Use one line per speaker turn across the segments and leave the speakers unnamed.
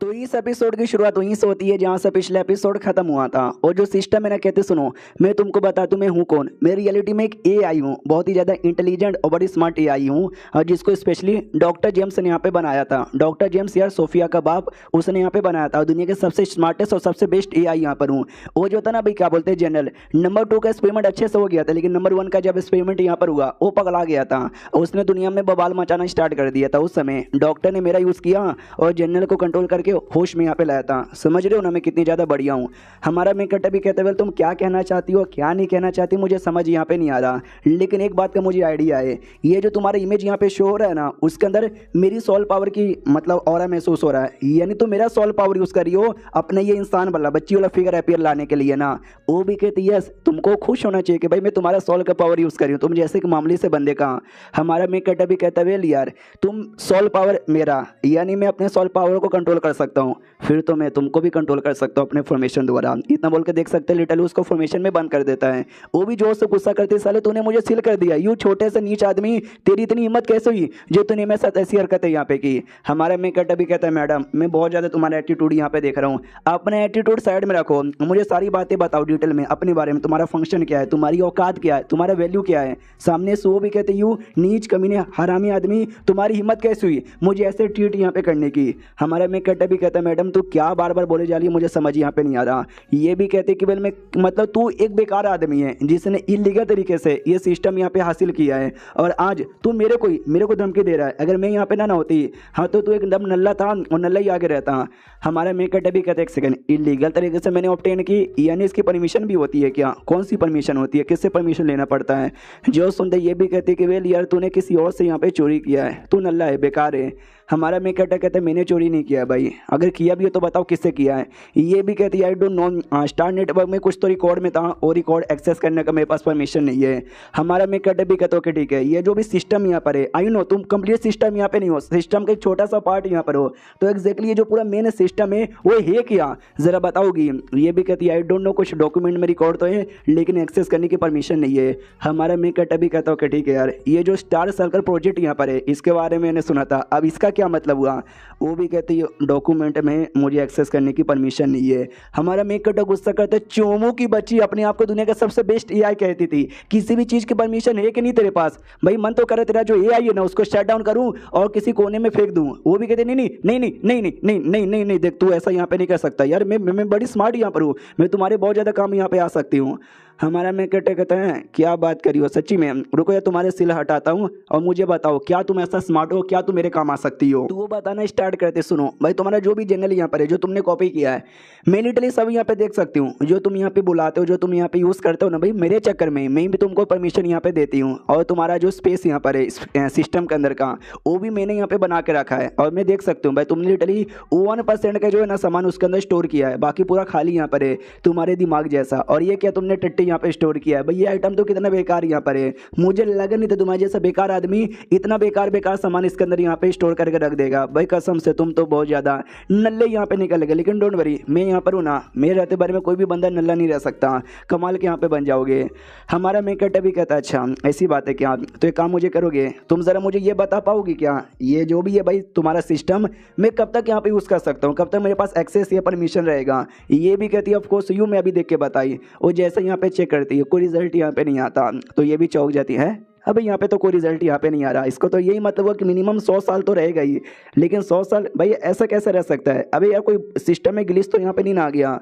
तो इस एपिसोड की शुरुआत वहीं से होती है जहां से पिछला एपिसोड खत्म हुआ था। और जो सिस्टम है ना, कहते सुनो, मैं तुमको बता दूं मैं हूं कौन। मैं रियलिटी में एक एआई हूं, बहुत ही ज़्यादा इंटेलिजेंट और बड़ी स्मार्ट एआई हूं, और जिसको स्पेशली डॉक्टर जेम्स ने यहाँ पे बनाया था। डॉक्टर जेम्स यार, सोफिया का बाप, उसने यहाँ पे बनाया था। और दुनिया के सबसे स्मार्टेस्ट और सबसे बेस्ट एआई यहाँ पर हूँ। वो जो था ना भाई, क्या बोलते हैं, जनरल नंबर 2 का एक्सपेरिमेंट अच्छे से हो गया था, लेकिन नंबर 1 का जब एक्सपेरिमेंट यहाँ पर हुआ वो पगला गया था। और उसने दुनिया में बवाल मचाना स्टार्ट कर दिया था। उस समय डॉक्टर ने मेरा यूज़ किया और जनरल को कंट्रोल करके होश में यहाँ पे लाया था। समझ रहे हो ना मैं कितनी ज़्यादा बढ़िया हूँ। हमारा मेकअप भी कहते हुए तुम क्या कहना चाहती हो क्या नहीं कहना चाहती मुझे समझ यहाँ पे नहीं आ रहा, लेकिन एक बात का मुझे आइडिया है। ये जो तुम्हारा इमेज यहाँ पे शो हो रहा है ना, उसके अंदर मेरी सोल पावर की मतलब ऑरा महसूस हो रहा है। यानी तुम मेरा सोल पावर यूज़ करी हो अपने ये इंसान वाला बच्ची वाला फिगर अपियर लाने के लिए ना। वो भी कहती है तुमको खुश होना चाहिए कि भाई मैं तुम्हारा सोल का पावर यूज़ करी हूँ, तुम जैसे कि मामूली से बंदे का। हमारा मेकअप भी कहता है यार तुम सोल पावर मेरा, यानी मैं अपने सोल पावर को कंट्रोल कर सकता हूँ, फिर तो मैं तुमको भी कंट्रोल कर सकता हूँ अपने फॉर्मेशन द्वारा। इतना बोल के देख सकते हैं लिटल उसको फॉर्मेशन में बंद कर देता है। वो भी जोर से गुस्सा करते, साले तूने मुझे सील कर दिया, यू छोटे से नीच आदमी, तेरी इतनी हिम्मत कैसे हुई जो तूने मेरे साथ ऐसी हरकतें यहाँ पे की। हमारा मेकअप भी कहता है मैडम मैं बहुत ज़्यादा तुम्हारा एटीट्यूड यहाँ पे देख रहा हूँ, अपना एटीट्यूड साइड में रखो, मुझे सारी बातें बताओ डिटेल में अपने बारे में, तुम्हारा फंक्शन क्या है, तुम्हारी औकात क्या है, तुम्हारा वैल्यू क्या है। सामने से वो भी कहते यू नीच कमीने हरामी आदमी, तुम्हारी हिम्मत कैसे हुई मुझे ऐसे ट्रीट यहाँ पे करने की। हमारा मेकअप भी कहता है मैडम तू क्या बार बार बोले जा रही है मुझे समझ यहाँ पे नहीं आ रहा। ये भी कहते कि भाई मैं मतलब तू एक बेकार आदमी है जिसने इलीगल तरीके से ये सिस्टम यहाँ पे हासिल किया है, और आज तू मेरे को धमकी दे रहा है। अगर मैं यहाँ पे ना होती हाँ तो तू एकदम नल्ला था और नल्ला ही आगे रहता। हमारा मेकअप भी कहते एक सेकंड, इलीगल तरीके से मैंने ऑब्टेन की, यानी इसकी परमिशन भी होती है क्या, कौन सी परमिशन होती है, किससे परमिशन लेना पड़ता है। जो सुनते ये भी कहते कि वेल यार तूने किसी और से यहाँ पे चोरी किया है, तू नल्ला है बेकार है। हमारा मेकअप कहते हैं मैंने चोरी नहीं किया भाई, अगर किया भी है तो बताओ किससे किया है। ये भी कहती है I don't know, star network में कुछ तो रिकॉर्ड में था और रिकॉर्ड एक्सेस करने का मेरे पास परमिशन नहीं है। हमारा मेकअप भी कहते हो कि ठीक है ये जो भी सिस्टम यहाँ पर है, आई नो तुम कंप्लीट सिस्टम यहाँ पे नहीं हो, सिस्टम का एक छोटा सा पार्ट यहाँ पर हो, तो एग्जैक्टली ये जो पूरा मेन सिस्टम है वो है क्या ज़रा बताओगी। ये भी कहती है आई डोंट नो, कुछ डॉक्यूमेंट में रिकॉर्ड तो है लेकिन एक्सेस करने की परमिशन नहीं है। हमारा मेकअप भी कहता हो कि ठीक है यार ये जो स्टार सर्कल प्रोजेक्ट यहाँ पर है इसके बारे में मैंने सुना था, अब इसका क्या मतलब हुआ। वो भी कहती है डॉक्यूमेंट में मुझे एक्सेस करने की परमिशन नहीं है। हमारा मेकअप गुस्सा करते चोमू की बच्ची अपने आप को दुनिया का सबसे बेस्ट एआई कहती थी, किसी भी चीज़ की परमिशन है कि नहीं तेरे पास। भाई मन तो करे तेरा जो एआई है ना उसको शट डाउन करूं और किसी कोने में फेंक दूं। वो भी कहते नहीं नहीं नहीं नहीं नहीं नहीं नहीं नहीं नहीं नहीं देख तू ऐसा यहाँ पे नहीं कर सकता यार, मैं बड़ी स्मार्ट यहाँ पर हूँ, मैं तुम्हारे बहुत ज़्यादा काम यहाँ पे आ सकती हूँ। हमारा मेकअप कहते हैं क्या बात करी हो सच्ची में, रुको यार तुम्हारे सिल हटाता हूँ और मुझे बताओ क्या तुम ऐसा स्मार्ट हो, क्या तुम मेरे काम आ सकती हो। तो वो बताना स्टार्ट करते, सुनो भाई तुम्हारा जो भी जनरल यहाँ पर है जो तुमने कॉपी किया है मैं लिटरली सब यहाँ पे देख सकती हूँ, जो तुम यहाँ पे बुलाते हो जो तुम यहाँ पे यूज़ करते हो ना भाई मेरे चक्कर में मैं भी तुमको परमिशन यहाँ पे देती हूँ। और तुम्हारा जो स्पेस यहाँ पर है सिस्टम के अंदर का वो भी मैंने यहाँ पे बना के रखा है और मैं देख सकती हूँ भाई तुमने लिटरली 1% का जो है ना सामान उसके अंदर स्टोर किया है, बाकी पूरा खाली यहाँ पर है तुम्हारे दिमाग जैसा। और ये क्या तुमने टट्टी यहाँ पे स्टोर किया है भाई, ये आइटम तो कितना बेकार यहाँ पर है, मुझे लगा नहीं था तुम्हारे जैसा बेकार आदमी इतना बेकार बेकार सामान इसके अंदर यहाँ पे स्टोर करके रख देगा। भाई कसम से तुम तो बहुत ज़्यादा नल्ले यहाँ पे निकल गए, लेकिन डोंट वरी मैं यहाँ पर हूँ ना, मेरे रहते बारे में कोई भी बंदा नल्ला नहीं रह सकता, कमाल के यहाँ पे बन जाओगे। हमारा मेकअप भी कहता है अच्छा ऐसी बात है क्या, तो एक काम मुझे करोगे तुम ज़रा मुझे ये बता पाओगी क्या ये जो भी है भाई तुम्हारा सिस्टम मैं कब तक यहाँ पे यूज़ कर सकता हूँ, कब तक मेरे पास एक्सेस या परमिशन रहेगा। ये भी कहती है ऑफ कोर्स यू, मैं अभी देख के बताई। वो जैसे यहाँ पे चेक करती है कोई रिजल्ट यहाँ पे नहीं आता तो ये भी चौंक जाती है, अबे यहाँ पे तो कोई रिजल्ट यहाँ पे नहीं आ रहा, इसको तो यही मतलब हुआ कि मिनिमम 100 साल तो रहेगा ही, लेकिन 100 साल भाई ऐसा कैसे रह सकता है। अबे यार कोई सिस्टम में ग्लिच तो यहाँ पे नहीं ना आ गया।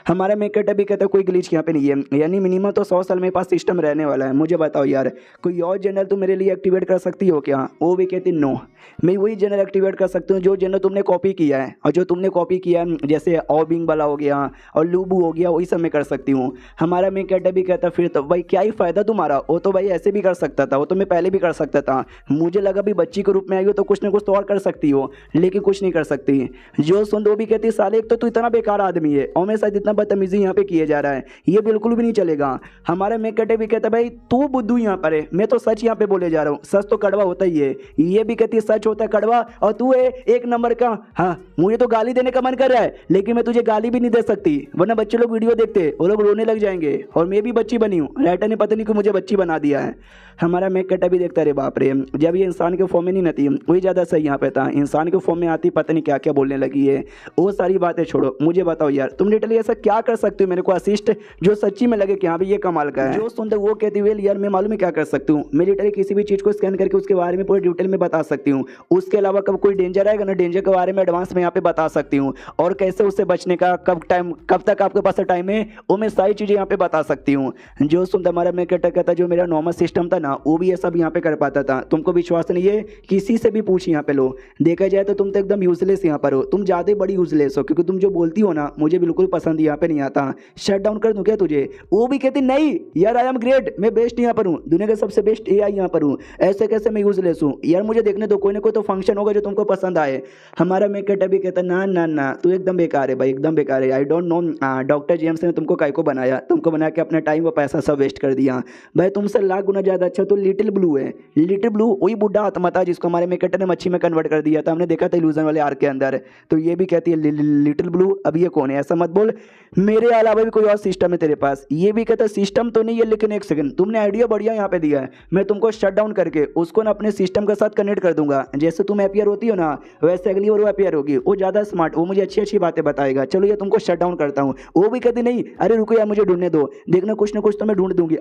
हमारा मेकअप भी कहता है कोई ग्लिच यहाँ पे नहीं है, यानी मिनिमम तो 100 साल मेरे पास सिस्टम रहने वाला है। मुझे बताओ यार कोई और जनरल तुम मेरे लिए एक्टिवेट कर सकती हो क्या। वो भी कहती नो, मैं वही जनरल एक्टिवेट कर सकती हूँ जो जनरल तुमने कॉपी किया है, और जो तुमने कॉपी किया है जैसे ऑबिंग वाला हो गया और लूबू हो गया वही सब मैं कर सकती हूँ। हमारा मेकअप भी कहता फिर तो भाई क्या ही फ़ायदा तुम्हारा, वो तो भाई ऐसे भी कर सकता था, वो तो मैं पहले भी कर सकता था, मुझे लगा भी बच्ची के रूप में आई हो तो कुछ ना कुछ तो और कर सकती हो, लेकिन कुछ नहीं कर सकती। जो सुन दो भी कहती साले एक तो तू इतना बेकार आदमी है और मेरे साथ इतना बदतमीजी यहाँ पे किए जा रहा है, ये बिल्कुल भी नहीं चलेगा। हमारा मेकअप भी कहता भाई तू बुद्धू यहाँ पर है, मैं तो सच यहाँ पे बोले जा रहा हूँ, सच तो कड़वा होता ही है। ये भी कहती सच होता है कड़वा और तू है एक नंबर का। हाँ मुझे तो गाली देने का मन कर रहा है लेकिन मैं तुझे गाली भी नहीं दे सकती, वरना बच्चे लोग वीडियो देखते वो लोग रोने लग जाएंगे और मैं भी बच्ची बनी हूँ, राइटर ने पता नहीं क्यों मुझे बच्ची बना दिया है। हमारा हमारा मेकअप अभी देखता रे बाप रे, जब ये इंसान के फॉर्म में नहीं आती वही ज़्यादा सही यहाँ पे था, इंसान के फॉर्म में आती पता नहीं क्या क्या बोलने लगी है। वो सारी बातें छोड़ो, मुझे बताओ यार तुम लिटरली ऐसा क्या कर सकते हो मेरे को असिस्ट जो सच्ची में लगे कि हाँ भाई ये कमाल का है। जो सुनते वो कहती हुई यार मैं मालूम है क्या कर सकती हूँ, मैं लिटरली किसी भी चीज़ को स्कैन करके उसके बारे में पूरे डिटेल में बता सकती हूँ। उसके अलावा कब कोई डेंजर आएगा ना, डेंजर के बारे में एडवांस में यहाँ पे बता सकती हूँ, और कैसे उससे बचने का कब तक आपके पास टाइम है वो मैं सारी चीज़ें यहाँ पे बता सकती हूँ। जो सुनता हमारा मैं कहता जो मेरा नॉर्मल सिस्टम था ना वो भी ये सब यहाँ पे कर पाता था। तुमको विश्वास नहीं है, किसी से भी पूछ यहाँ पे लो, देखा जाए तो तुम तो एकदम यूजलेस यहाँ पर हो, तुम ज़्यादा बड़ी यूजलेस हो, क्योंकि तुम जो बोलती हो ना मुझे बिल्कुल पसंद यहाँ पे नहीं आता। शट डाउन कर दूँ क्या तुझे? वो भी कहती नहीं यार आई एम ग्रेट, मैं बेस्ट यहाँ पर हूँ, दुनिया का सबसे बेस्ट AI यहाँ पर हूँ, ऐसे कैसे मैं यूजलेस हूँ यार, मुझे देखने दो, कोई ना कोई तो फंक्शन होगा जो तुमको पसंद आए। हमारा मेकअप भी कहता ना ना ना तू एकदम बेकार है भाई, एकदम बेकार है। I don't know doctor James ने तुमको काय को बनाया, तुमको बना के अपना टाइम और पैसा सब वेस्ट कर दिया भाई। तुमसे लाख गुना ज़्यादा अच्छा तो लिटिल ब्लू है। लिटिल ब्लू वही बुढ़ा आत्मा था जिसको हमारे मेकअप ने मच्छी में कन्वर्ट कर दिया था, हमने देखा था इल्यूजन वाले आर्क के अंदर। तो ये भी कहती है लिटिल ब्लू, अब ये कौन है? ऐसा मत बोल, मेरे अलावा भी कोई और सिस्टम है तेरे पास। ये भी कहता सिस्टम तो नहीं है, लेकिन एक सेकंड, तुमने आइडिया बढ़िया यहाँ पे दिया है, मैं तुमको शट डाउन करके उसको ना अपने सिस्टम के साथ कनेक्ट कर दूंगा। जैसे तुम अपियर होती हो ना वैसे अगली बार वो अपियर होगी, वो ज़्यादा स्मार्ट, वो मुझे अच्छी अच्छी बातें बताएगा। चलो ये तुमको शट डाउन करता हूँ। वो भी कहती नहीं अरे रुको यार मुझे ढूंढने दो, देखना कुछ ना कुछ तो मैं ढूंढ दूंगी।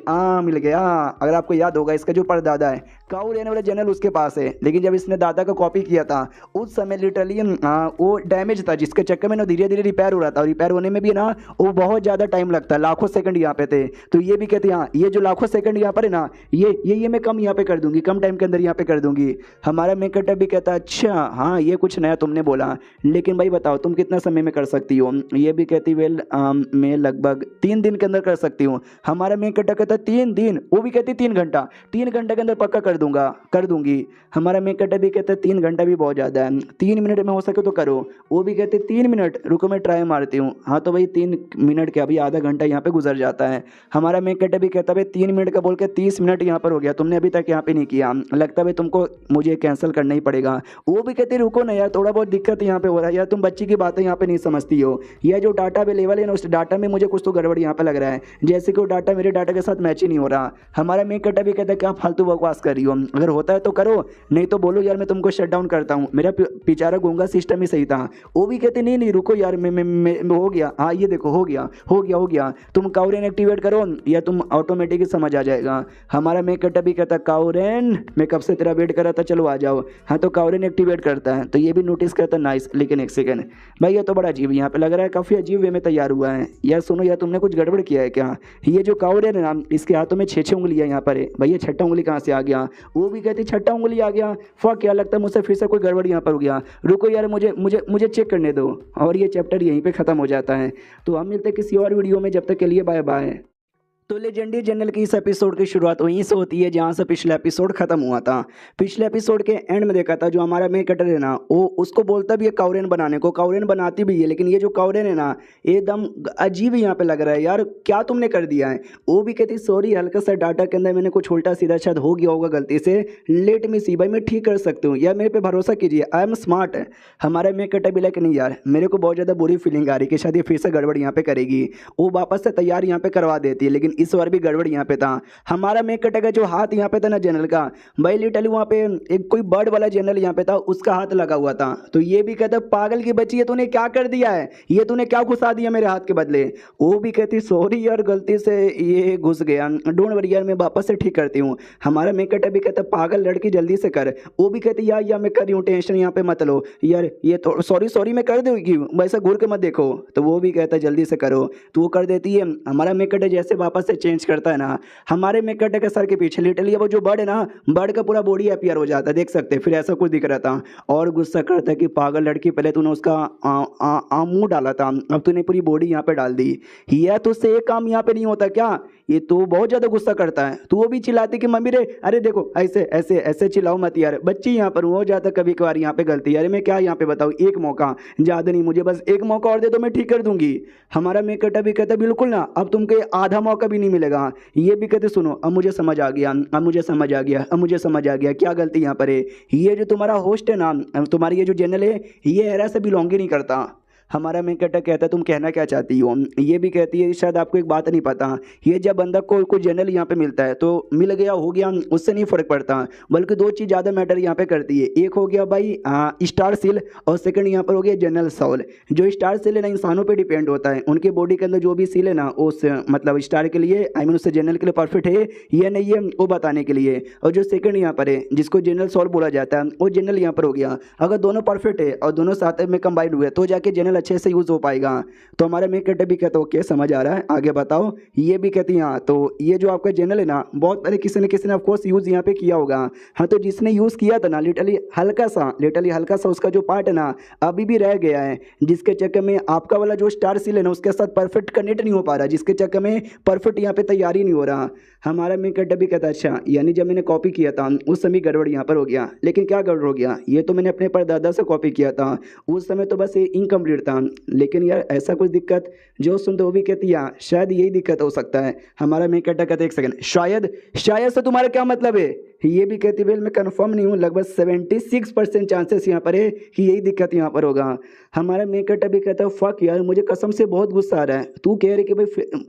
मिल गया। अगर आपको याद होगा इसका जो परदादा है काऊ रहने वाला जनरल उसके पास है, लेकिन जब इसने दादा का कॉपी किया था उस समय लिटरली वो डैमेज था, जिसके चक्कर में ना धीरे धीरे रिपेयर हो रहा था, और रिपेयर होने में भी ना वो बहुत ज़्यादा टाइम लगता है, लाखों सेकंड यहाँ पे थे। तो ये भी कहते हैं हाँ ये जो लाखों सेकंड यहाँ पर है ना ये मैं कम यहाँ पे कर दूंगी, कम टाइम के अंदर यहाँ पे कर दूंगी। हमारा मेकअप भी कहता है अच्छा हाँ ये कुछ नया तुमने बोला, लेकिन भाई बताओ तुम कितना समय में कर सकती हो? ये भी कहती वेल मैं लगभग 3 दिन के अंदर कर सकती हूँ। हमारा मेकअप कहता 3 दिन, वो भी कहती 3 घंटा, 3 घंटे के अंदर पक्का कर दूंगी। हमारा मेकअप भी कहता है 3 घंटा भी बहुत ज़्यादा है, 3 मिनट में हो सके तो करो। वो भी कहते 3 मिनट, रुको मैं ट्राई मारती हूँ। हाँ तो भाई 3 मिनट के अभी आधा घंटा यहाँ पे गुजर जाता है। हमारा मेकअप भी कहता है 3 मिनट का बोल के 30 मिनट यहाँ पर हो गया, तुमने अभी तक यहाँ पे नहीं किया, लगता है तुमको मुझे कैंसिल करना ही पड़ेगा। वो भी कहते रुको ना यार थोड़ा बहुत दिक्कत यहाँ पे हो रहा है यार, तुम बच्ची की बातें यहाँ पे नहीं समझती हो। यह जो डाटा अवेलेबल है ना उस डाटा में मुझे कुछ तो गड़बड़ यहाँ पे लग रहा है, जैसे कि वो डाटा मेरे डाटा के साथ मैच ही नहीं हो रहा। हमारा मेकअप भी कहता है क्या फालतू बकवास कर रही हो, अगर होता है तो करो, नहीं तो बोलो यार मैं तुमको शट डाउन करता हूँ, मेरा बेचारा गूंगा सिस्टम ही सही था। वो भी कहते नहीं रुको यार मैं हो गया, हाँ ये देखो हो गया, तुम काउरेन एक्टिवेट करो या तुम ऑटोमेटिक ही समझ आ जाएगा। हमारा मेकअप भी कहता काउरेन मैं कब से तेरा वेट कर रहा था, चलो आ जाओ। हाँ तो काउरेन एक्टिवेट करता है, तो ये भी नोटिस करता नाइस, लेकिन एक सेकंड भाई ये तो बड़ा अजीब यहाँ पे लग रहा है, काफ़ी अजीब वे में तैयार हुआ है यार। सुनो यार तुमने कुछ गड़बड़ किया है क्या? ये जो काउरेन है ना इसके हाथों में 6 उंगलियाँ यहाँ पर है, भैया छठा उंगली कहाँ से आ गया? वो भी कहती छठा उंगली आ गया, फक क्या लगता है मुझसे फिर से कोई गड़बड़ यहाँ पर हो गया, रुको यार मुझे चेक करने दो। और ये चैप्टर यहीं पे ख़त्म हो जाता है। तो हम मिलते हैं किसी और वीडियो में, जब तक के लिए बाय बाय। तो लेजेंडरी जनरल की इस एपिसोड की शुरुआत वहीं से होती है जहाँ से पिछला एपिसोड खत्म हुआ था। पिछले एपिसोड के एंड में देखा था जो हमारा मेन कटर है ना वो उसको बोलता भी है काउरेन बनाने को, काउरेन बनाती भी है, लेकिन ये जो काउरेन है ना एकदम अजीब यहाँ पे लग रहा है यार, क्या तुमने कर दिया है? वो भी कहती सॉरी हल्का सा डाटा के अंदर मैंने कुछ उल्टा सीधा शायद हो गया होगा गलती से, लेट मी सी भाई मैं ठीक कर सकती हूँ यार, मेरे पे भरोसा कीजिए, आई एम स्मार्ट। हमारा मेन कटर भी लाइक नहीं यार मेरे को बहुत ज़्यादा बुरी फीलिंग आ रही कि शायद ये फिर से गड़बड़ यहाँ पे करेगी। वो वापस से तैयार यहाँ पे करवा देती है, लेकिन इस बार भी गड़बड़ यहाँ पे था। हमारा मेकअप का जो हाथ यहाँ पे था ना जनरल का, भाई लिटरली वहाँ पे एक कोई बर्ड वाला जनरल यहाँ पे था उसका हाथ लगा हुआ था। तो ये भी कहता पागल की बच्ची, ये तूने क्या कर दिया है, ये तूने क्या घुसा दिया मेरे हाथ के बदले? वो भी कहती सॉरी यार गलती से ये घुस गया, डोंट वरी यार मैं वापस से ठीक करती हूँ। हमारा मेकअप भी कहता पागल लड़की जल्दी से कर। वो भी कहती यार मैं कर रही हूँ, टेंशन यहाँ पे मत लो यार, ये तो सॉरी मैं कर दूँगी, वैसा घूर के मत देखो। तो वो भी कहता जल्दी से करो, तो वो कर देती है। हमारा मेकअप जैसे वापस से चेंज करता है ना, हमारे मेकअप के सर के पीछे लिटरली वो जो बर्ड है ना, बर्ड का पूरा बॉडी अपीयर हो जाता है, देख सकते हैं। फिर ऐसा कुछ दिख रहा था और गुस्सा करता है कि पागल लड़की, पहले तूने उसका मुंह डाला था, अब तूने पूरी बॉडी यहाँ पे डाल दी, यह तुझसे एक काम यहाँ पे नहीं होता क्या? ये तो बहुत ज़्यादा गुस्सा करता है। तो वो भी चिल्लाती कि मम्मी रे अरे देखो ऐसे ऐसे ऐसे चिल्लाओ मत यार, बच्ची यहाँ पर हो जाता कभी कभार यहाँ पे गलती, अरे मैं क्या यहाँ पे बताऊँ, एक मौका ज़्यादा नहीं, मुझे बस एक मौका और दे दो मैं ठीक कर दूंगी। हमारा मेकअप भी कहता बिल्कुल ना, अब तुमको आधा मौका भी नहीं मिलेगा। ये भी कहते सुनो अब मुझे समझ आ गया, अब मुझे समझ आ गया, अब मुझे समझ आ गया क्या गलती यहाँ पर है। ये जो तुम्हारा होस्ट है ना, तुम्हारी ये जो जनरल है, ये एरा से बिलोंग ही नहीं करता। हमारा मेन कैरेक्टर कहता है तुम कहना क्या चाहती हो। ये भी कहती है शायद आपको एक बात नहीं पता, ये जब बंदा को कोई जनरल यहाँ पे मिलता है तो मिल गया हो गया उससे नहीं फर्क पड़ता, बल्कि दो चीज़ ज़्यादा मैटर यहाँ पे करती है। एक हो गया भाई स्टार सेल, और सेकंड यहाँ पर हो गया जनरल सोल। जो स्टार सेल है ना इंसानों पे डिपेंड होता है, उनके बॉडी के अंदर जो भी सील है ना उस मतलब स्टार के लिए आई मीन उससे जनरल के लिए परफेक्ट है या नहीं है वो बताने के लिए। और जो सेकंड यहाँ पर है जिसको जनरल सोल बोला जाता है वो जनरल यहाँ पर हो गया। अगर दोनों परफेक्ट है और दोनों साथ में कंबाइंड हुए तो जाके जनरल अच्छे से यूज़ हो पाएगा। तो हमारा मेन कैरेक्टर भी कहता है ओके समझ आ रहा है आगे बताओ। ये भी कहती है हाँ तो ये जो आपका जनरल है ना बहुत पहले किसी न किसी ने ऑफकोर्स यूज़ यहाँ पे किया होगा। हाँ तो जिसने यूज़ किया था ना लिटरली हल्का सा उसका जो पार्ट है ना अभी भी रह गया है, जिसके चक्कर में आपका वाला जो स्टार सील है ना उसके साथ परफेक्ट कनेक्ट नहीं हो पा रहा, जिसके चक्कर में परफेक्ट यहाँ पे तैयारी नहीं हो रहा। हमारा मेन कैरेक्टर भी कहता है अच्छा यानी जब मैंने कॉपी किया था उस समय गड़बड़ यहाँ पर हो गया। लेकिन क्या गड़बड़ हो गया, ये तो मैंने अपने परदादा से कॉपी किया था, उस समय तो बस ये इनकम्प्लीट था। लेकिन यार ऐसा कुछ दिक्कत जो सुनते वो भी कहती है शायद यही दिक्कत हो सकता है। हमारा मेन कैरेक्टर कहता है एक सेकंड शायद से तुम्हारा क्या मतलब है। ये भी कहती है मैं कंफर्म नहीं हूँ, लगभग 76% चांसेस यहाँ पर है कि यही दिक्कत यहाँ पर होगा। हमारा मेन कैरेक्टर भी कहता है फक यार मुझे कसम से बहुत गुस्सा आ रहा है, तू कह रही कि भाई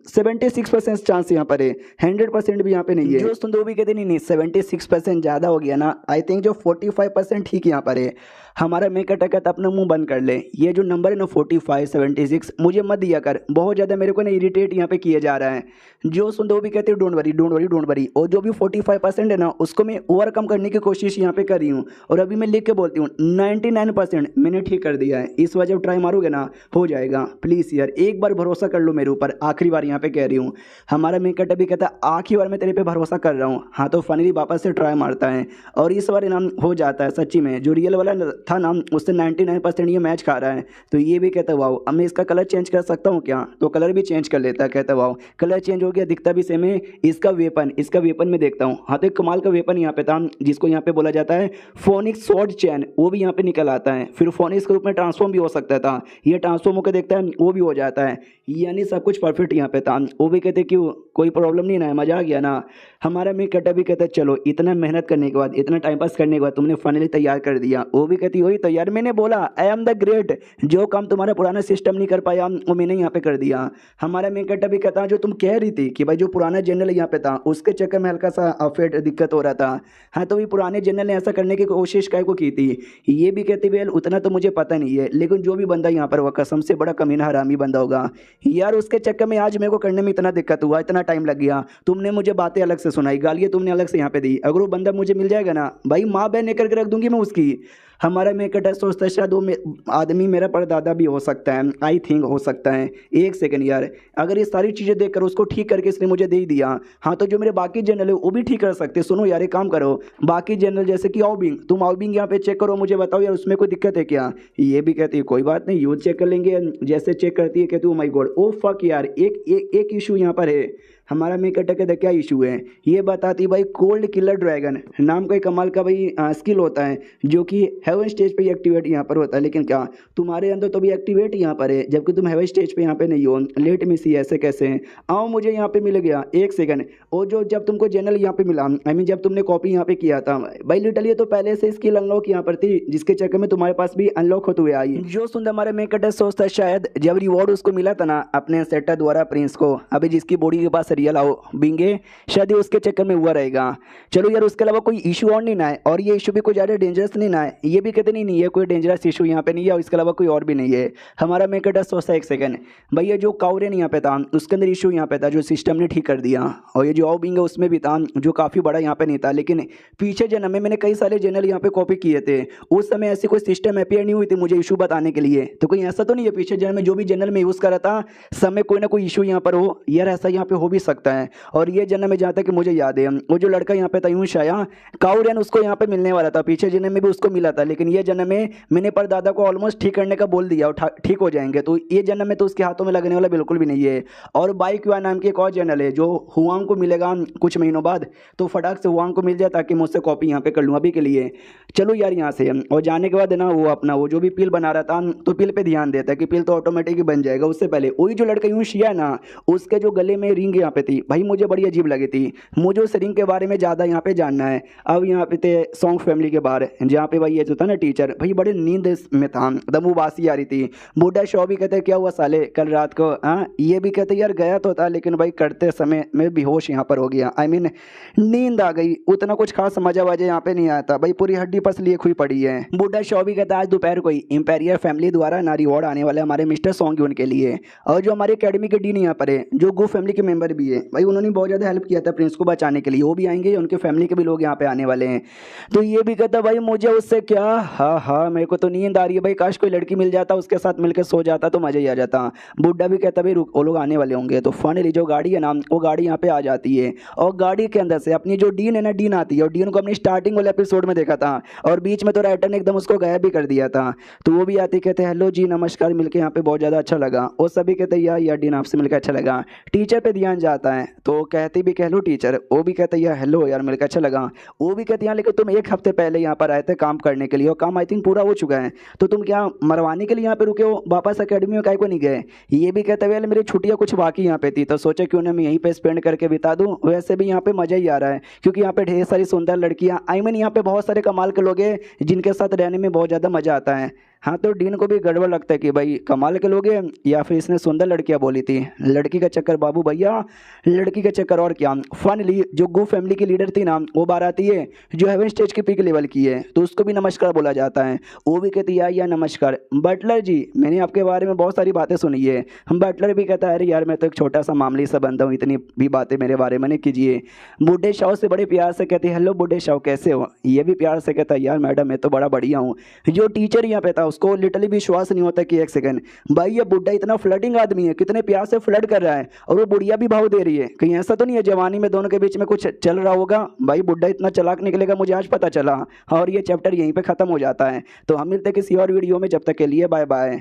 76% चांस यहाँ पर है, 100% भी यहाँ पे नहीं है। जो सुन दो भी कहते नहीं 76% ज़्यादा हो गया ना, आई थिंक जो 45% ठीक यहाँ पर है। हमारा मेन कैरेक्टर कहता अपना मुंह बंद कर ले, ये जो नंबर है ना 45 76 मुझे मत दिया कर, बहुत ज़्यादा मेरे को ना इरिटेट यहाँ पे किया जा रहा है। जो सुन दो भी कहते हैं डोंट वरी, और जो भी 45% है ना उसको मैं ओवरकम करने की कोशिश यहाँ पे कर रही हूँ। और अभी मैं लिख के बोलती हूँ 99% मैंने ठीक कर दिया है, इस बार जब ट्राई मारोगे ना हो जाएगा। प्लीज़ यार एक बार भरोसा कर लो मेरे ऊपर, आखिरी बार यहाँ पे कह रही हूँ। हमारा मेन कैरेक्टर भी कहता है आखिरी बार मैं तेरे पे भरोसा कर रहा हूँ। हाँ तो फाइनली वापस से ट्राई मारता है और इस बार इनाम हो जाता है सच्ची में, जो रियल वाला था ना उससे 99% ये मैच खा रहा है। तो ये भी कहता है वाओ अब मैं इसका कलर चेंज कर सकता हूँ क्या, तो कलर भी चेंज कर लेता है। कहता है वाओ कलर चेंज हो गया, दिखता भी सेम है। इसका वेपन में देखता हूँ, हाँ तो एक कमाल का वेपन यहाँ पे था जिसको यहाँ पे बोला जाता है फोनिक्स स्वॉर्ड चैन, वो भी यहाँ पे निकल आता है। फिर फोनिक्स के रूप में ट्रांसफॉर्म भी हो सकता था, ये ट्रांसफॉर्म होकर देखता है वो भी हो जाता है, यानी सब कुछ परफेक्ट यहाँ पे था। वो भी कहते क्यों कोई प्रॉब्लम नहीं ना, मजा आ गया ना। हमारा मेन कैरेक्टर भी कहता है चलो इतना मेहनत करने के बाद इतना टाइम पास करने के बाद तुमने फाइनली तैयार कर दिया। वो भी कहती वही तो यार मैंने बोला आई एम द ग्रेट, जो काम तुम्हारा पुराना सिस्टम नहीं कर पाया वो मैंने यहाँ पे कर दिया। हमारा मेन कैरेक्टर भी कहता जो तुम कह रही थी कि भाई जो पुराना जनरल यहाँ पे था उसके चक्कर में हल्का सा अफेट दिक्कत हो रहा था। हाँ तो भी पुराने जनरल ने ऐसा करने की कोशिश काय को की थी। ये भी कहती वेल उतना तो मुझे पता नहीं है, लेकिन जो भी बंदा यहाँ पर हुआ कसम से बड़ा कमीना हरामी बंदा होगा यार, उसके चक्कर में आज मेरे को करने में इतना दिक्कत हुआ, इतना टाइम लग गया। तुमने मुझे बातें अलग से सुनाई, गालियाँ तुमने अलग से यहाँ पे दी, अगर वो बंदा मुझे मिल जाएगा ना भाई माँ बहन लेकर के रख दूंगी मैं उसकी। हमारा मेन कैरेक्टर सोचता है शायद वो आदमी मेरा परदादा भी हो सकता है, आई थिंक हो सकता है। एक सेकंड यार अगर ये सारी चीज़ें देखकर उसको ठीक करके इसने मुझे दे दिया, हाँ तो जो मेरे बाकी जनरल है वो भी ठीक कर सकते। सुनो यार एक काम करो, बाकी जनरल जैसे कि आउबिंग, तुम आउबिंग यहाँ पे चेक करो, मुझे बताओ यार उसमें कोई दिक्कत है क्या। ये भी कहती है कोई बात नहीं यूज चेक कर लेंगे। जैसे चेक करती है कहती है oh my God oh fuck यार एक इशू यहाँ पर है। हमारा मेन कैरेक्टर कहता क्या इशू है, ये बताती भाई कोल्ड किलर ड्रैगन नाम का एक कमाल का भाई स्किल होता है जो कि हेवन स्टेज पे एक्टिवेट यहाँ पर होता है। लेकिन क्या तुम्हारे अंदर तो भी एक्टिवेट यहाँ पर है जबकि तुम हेवन स्टेज पे यहाँ पे नहीं हो। लेट में सी ऐसे कैसे आओ मुझे यहाँ पे मिल गया एक सेकंड। और जो जब तुमको जनरल यहाँ पे मिला आई मीन जब तुमने कॉपी यहाँ पे किया था भाई लिटरली तो पहले से स्किल अनलॉक यहाँ पर थी, जिसके चक्कर में तुम्हारे पास भी अनलॉक होते हुए आई। जो सुंदर हमारे मेन कैरेक्टर सोचता है शायद जब रिवॉर्ड उसको मिला था ना अपने सेटर द्वारा प्रिंस को, अभी जिसकी बॉडी के पास रियल आओ बिंगे शायद ये उसके चक्कर में हुआ रहेगा। चलो यार उसके अलावा कोई इशू और नहीं ना है, और ये इशू भी कोई ज़्यादा डेंजरस नहीं ना है। ये भी कहते नहीं ये कोई डेंजरस इशू यहाँ पे नहीं है और इसके अलावा कोई और भी नहीं है। हमारा मेन कैरेक्टर सोचता है एक सेकंड भैया जो काउरेन यहाँ पे था उसके अंदर इशू यहाँ पे था जो सिस्टम ने ठीक कर दिया, और ये जो आओ बिंग है उसमें भी था जो काफ़ी बड़ा यहाँ पे नहीं था। लेकिन पीछे जन्म में मैंने कई सारे जनरल यहाँ पे कॉपी किए थे, उस समय ऐसी कोई सिस्टम अपेयर नहीं हुई थी मुझे इशू बताने के लिए। तो कोई ऐसा तो नहीं है पीछे जन्म में जो भी जनरल में यूज़ करा था समय कोई ना कोई इशू यहाँ पर हो, यार ऐसा यहाँ पे हो भी सकता है। और ये जन्म में जहाँ तक कि मुझे याद है वो जो लड़का यहाँ पे था यूं शाया काउरेन उसको यहाँ पे मिलने वाला था, पीछे जन्म में भी उसको मिला था। लेकिन ये जन्म में मैंने परदादा को ऑलमोस्ट ठीक करने का बोल दिया और ठीक हो जाएंगे, तो ये जन्म में तो उसके हाथों में लगने वाला बिल्कुल भी नहीं है। और बाइक्यूआ नाम की एक और जनरल है जो हुआंग को मिलेगा कुछ महीनों बाद, तो फटाक से हुआंग को मिल जाए ताकि मुझसे कॉपी यहाँ पे कर लूँ अभी के लिए। चलो यार यहाँ से और जाने के बाद ना वो अपना वो जो भी पिल बना रहा था तो पिल पे ध्यान देता है कि पिल तो ऑटोमेटिक ही बन जाएगा। उससे पहले वही जो लड़का यूं शिया ना उसके जो गले में रिंग यहाँ पे थी भाई, मुझे बड़ी अजीब लगी थी। मुझे उस रिंग के बारे में ज़्यादा यहाँ पे जानना है। अब यहाँ पे थे सॉन्ग फैमिली के बारे, जहाँ पे भाई ये जो था ना टीचर, भाई बड़े नींद में था, एकदम उबासी आ रही थी। बूढ़ा शो भी कहते क्या हुआ साले कल रात को, हाँ ये भी कहते यार गया तो था लेकिन भाई करते समय मैं बेहोश यहाँ पर हो गया, आई मीन नींद आ गई, उतना कुछ खास मजा वजह यहाँ पे नहीं आता भाई, पूरी हड्डी पसली हुई पड़ी है। बूढ़ा शो भी कहता आज दोपहर को ही इंपेरियर फैमिली द्वारा ना रिवॉर्ड आने वाला है हमारे मिस्टर सॉन्ग उनके लिए, और जो हमारे एकेडमी के डीन यहाँ पर है, जो गो फैमिली के मेंबर भी है भाई, उन्होंने बहुत ज़्यादा हेल्प किया था प्रिंस को बचाने के लिए, वो भी आएंगे, उनके फैमिली के भी लोग यहाँ पे आने वाले हैं। तो ये भी कहता भाई मुझे उससे क्या, हाँ हाँ मेरे को तो नींद आ रही है भाई, काश कोई लड़की मिल जाता उसके साथ मिलकर सो जाता तो मज़ा ही आ जाता। बुड्ढा भी कहता भाई रुक, वो लोग आने वाले होंगे। तो फाइनली जो गाड़ी है ना, वो गाड़ी यहाँ पे आ जाती है, और गाड़ी के अंदर से अपनी जो डीन है ना, डीन आती है, और डीन को अपनी स्टार्टिंग वाले एपिसोड में देखा था, और बीच में तो राइटर ने एकदम उसको गायब भी कर दिया था। तो वो भी आती, कहते हेलो जी नमस्कार, मिलके यहाँ पे बहुत ज़्यादा अच्छा लगा। और सभी कहते यार डीन आपसे मिलकर अच्छा लगा। टीचर पे ध्यान जाता है तो कहती भी कह लो टीचर, वो भी कहते यार हेलो यार मिलकर अच्छा लगा। वो भी कहती हैं लेकिन तुम एक हफ्ते पहले यहाँ पर आए थे काम करने के लिए, और काम आई थिंक पूरा हो चुका है, तो तुम क्या मरवाने के लिए यहाँ पे रुके हो, वापस अकेडमी में काहे को नहीं गए। ये भी कहते हुए मेरी छुट्टियाँ कुछ बाकी यहाँ पे थी, तो सोचा क्यों ना मैं यहीं पे स्पेंड करके बिता दूँ। वैसे भी यहाँ पे मज़ा ही आ रहा है क्योंकि यहाँ पे ढेर सारी सुंदर लड़कियाँ, आई मीन यहाँ पे बहुत सारे कमाल के लोग हैं जिनके साथ रहने में बहुत ज़्यादा मज़ा आता है। हाँ तो डीन को भी गड़बड़ लगता है कि भाई कमाल के लोग हैं या फिर इसने सुंदर लड़कियां बोली थी। लड़की का चक्कर बाबू भैया, लड़की का चक्कर। और क्या, फाइनली जो गो फैमिली की लीडर थी ना, वो बार आती है जो हेवन स्टेज की पीक लेवल की है, तो उसको भी नमस्कार बोला जाता है। वो भी कहती है या नमस्कार बटलर जी, मैंने आपके बारे में बहुत सारी बातें सुनी है। हम बटलर भी कहता है अरे यार मैं तो एक छोटा सा मामूली सा बंदा हूँ, इतनी भी बातें मेरे बारे में नहीं कीजिए। बूढ़े शाह से बड़े प्यार से कहती है हेलो बूढ़े शाह कैसे हो। ये भी प्यार से कहता है यार मैडम मैं तो बड़ा बढ़िया हूँ। जो टीचर यहाँ पे था उसको लिटरली विश्वास नहीं होता कि एक सेकंड भाई ये बुढ़ा इतना फ्लर्टिंग आदमी है, कितने प्यार से फ्लर्ट कर रहा है, और वो बुढ़िया भी भाव दे रही है, कहीं ऐसा तो नहीं है जवानी में दोनों के बीच में कुछ चल रहा होगा। भाई बुढ़ा इतना चालाक निकलेगा मुझे आज पता चला, और ये चैप्टर यहीं पे खत्म हो जाता है। तो हम मिलते हैं किसी और वीडियो में, जब तक के लिए बाय बाय।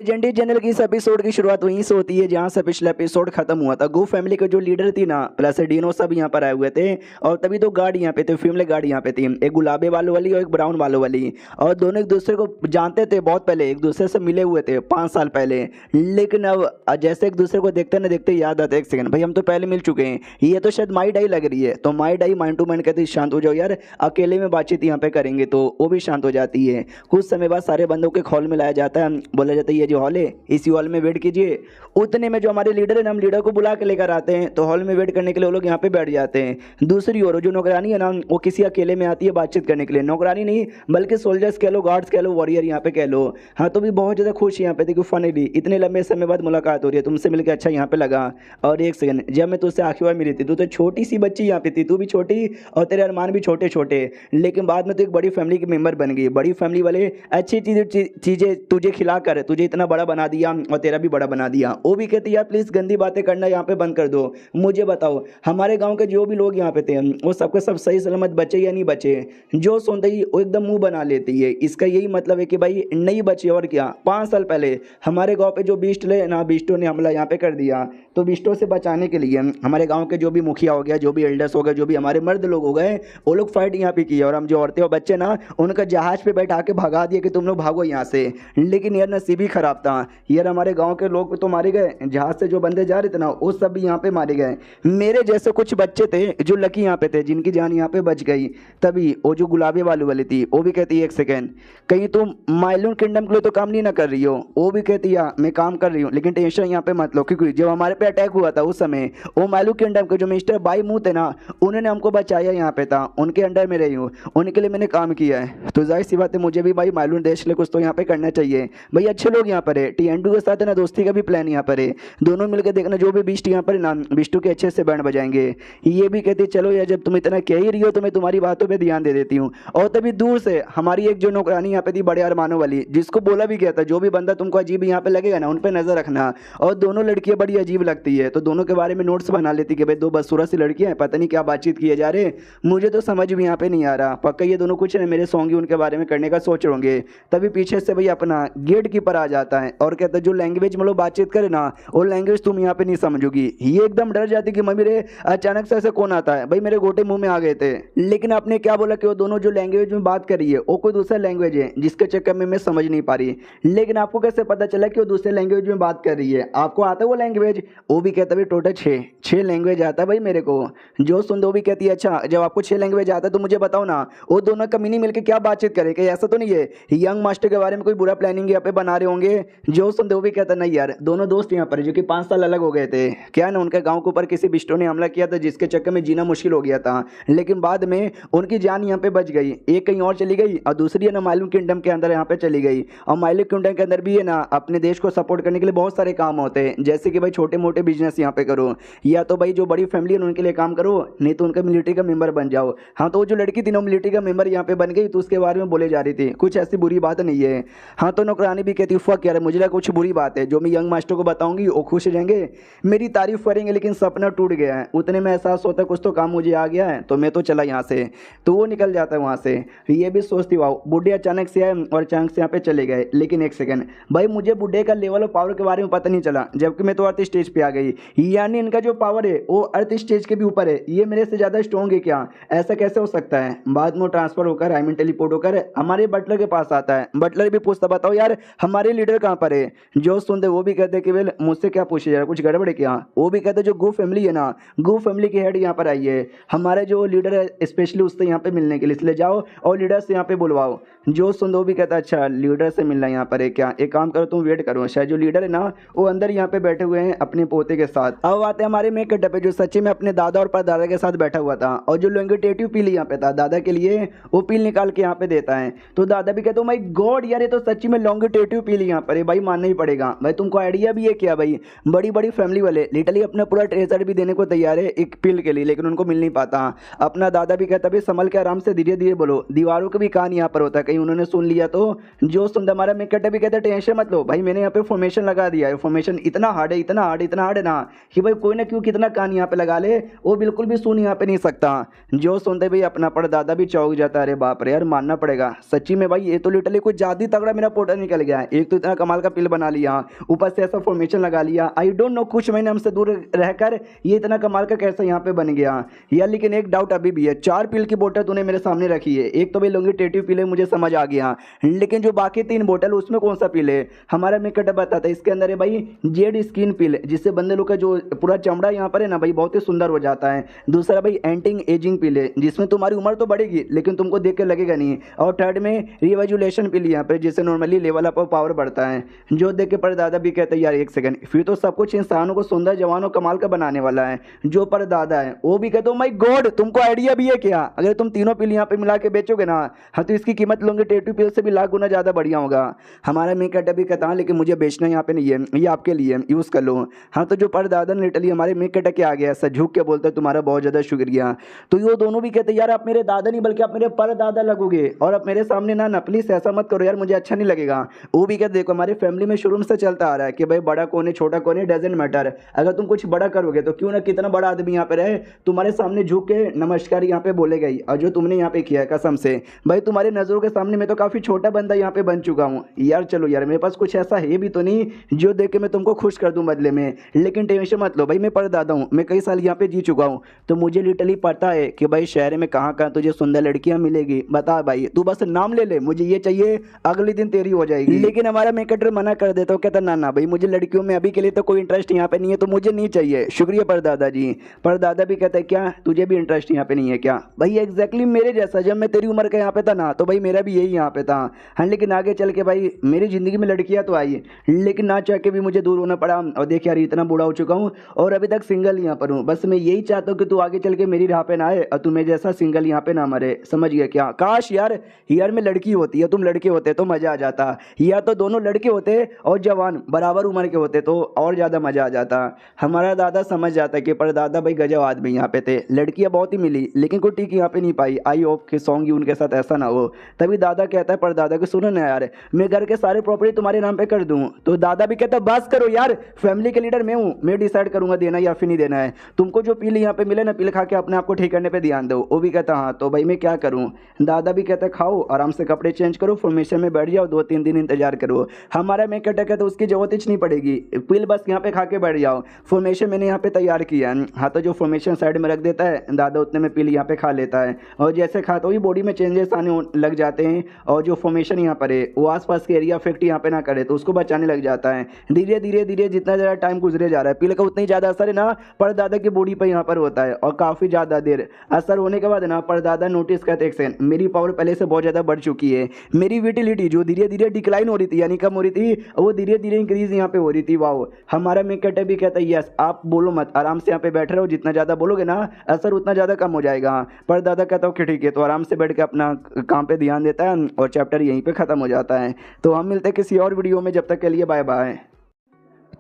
लेजेंडरी जनरल की इस एपिसोड की शुरुआत वहीं से होती है जहां से पिछला एपिसोड खत्म हुआ था। गो फैमिली के जो लीडर थी ना, प्लस डीनो सब यहाँ पर आए हुए थे, और तभी तो गार्ड यहाँ पे थे, फीमेल गार्ड यहाँ पे थी, एक गुलाबी बालों वाली और एक ब्राउन बालों वाली, और दोनों एक दूसरे को जानते थे बहुत पहले, एक दूसरे से मिले हुए थे 5 साल पहले। लेकिन अब जैसे एक दूसरे को देखते न देखते याद आता है एक सेकंड भाई हम तो पहले मिल चुके हैं, ये तो शायद माई डाई लग रही है। तो माई डाई माइंड टू माइंड कहती शांत हो जाओ यार, अकेले में बातचीत यहाँ पे करेंगे, तो वो भी शांत हो जाती है। कुछ समय बाद सारे बंदों के हॉल में लाया जाता है, बोला जाता है ये जो हॉल है इसी हॉल में वेट कीजिए। उतने में जो हमारे लीडर है ना, हम लीडर को बुला के लेकर आते हैं, तो हॉल में वेट करने के लिए वो लोग यहाँ पे बैठ जाते हैं। दूसरी ओर जो नौकरानी है ना, वो किसी अकेले में आती है बातचीत करने के लिए, नौकरानी नहीं बल्कि सोल्जर्स कह लो, गार्ड्स कह लो, वॉरियर यहाँ पे कह लो। हाँ तो भी बहुत ज़्यादा खुश यहाँ पे थी कि फाइनली इतने लंबे समय बाद मुलाकात हो रही है, तुमसे मिलकर अच्छा यहाँ पे लगा। और एक सेकंड, जब मैं तुझसे आखिरी बार मिली थी तू तो छोटी सी बच्ची यहाँ पे थी, तू भी छोटी और तेरे अरमान भी छोटे छोटे, लेकिन बाद में तो एक बड़ी फैमिली की मेंबर बन गई। बड़ी फैमिली वाले अच्छी चीज़ें तुझे खिलाकर तुझे इतना बड़ा बना दिया और तेरा भी बड़ा बना दिया। वो भी कहती यार प्लीज़ गंदी बातें करना यहाँ पे बंद कर दो। मुझे बताओ हमारे गांव के जो भी लोग यहाँ पे थे वो सबके सब सही सलामत बचे या नहीं बचे। जो सुनते ही वो एकदम मुंह बना लेती है, इसका यही मतलब है कि भाई नहीं बचे। और क्या, 5 साल पहले हमारे गाँव पे जो बिष्ट ले ना, बिष्टों ने हमला यहाँ पे कर दिया, तो बिष्टों से बचाने के लिए हमारे गाँव के जो भी मुखिया हो गया, जो भी एल्डर्स हो गए, जो भी हमारे मर्द लोग हो गए, वो लोग फाइट यहाँ पे किए, और हम जो औरतें और बच्चे ना उनका जहाज पे बैठा के भगा दिए कि तुम लोग भागो यहाँ से। लेकिन यार नसीब ही खराब था यार, हमारे गाँव के लोग तो मारे गए, जहाज से जो बंदे जा रहे थे ना वो सब भी यहाँ पे मारे गए। मेरे जैसे कुछ बच्चे थे जो लकी यहाँ पे थे, जिनकी जान यहाँ पे बच गई। तभी वो जो गुलाबी वाली वाली थी वो भी कहती है एक सेकेंड, कहीं तुम माइलून किंगडम के लिए तो काम नहीं ना कर रही हो। वो भी कहती है मैं काम कर रही हूँ, लेकिन टेंशन यहाँ पे मत लो, क्योंकि जब हमारे पे अटैक हुआ था उस समय वो माइलून किंगडम के जो मिस्टर बाई मुँह थे ना, उन्होंने हमको बचाया, यहाँ पे था, उनके अंडर में रही हूँ, उनके लिए मैंने काम किया है। तो जाहिर सी बात है मुझे भी भाई माइलून देश के लिए कुछ तो यहाँ पे करना चाहिए। भाई अच्छे लोग यहाँ पर है, TND के साथ है ना दोस्ती का भी प्लान यहाँ पर है, दोनों मिलकर देखना जो भी बिष्ट यहाँ पर ना, बिष्टू के अच्छे से बैंड बजाएंगे। ये भी कहती चलो यार जब तुम इतना कह ही रही हो तो मैं तुम्हारी बातों पे ध्यान दे देती हूँ। और तभी दूर से हमारी एक जो नौकरानी यहाँ पे थी बड़े अरमानों वाली, जिसको बोला भी गया था जो भी बंदा तुमको अजीब यहाँ पे लगेगा ना उन पर नजर रखना। और दोनों लड़कियाँ बड़ी अजीब लगती है, तो दोनों के बारे में नोट्स बना लेती कि भाई दो बदसूरत सी लड़कियाँ हैं, पता नहीं क्या बातचीत किए जा रहे, मुझे तो समझ भी यहाँ पे नहीं आ रहा। पक्का ये दोनों कुछ मेरे सॉन्ग उनके बारे में करने का सोच रहे होंगे। तभी पीछे से भाई अपना गेट कीपर आ जाता जाता है और कहता है जो लैंग्वेज में लोग बातचीत करे ना वो लैंग्वेज तुम यहाँ पे नहीं समझोगी। ये एकदम डर जाती कि मेरे अचानक से ऐसे कौन आता है, भाई मेरे गोटे मुंह में आ गए थे। लेकिन आपने क्या बोला कि वो दोनों जो लैंग्वेज में बात कर रही है वो कोई दूसरा लैंग्वेज है जिसके चक्कर में मैं समझ नहीं पा रही। लेकिन आपको कैसे पता चला कि वो दूसरे लैंग्वेज में बात कर रही है? आपको आता है वो लैंग्वेज? वो भी कहता है टोटल छः लैंग्वेज आता है भाई मेरे को। जो सुन वो भी कहती है अच्छा जब आपको 6 लैंग्वेज आता है तो मुझे बताओ ना वो दोनों का मीनिंग मिलकर क्या बातचीत करें, कि ऐसा तो नहीं है यंग मास्टर के बारे में कोई बुरा प्लानिंग यहाँ पे बना रहे होंगे? जो सुन वो भी कहता नहीं यार, दोनों दोस्त यहाँ पर जो कि 5 साल अलग हो गए थे, क्या ना उनके गाँव के ऊपर किसी बिष्टों ने हमला किया था जिसके चक्कर में जीना मुश्किल हो गया था, लेकिन बाद में उनकी जान यहाँ पे बच गई। एक कहीं और चली गई और दूसरी है ना मालूम किंगडम के अंदर यहाँ पे चली गई। और मालूम किंगडम के अंदर भी है ना अपने देश को सपोर्ट करने के लिए बहुत सारे काम होते हैं, जैसे कि भाई छोटे मोटे बिजनेस यहाँ पे करो या तो भाई जो बड़ी फैमिली है उनके लिए काम करो, नहीं तो उनका मिलिट्री का मेंबर बन जाओ। हाँ तो वो जो लड़की थी ना मिलिट्री का मेंबर यहाँ पे बन गई तो उसके बारे में बोले जा रही थी, कुछ ऐसी बुरी बात नहीं है। हाँ तो नौकरानी भी कहती फक यार मुझे लगा कुछ बुरी बात है, जो मैं यंग मास्टर को बताऊंगी वो खुश हो जाएंगे, मेरी तारीफ करेंगे, लेकिन सपना टूट गया है। उतने में एहसास होता है कुछ तो काम मुझे आ गया है तो मैं तो चला यहाँ से, तो वो निकल जाता है वहाँ से। ये भी सोचती वाह बुढ़े अचानक से आए और अचानक से यहाँ पे चले गए। लेकिन एक सेकंड भाई मुझे बुढ़े का लेवल ऑफ पावर के बारे में पता नहीं चला, जबकि मैं तो अर्थ स्टेज पे आ गई, यानी इनका जो पावर है वो अर्थ स्टेज के भी ऊपर है, ये मेरे से ज़्यादा स्ट्रॉन्ग है क्या? ऐसा कैसे हो सकता है? बाद में ट्रांसफर होकर आई मीन टेलीपोर्ट होकर हमारे बटलर के पास आता है। बटलर भी पूछता बताओ यार हमारे लीडर कहाँ पर है? जो सुनते वो भी कहते कि वेल मुझसे क्या पूछे जा रहा, कुछ गड़बड़ है क्या? वो भी कहते जो गू फैमिली है ना, गू फैमिली की हेड यहाँ पर आई है, हमारे जो लीडर है स्पेशली उससे यहाँ पे मिलने के लिए, इसलिए जाओ और लीडर से यहाँ पे बुलवाओ। जो सुन वो भी कहता अच्छा लीडर से मिलना यहाँ पर है क्या? एक काम करो तुम वेट करो, शायद जो लीडर है ना वो अंदर यहाँ पे बैठे हुए हैं अपने पोते के साथ। अब आते हैं हमारे मेन कट्टे पे, जो सच्ची में अपने दादा और परदादा के साथ बैठा हुआ था और जो लॉन्गिटेटिव पील यहाँ पे था दादा के लिए वो पील निकाल के यहाँ पे देता है। तो दादा भी कहते हो माय गॉड यार ये तो सच्ची में लॉन्गिटेटिव पील यहाँ पर है, भाई मानना ही पड़ेगा। भाई तुमको आइडिया भी है क्या? भाई बड़ी बड़ी फैमिली वाले लिटरली अपना पूरा ट्रेजर भी देने को तैयार है एक पील के लिए, लेकिन उनको मिल नहीं पाता। अपना दादा भी कहता भाई संभल के आराम से धीरे धीरे बोलो, दीवारों का भी कान यहाँ पर होता है, कहीं उन्होंने सुन लिया तो। जो सुन हमारा मेकट भी कहता टेंशन मत लो भाई, मैंने यहाँ पे फॉर्मेशन लगा दिया है, फॉर्मेशन इतना हार्ड है इतना हार्ड इतना हार्ड है ना कि भाई कोई ना क्यों कितना कान यहाँ पे लगा ले वो बिल्कुल भी सुन यहाँ पे नहीं सकता। जो सुनते भाई अपना परदादा भी चौंक जाता है, अरे बाप रे यार मानना पड़ेगा सच्ची में भाई ये तो लिटरली कुछ ज्यादा तगड़ा मेरा पोर्टल निकल गया है। एक तो इतना कमाल का पिल बना लिया, ऊपर से ऐसा फॉर्मेशन लगा लिया, आई डोंट नो कुछ महीने हमसे दूर रहकर ये इतना कमाल का कैसे यहाँ पे बन गया यार। लेकिन एक डाउट अभी भी है, 4 पिल की बोतल तूने मेरे सामने रखी है, एक तो भाई लॉन्गिटेटिव पिल है मुझे समझ आ गया, लेकिन जो बाकी 3 बोतल उसमें कौन सा पिल है? हमारा मेकट बताता है इसके अंदर है भाई जेड स्किन पिल, जिससे बंदे लोग का जो पूरा चमड़ा यहाँ पर है ना भाई बहुत ही सुंदर हो जाता है। दूसरा भाई एंटी एजिंग पिल है जिसमें तुम्हारी उम्र तो बढ़ेगी लेकिन तुमको देख के लगेगा नहीं। और थर्ड में रिवाजुलेशन पिल यहाँ पर जिससे नॉर्मली लेवल अप पावर बढ़ता है। जो देख के परदादा भी कहते हैं यार एक सेकंड फिर तो सब कुछ इंसानों को सुंदर जवानों कमाल का बनाने वाला है। जो परदादा है वो भी कहते हो माय गॉड तुमको आइडिया भी है क्या? अगर तुम तीनों पिल यहाँ पे मिला के बेचोगे ना हाँ तो इसकी कीमत लॉन्गिटेटिव पिल से भी लाख गुना ज़्यादा बढ़िया होगा। हमारा मेकट भी कहता है लेकिन मुझे बेचना यहाँ पे नहीं है, ये आपके लिए यूज़ कर लो। हाँ तो जो परदादा ने लिटरली हमारे मेकट के आ गया ऐसा झुक के बोलते तुम्हारा बहुत ज़्यादा शुक्रिया। तो ये दोनों भी कहते यार आप मेरे दादा नहीं बल्कि आप मेरे परदादा लगोगे और आप मेरे सामने ना प्लीज ऐसा मत करो यार मुझे अच्छा नहीं लगेगा। वो भी कहते देखो हमारी फैमिली में शुरू से चलता आ रहा है कि भाई बड़ा कौन है छोटा कौन है डजेंट मैटर, अगर तुम कुछ बड़ा करोगे तो क्यों ना कितना बड़ा आदमी यहाँ पे रहे तुम्हारे सामने झुक के नमस्कार यहाँ पे बोलेगा ही। और जो तुमने यहाँ पे किया कसम से भाई तुम्हारे नजरों के सामने मैं तो काफी छोटा बंदा यहाँ पे बन चुका हूँ यार। चलो यार मेरे पास कुछ ऐसा है भी तो नहीं जो देख के मैं तुमको खुश कर दूं बदले में, लेकिन टेंशन मत लो भाई मैं परदादा हूँ, मैं कई साल यहाँ पे जी चुका हूँ तो मुझे लिटरली पता है कि भाई शहर में कहाँ कहाँ तुझे सुंदर लड़कियाँ मिलेगी। बता भाई तू बस नाम ले ले मुझे ये चाहिए अगले दिन तेरी हो जाएगी। लेकिन हमारा मेकटर मना कर देता हूँ, कहता ना ना भाई मुझे लड़कियों में अभी के लिए तो कोई इंटरेस्ट यहाँ पे नहीं है तो मुझे नहीं चाहिए, शुक्रिया परदादा जी। परदादा भी कहता है क्या तुझे भी इंटरेस्ट यहाँ पे नहीं है क्या? भाई एग्जैक्टली मेरे जैसा, जब मैं तेरी उम्र का यहाँ पे था ना तो भाई मेरा भी यही यहाँ पे था। हाँ लेकिन आगे चल के भाई मेरी जिंदगी में लड़कियाँ तो आई लेकिन ना चाह के भी मुझे दूर होना पड़ा। और देख यार इतना बूढ़ा हो चुका हूँ और अभी तक सिंगल यहाँ पर हूँ, बस मैं यही चाहता हूँ कि तू आगे चल के मेरी राह पे ना आए और तुम्हें जैसा सिंगल यहाँ पे ना मरे, समझ गया क्या? काश यार में लड़की होती है तुम लड़के होते तो मजा आ जाता, या तो दोनों लड़के होते और जवान बराबर उम्र के होते तो और ज्यादा मजा आ जाता। हमारा दादा समझ जाता कि परदादा भाई गजब आदमी यहाँ पे थे, लड़कियां बहुत ही मिली लेकिन कोई टिक यहाँ पे नहीं पाई, आई होप के सॉन्ग ही उनके साथ ऐसा ना हो। तभी दादा कहता है परदादा को सुनो ना यार मैं घर के सारे प्रॉपर्टी तुम्हारे नाम पे कर दूं। तो दादा भी कहता है बस करो यार फैमिली के लीडर मैं हूँ, मैं डिसाइड करूंगा देना या फिर नहीं देना है, तुमको जो पील यहाँ पे मिले ना पील खा के अपने आप को ठीक करने पे ध्यान दो। वो भी कहता हाँ तो भाई मैं क्या करूँ? दादा भी कहता है खाओ आराम से कपड़े चेंज करो फॉर्मेशन में बैठ जाओ 2-3 दिन इंतजार करो। हमारा मेक अटैक है तो उसकी जरूरत ही नहीं पड़ेगी, पिल बस यहाँ पे खा के बैठ जाओ। फॉर्मेशन मैंने यहाँ पे तैयार किया है। हाँ तो जो फॉर्मेशन साइड में रख देता है दादा उतने में पिल यहाँ पे खा लेता है, और जैसे खाता ही बॉडी में चेंजेस आने लग जाते हैं, और जो फॉर्मेशन यहाँ पर है वो आसपास के एरिया इफेक्ट यहाँ पे ना करे तो उसको बचाने लग जाता है। धीरे धीरे धीरे जितना ज़्यादा टाइम गुजरे जा रहा है पिल का उतना ही ज़्यादा असर है ना परदादा की बॉडी पर यहाँ पर होता है, और काफ़ी ज़्यादा देर असर होने के बाद ना परदादा नोटिस करते हैं मेरी पावर पहले से बहुत ज़्यादा बढ़ चुकी है, मेरी विटिलिटी जो धीरे धीरे डिक्लाइन हो रही थी यानी कम हो रही थी वो धीरे धीरे इंक्रीज यहाँ पे हो रही थी। वाह, हमारा मेक अटैक भी कहता है यस आप बोलो मत, आराम से यहाँ पे बैठ रहे हो, जितना ज़्यादा बोलोगे ना असर उतना ज़्यादा कम हो जाएगा। पर दादा कहता हूँ कि ठीक है, तो आराम से बैठ के अपना काम पे ध्यान देता है और चैप्टर यहीं पे ख़त्म हो जाता है। तो हम मिलते हैं किसी और वीडियो में, जब तक के लिए बाय बाय।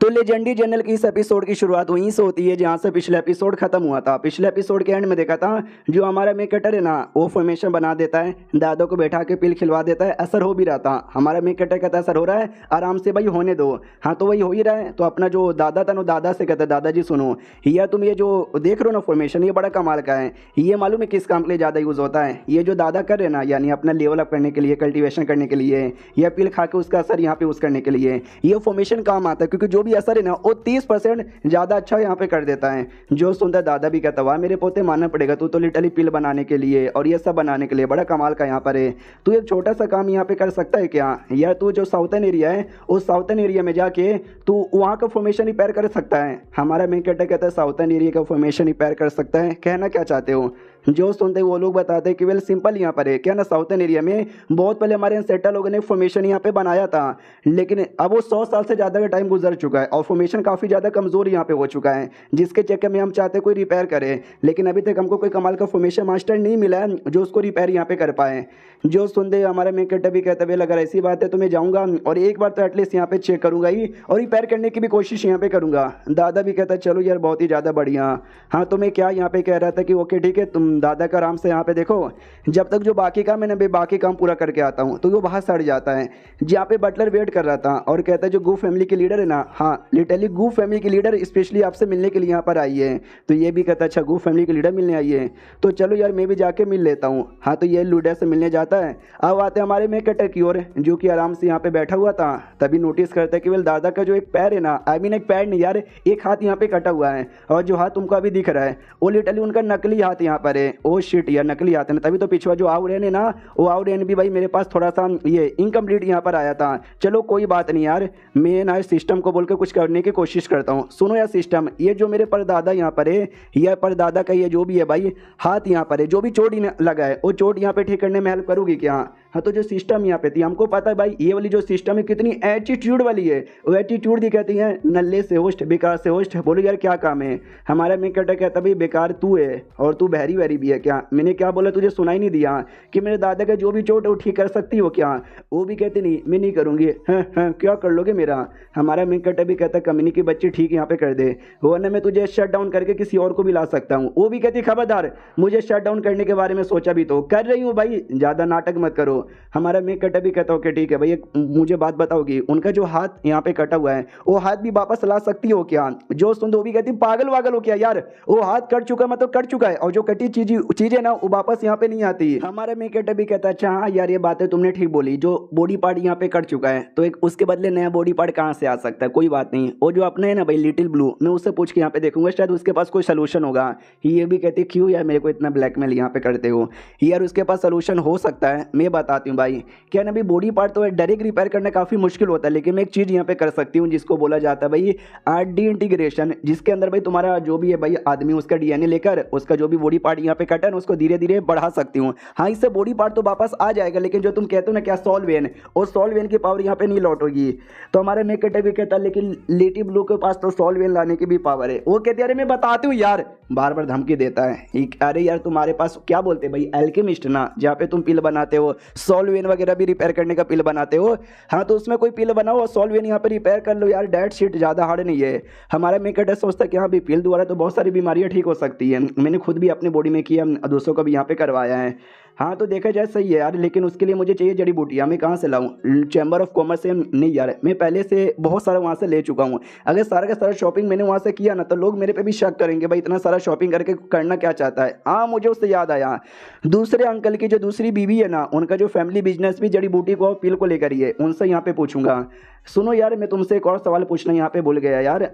तो लेजेंडी जनरल की इस एपिसोड की शुरुआत वहीं से होती है जहाँ से पिछला एपिसोड खत्म हुआ था। पिछले एपिसोड के एंड में देखा था जो हमारा मेक कटर है ना वो फॉर्मेशन बना देता है, दादा को बैठा के पिल खिलवा देता है, असर हो भी रहा था। हमारा मेक कटर कहता है असर हो रहा है, आराम से भाई होने दो। हाँ तो वही हो ही रहा है। तो अपना जो दादा था ना दादा से कहता है दादाजी सुनो या तुम ये जो देख रहे हो ना फॉर्मेशन ये बड़ा कमाल का है, ये मालूम है किस काम के लिए ज़्यादा यूज़ होता है, ये जो दादा कर रहे हैं ना यानी अपना लेवल अप करने के लिए, कल्टिवेशन करने के लिए, या पिल खा के उसका असर यहाँ पे यूज़ करने के लिए ये फॉर्मेशन काम आता है, क्योंकि जो भी असर है ना वो 30% ज़्यादा अच्छा यहाँ पे कर देता है। जो सुनता दादा भी कहता वाह मेरे पोते मानना पड़ेगा, तू तो लिटरली पिल बनाने के लिए और ये सब बनाने के लिए बड़ा कमाल का यहाँ पर है, तू एक छोटा सा काम यहाँ पे कर सकता है क्या यार, तू जो साउथर्न एरिया है उस साउथर्न एरिया में जाके तू वहाँ का फॉर्मेशन रिपेयर कर सकता है। हमारा मेन कैरेक्टर कहता है साउथर्न एरिया का फॉर्मेशन रिपेयर कर सकता है, कहना क्या चाहते हो। जो सुनते वो लोग बताते हैं कि वेल सिंपल यहाँ पर है क्या ना, साउथर्न एरिया में बहुत पहले हमारे एंसेस्टर लोगों ने फॉर्मेशन यहाँ पे बनाया था, लेकिन अब वो 100 साल से ज़्यादा का टाइम गुजर चुका है और फॉर्मेशन काफ़ी ज़्यादा कमज़ोर यहाँ पे हो चुका है, जिसके चक्कर में हम चाहते कोई रिपेयर करे, लेकिन अभी तक हमको कोई कमाल का फॉर्मेशन मास्टर नहीं मिला है जो उसको रिपेयर यहाँ पे कर पाए। जो सुनते हमारे मेन कैरेक्टर भी कहते वेल अगर ऐसी बात है तो मैं जाऊँगा और एक बार तो एटलीस्ट यहाँ पे चेक करूँगा ही और रिपेयर करने की भी कोशिश यहाँ पे करूँगा। दादा भी कहता चलो यार बहुत ही ज़्यादा बढ़िया। हाँ तो मैं क्या यहाँ पे कह रहा था कि ओके ठीक है तुम दादा का आराम से यहाँ पे देखो, जब तक जो बाकी काम है ना बाकी काम पूरा करके आता हूँ, तो वो बाहर सड़ जाता है। जहाँ पे बटलर वेट कर रहा था और कहता है जो गू फैमिली की लीडर है ना, हाँ लिटरली गू फैमिली की लीडर स्पेशली आपसे मिलने के लिए यहाँ पर आई है। तो ये भी कहता है अच्छा गू फैमिली की लीडर मिलने आई है, तो चलो यार मैं भी जाके मिल लेता हूँ। हाँ तो ये लीडर से मिलने जाता है। अब आते हैं हमारे मेक कटर की ओर जो कि आराम से यहाँ पे बैठा हुआ था, तभी नोटिस करता है कि वेल दादा का जो एक पैर है ना, आई मीन एक पैर नहीं यार, एक हाथ यहाँ पे कटा हुआ है, और जो हाथ तुमको अभी दिख रहा है वो लिटरली उनका नकली हाथ यहाँ पर है। ओ शिट यार नकली हाथ है ना, तभी तो पिछवा जो आउरेन है ना वो आउरेन भी भाई मेरे पास थोड़ा सा ये इनकम्प्लीट यहाँ पर आया था। चलो कोई बात नहीं यार, मैं ना सिस्टम को बोल के कुछ करने की कोशिश करता हूँ। सुनो यार सिस्टम, ये जो मेरे परदादा यहाँ पर है, यह परदादा का ये जो भी है भाई हाथ यहाँ पर है, जो भी चोट लगा है वो चोट यहाँ पे ठीक करने में हेल्प करोगी क्या। हाँ तो जो सिस्टम यहाँ पे थी हमको पता है भाई ये वाली जो सिस्टम है कितनी एटीट्यूड वाली है, वो एटीट्यूड दी कहती है नल्ले से होस्ट बेकार से होस्ट। बोलो यार क्या काम है। हमारा मेन कैरेक्टर कहता भाई बेकार तू है और तू बहरी वहरी भी है क्या, मैंने क्या बोला तुझे सुनाई नहीं दिया कि मेरे दादा का जो भी चोट है वो ठीक कर सकती हो क्या। वो भी कहती नहीं मैं नहीं करूँगी। हाँ क्या कर लोगे मेरा। हमारा मेन कैरेक्टर भी कहता कम्युनी की बच्ची ठीक यहाँ पे कर दे, वरना मैं तुझे शट डाउन करके किसी और को भी ला सकता हूँ। वो भी कहती खबरदार मुझे शट डाउन करने के बारे में सोचा भी तो कर रही हूँ भाई, ज़्यादा नाटक मत करो। हमारा मेक कटर भी कहता हूँ कि ठीक है भाई मुझे बात बताओगी, उनका जो हाथ यहाँ पे कटा हुआ है वो हाथ भी वापस ला सकती हो क्या। जो सुन वो भी कहती पागल वागल हो क्या यार, वो हाथ कट चुका मतलब कट चुका है, और जो कटी चीजें ना वो वापस यहाँ पे नहीं आती। हमारा मेक कटर भी कहता है अच्छा हाँ यार ये बातें तुमने ठीक बोली, जो बॉडी पार्ट यहाँ पे कट चुका है तो एक उसके बदले नया बॉडी पार्ट कहाँ से आ सकता है, कोई बात नहीं। वो जो अपना है ना भाई लिटिल ब्लू, मैं उससे पूछ के यहाँ पे देखूंगा शायद उसके पास कोई सोल्यूशन होगा। ये भी कहती क्यों यार मेरे को इतना ब्लैकमेल यहाँ पे करते हो यार, उसके पास सोल्यूशन हो सकता है मैं बताती हूँ भाई। क्या ना भाई बॉडी पार्ट तो डायरेक्ट रिपेयर करना काफ़ी मुश्किल होता है, लेकिन मैं एक चीज़ यहाँ पे कर सकती हूँ जिसको बोला जाता है भाई डी इंटीग्रेशन, जिसके अंदर भाई तुम्हारा जो भी है भाई आदमी उसका डीएनए लेकर उसका जो भी बॉडी पार्ट यहाँ पे कटा है उसको धीरे धीरे बढ़ा सकती हूँ। हाँ इससे बॉडी पार्ट तो वापस आ जाएगा, लेकिन जो तुम कहते हो ना क्या सॉल्वेन, और सॉल्वेन की पावर यहाँ पे नहीं लौटेगी। तो हमारे मेक कटर भी कहता है लेकिन लिटिल ब्लू के पास तो सॉल्वेन लाने की भी पावर है। वो कहते अरे मैं बताती हूँ यार, बार बार धमकी देता है। अरे यार तुम्हारे पास क्या बोलते हैं भाई एल्केमिस्ट ना, जहाँ पे तुम पिल बनाते हो सॉल्वेन वगैरह भी रिपेयर करने का पिल बनाते हो, हाँ तो उसमें कोई पिल बनाओ और सॉल्वेन यहाँ पे रिपेयर कर लो यार, डेट शीट ज़्यादा हार्ड नहीं है। हमारा मेक कटर सोचता है कि हाँ भाई पिल द्वारा तो बहुत सारी बीमारियाँ ठीक हो सकती है, मैंने खुद भी अपनी बॉडी में किया दूसरों को भी यहाँ पे करवाया है। हाँ तो देखा जाए सही है यार, लेकिन उसके लिए मुझे चाहिए जड़ी बूटियाँ। मैं कहाँ से लाऊं? चैम्बर ऑफ कॉमर्स से नहीं यार, मैं पहले से बहुत सारा वहाँ से ले चुका हूँ। अगर सारा का सारा शॉपिंग मैंने वहाँ से किया ना तो लोग मेरे पे भी शक करेंगे, भाई इतना सारा शॉपिंग करके करना क्या चाहता है। हाँ मुझे उससे याद आया, दूसरे अंकल की जो दूसरी बीवी है ना, उनका जो फैमिली बिजनेस भी जड़ी बूटी को पील को लेकर ही है, उनसे यहाँ पे पूछूंगा। सुनो यार, मैं तुमसे एक और सवाल पूछना यहाँ पे भूल गया यार।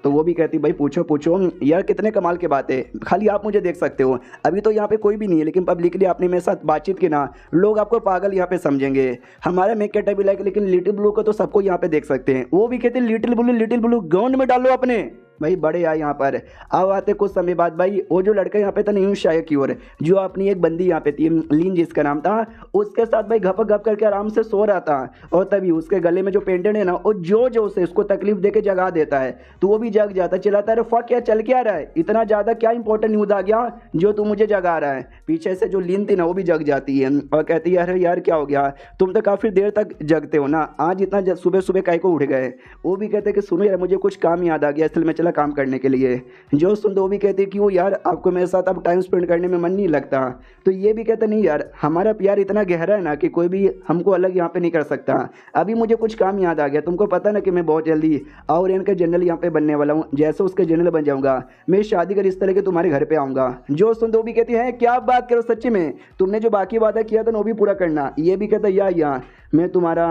तो वो भी कहती भाई पूछो पूछो यार, कितने कमाल की बात है, खाली आप मुझे देख सकते हो। अभी तो यहाँ पे कोई भी नहीं है, लेकिन पब्लिकली आपने मेरे साथ बातचीत की ना, लोग आपको पागल यहाँ पे समझेंगे। हमारा मेक कैटा भी लाइक, लेकिन लिटिल ब्लू को तो सबको यहाँ पे देख सकते हैं। वो भी कहते लिटिल ब्लू ग्राउंड में डालो अपने, भाई बड़े आए यहाँ पर। अब आते कुछ समय बाद भाई, वो जो लड़का यहाँ पे था न्यू शायर की ओर, जो अपनी एक बंदी यहाँ पे थी लीन जिसका नाम था, उसके साथ भाई घप घप करके आराम से सो रहा था। और तभी उसके गले में जो पेंडेंट है ना, वो जो से उसको तकलीफ देके जगा देता है, तो वो भी जग जाता है, चिल्लाता है अरे फक क्या चल क्या रहा है, इतना ज़्यादा क्या इंपॉर्टेंट न्यूज़ आ गया जो तू मुझे जगा रहा है। पीछे से जो लीन थी ना, वो भी जग जाती है और कहती है अरे यार क्या हो गया, तुम तो काफ़ी देर तक जगते हो ना, आज इतना सुबह सुबह काहे को उठ गए। वो भी कहते कि सुनो यार, मुझे कुछ काम याद आ गया, इसलिए मैं चला काम करने के लिए। जो सुन दो भी कहते क्यों यार, आपको मेरे साथ अब टाइम स्पेंड करने में मन नहीं लगता। तो ये भी कहते नहीं यार, हमारा प्यार इतना गहरा है ना कि कोई भी हमको अलग यहाँ पे नहीं कर सकता। अभी मुझे कुछ काम याद आ गया, तुमको पता ना कि मैं बहुत जल्दी और इनका जनरल यहाँ पे बनने वाला हूँ। जैसे उसके जनरल बन जाऊंगा, मैं शादी कर इस तरह के तुम्हारे घर पे आऊँगा। जो सुन दो भी कहती है क्या बात करो, सच्ची में तुमने जो बाकी वादा किया था ना वो भी पूरा करना। ये भी कहता या मैं तुम्हारा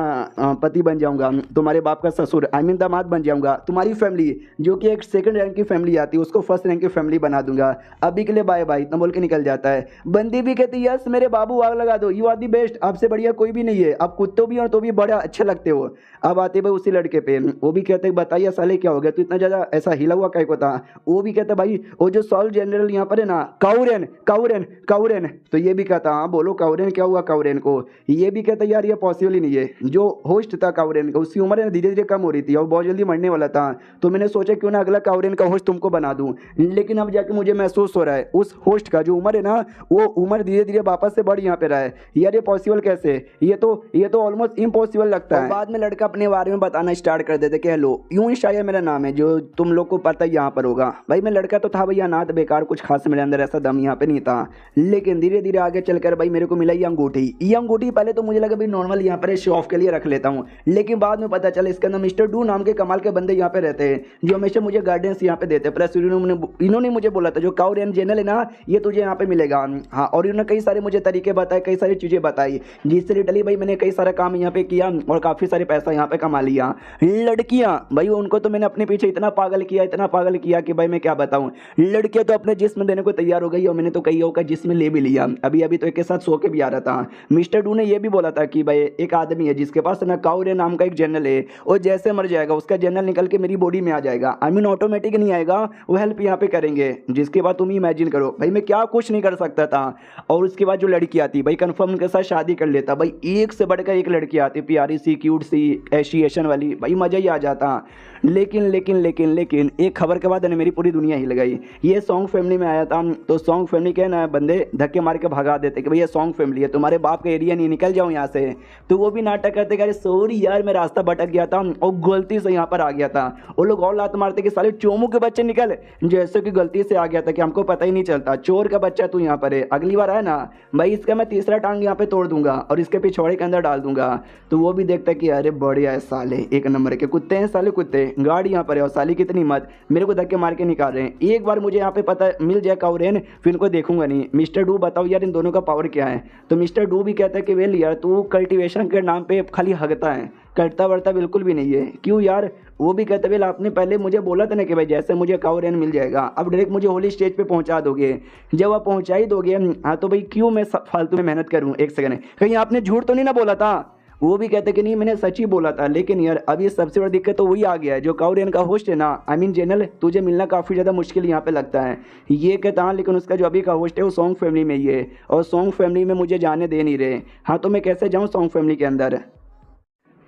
पति बन जाऊंगा, तुम्हारे बाप का ससुर आई मीन दामाद बन जाऊंगा, तुम्हारी फैमिली जो कि एक सेकंड रैंक की फैमिली आती है उसको फर्स्ट रैंक की फैमिली बना दूंगा। अभी के लिए बाय बाय, इतना बोल के निकल जाता है। बंदी भी कहती यस मेरे बाबू आग लगा दो, यू आर दी बेस्ट, आपसे बढ़िया कोई भी नहीं है, आप कुत्तों भी और तो भी बड़ा अच्छे लगते हो। अब आते भाई उसी लड़के पे, वो भी कहते बताइए साले क्या हो गया, तो इतना ज़्यादा ऐसा हिला हुआ कहीं को था। वो भी कहता भाई वो जो सॉल्व जनरल यहाँ पर है ना, काउरेन काउरेन काउरेन, तो ये भी कहता हाँ बोलो काउरेन क्या हुआ काउरेन को। ये भी कहता यार ये पॉसिबल ही नहीं है, जो होस्ट था काउरेन का उसकी उम्र धीरे धीरे कम हो रही थी और बहुत जल्दी मरने वाला था, तो मैंने सोचा क्यों ना अगला काउरेन का होस्ट तुमको बना दूं। लेकिन अब जाके मुझे महसूस हो रहा है उस होस्ट का जो उम्र है ना, वो उम्र धीरे धीरे वापस से बढ़ यहाँ पे रहा है। यार ये पॉसिबल कैसे, ये तो ऑलमोस्ट इम्पॉसिबल लगता है। बाद में लड़का अपने बारे में बताना स्टार्ट कर देते कि हेलो यूं शायद मेरा नाम है, जो तुम लोग को पता ही यहाँ पर होगा। भाई मैं लड़का तो था भैया अनाथ बेकार, कुछ खास मेरे अंदर ऐसा दम यहाँ पे नहीं था। लेकिन धीरे धीरे आगे चलकर भाई मेरे को मिला ये अंगूठी। ये अंगूठी पहले तो मुझे लगा भाई नॉर्मल यहाँ पर शो ऑफ के लिए रख लेता हूँ, लेकिन बाद में पता चला इसके अंदर मिस्टर डू नाम के कमाल के बंदे यहाँ पे रहते हैं, जो हमेशा मुझे गाइडेंस यहाँ पे देते हैं। प्लस इन्होंने मुझे बोला था जो काउरेन जनरल है ना, ये तुझे यहाँ पे मिलेगा। हाँ, और इन्होंने कई सारे मुझे तरीके बताए, कई सारी चीज़ें बताई, जिससे लिटरली भाई मैंने कई सारा काम यहाँ पे किया और काफ़ी सारे पैसा यहाँ पे कमा लिया। लड़कियाँ भाई उनको तो मैंने अपने पीछे इतना पागल किया कि भाई मैं क्या बताऊँ। लड़कियाँ तो अपने जिस्म देने को तैयार हो गई और मैंने तो कई होकर जिस्म ले भी लिया। अभी तो एक के साथ सो के भी आ रहा था। मिस्टर डू ने ये भी बोला था कि भाई एक आदमी है जिसके पास ना काउरेन नाम का एक जनरल है, और जैसे मर जाएगा उसका जनरल निकल के मेरी बॉडी में आ जाएगा। आई मीन ऑटोमेटिक नहीं आएगा, वो हेल्प यहाँ पे करेंगे। जिसके बाद तुम ही इमेजिन करो भाई मैं क्या कुछ नहीं कर सकता था। और उसके बाद जो लड़की आती भाई कंफर्म उनके साथ शादी कर लेता। भाई एक से बढ़कर एक लड़की आती, प्यारी सी क्यूट सी एशिएशन वाली, भाई मज़ा ही आ जाता। लेकिन एक खबर के बाद मेरी पूरी दुनिया हिल गई। ये सॉन्ग फैमिली में आया था, तो सॉन्ग फैमिली के ना बंदे धक्के मार के भगा देते कि भाई ये सॉन्ग फैमिली है, तुम्हारे बाप का एरिया नहीं, निकल जाओ यहाँ से। तो वो भी नाटक करते अरे सॉरी यार मैं रास्ता भटक गया था और गलती से यहाँ पर आ गया था। वो लोग और लात मारते कि साले चोमू के बच्चे निकल, जैसे कि गलती से आ गया था कि हमको पता ही नहीं चलता, चोर का बच्चा तू यहाँ पर है, अगली बार आया ना भाई इसका मैं तीसरा टांग यहाँ पे तोड़ दूंगा और इसके पिछवाड़े के अंदर डाल दूंगा। तो वो भी देखता कि अरे बढ़िया है साले, एक नंबर के कुत्ते हैं साले, कुत्ते गाड़ी यहाँ पर है और साली कितनी मत मेरे को धक्के मार के निकाल रहे हैं। एक बार मुझे यहाँ पे पता मिल जाए काउरेन, फिर इनको देखूंगा नहीं। मिस्टर डू बताओ यार इन दोनों का पावर क्या है। तो मिस्टर डू भी कहता है कि वेल यार तू कल्टीवेशन के नाम पे खाली हगता है, करता वर्ता बिल्कुल भी नहीं है। क्यों यार, वो भी कहते वेल आपने पहले मुझे बोला था ना कि भाई जैसे मुझे काउरेन मिल जाएगा अब डायरेक्ट मुझे होली स्टेज पे पहुंचा दोगे। जब आप पहुंचा ही दोगे हाँ तो भाई क्यों मैं फालतू में मेहनत करूं। एक सेकंड, कहीं आपने झूठ तो नहीं ना बोला था। वो भी कहते कि नहीं मैंने सच ही बोला था। लेकिन यार अभी सबसे बड़ी दिक्कत तो वही आ गया है, जो काउरेन का होस्ट है ना आई मीन जनरल, तुझे मिलना काफ़ी ज़्यादा मुश्किल यहाँ पे लगता है। ये कहता हाँ लेकिन उसका जो अभी का होस्ट है वो सॉन्ग फैमिली में ही है और सॉन्ग फैमिली में मुझे जाने दे नहीं रहे। हाँ तो मैं कैसे जाऊँ सॉन्ग फैमिली के अंदर।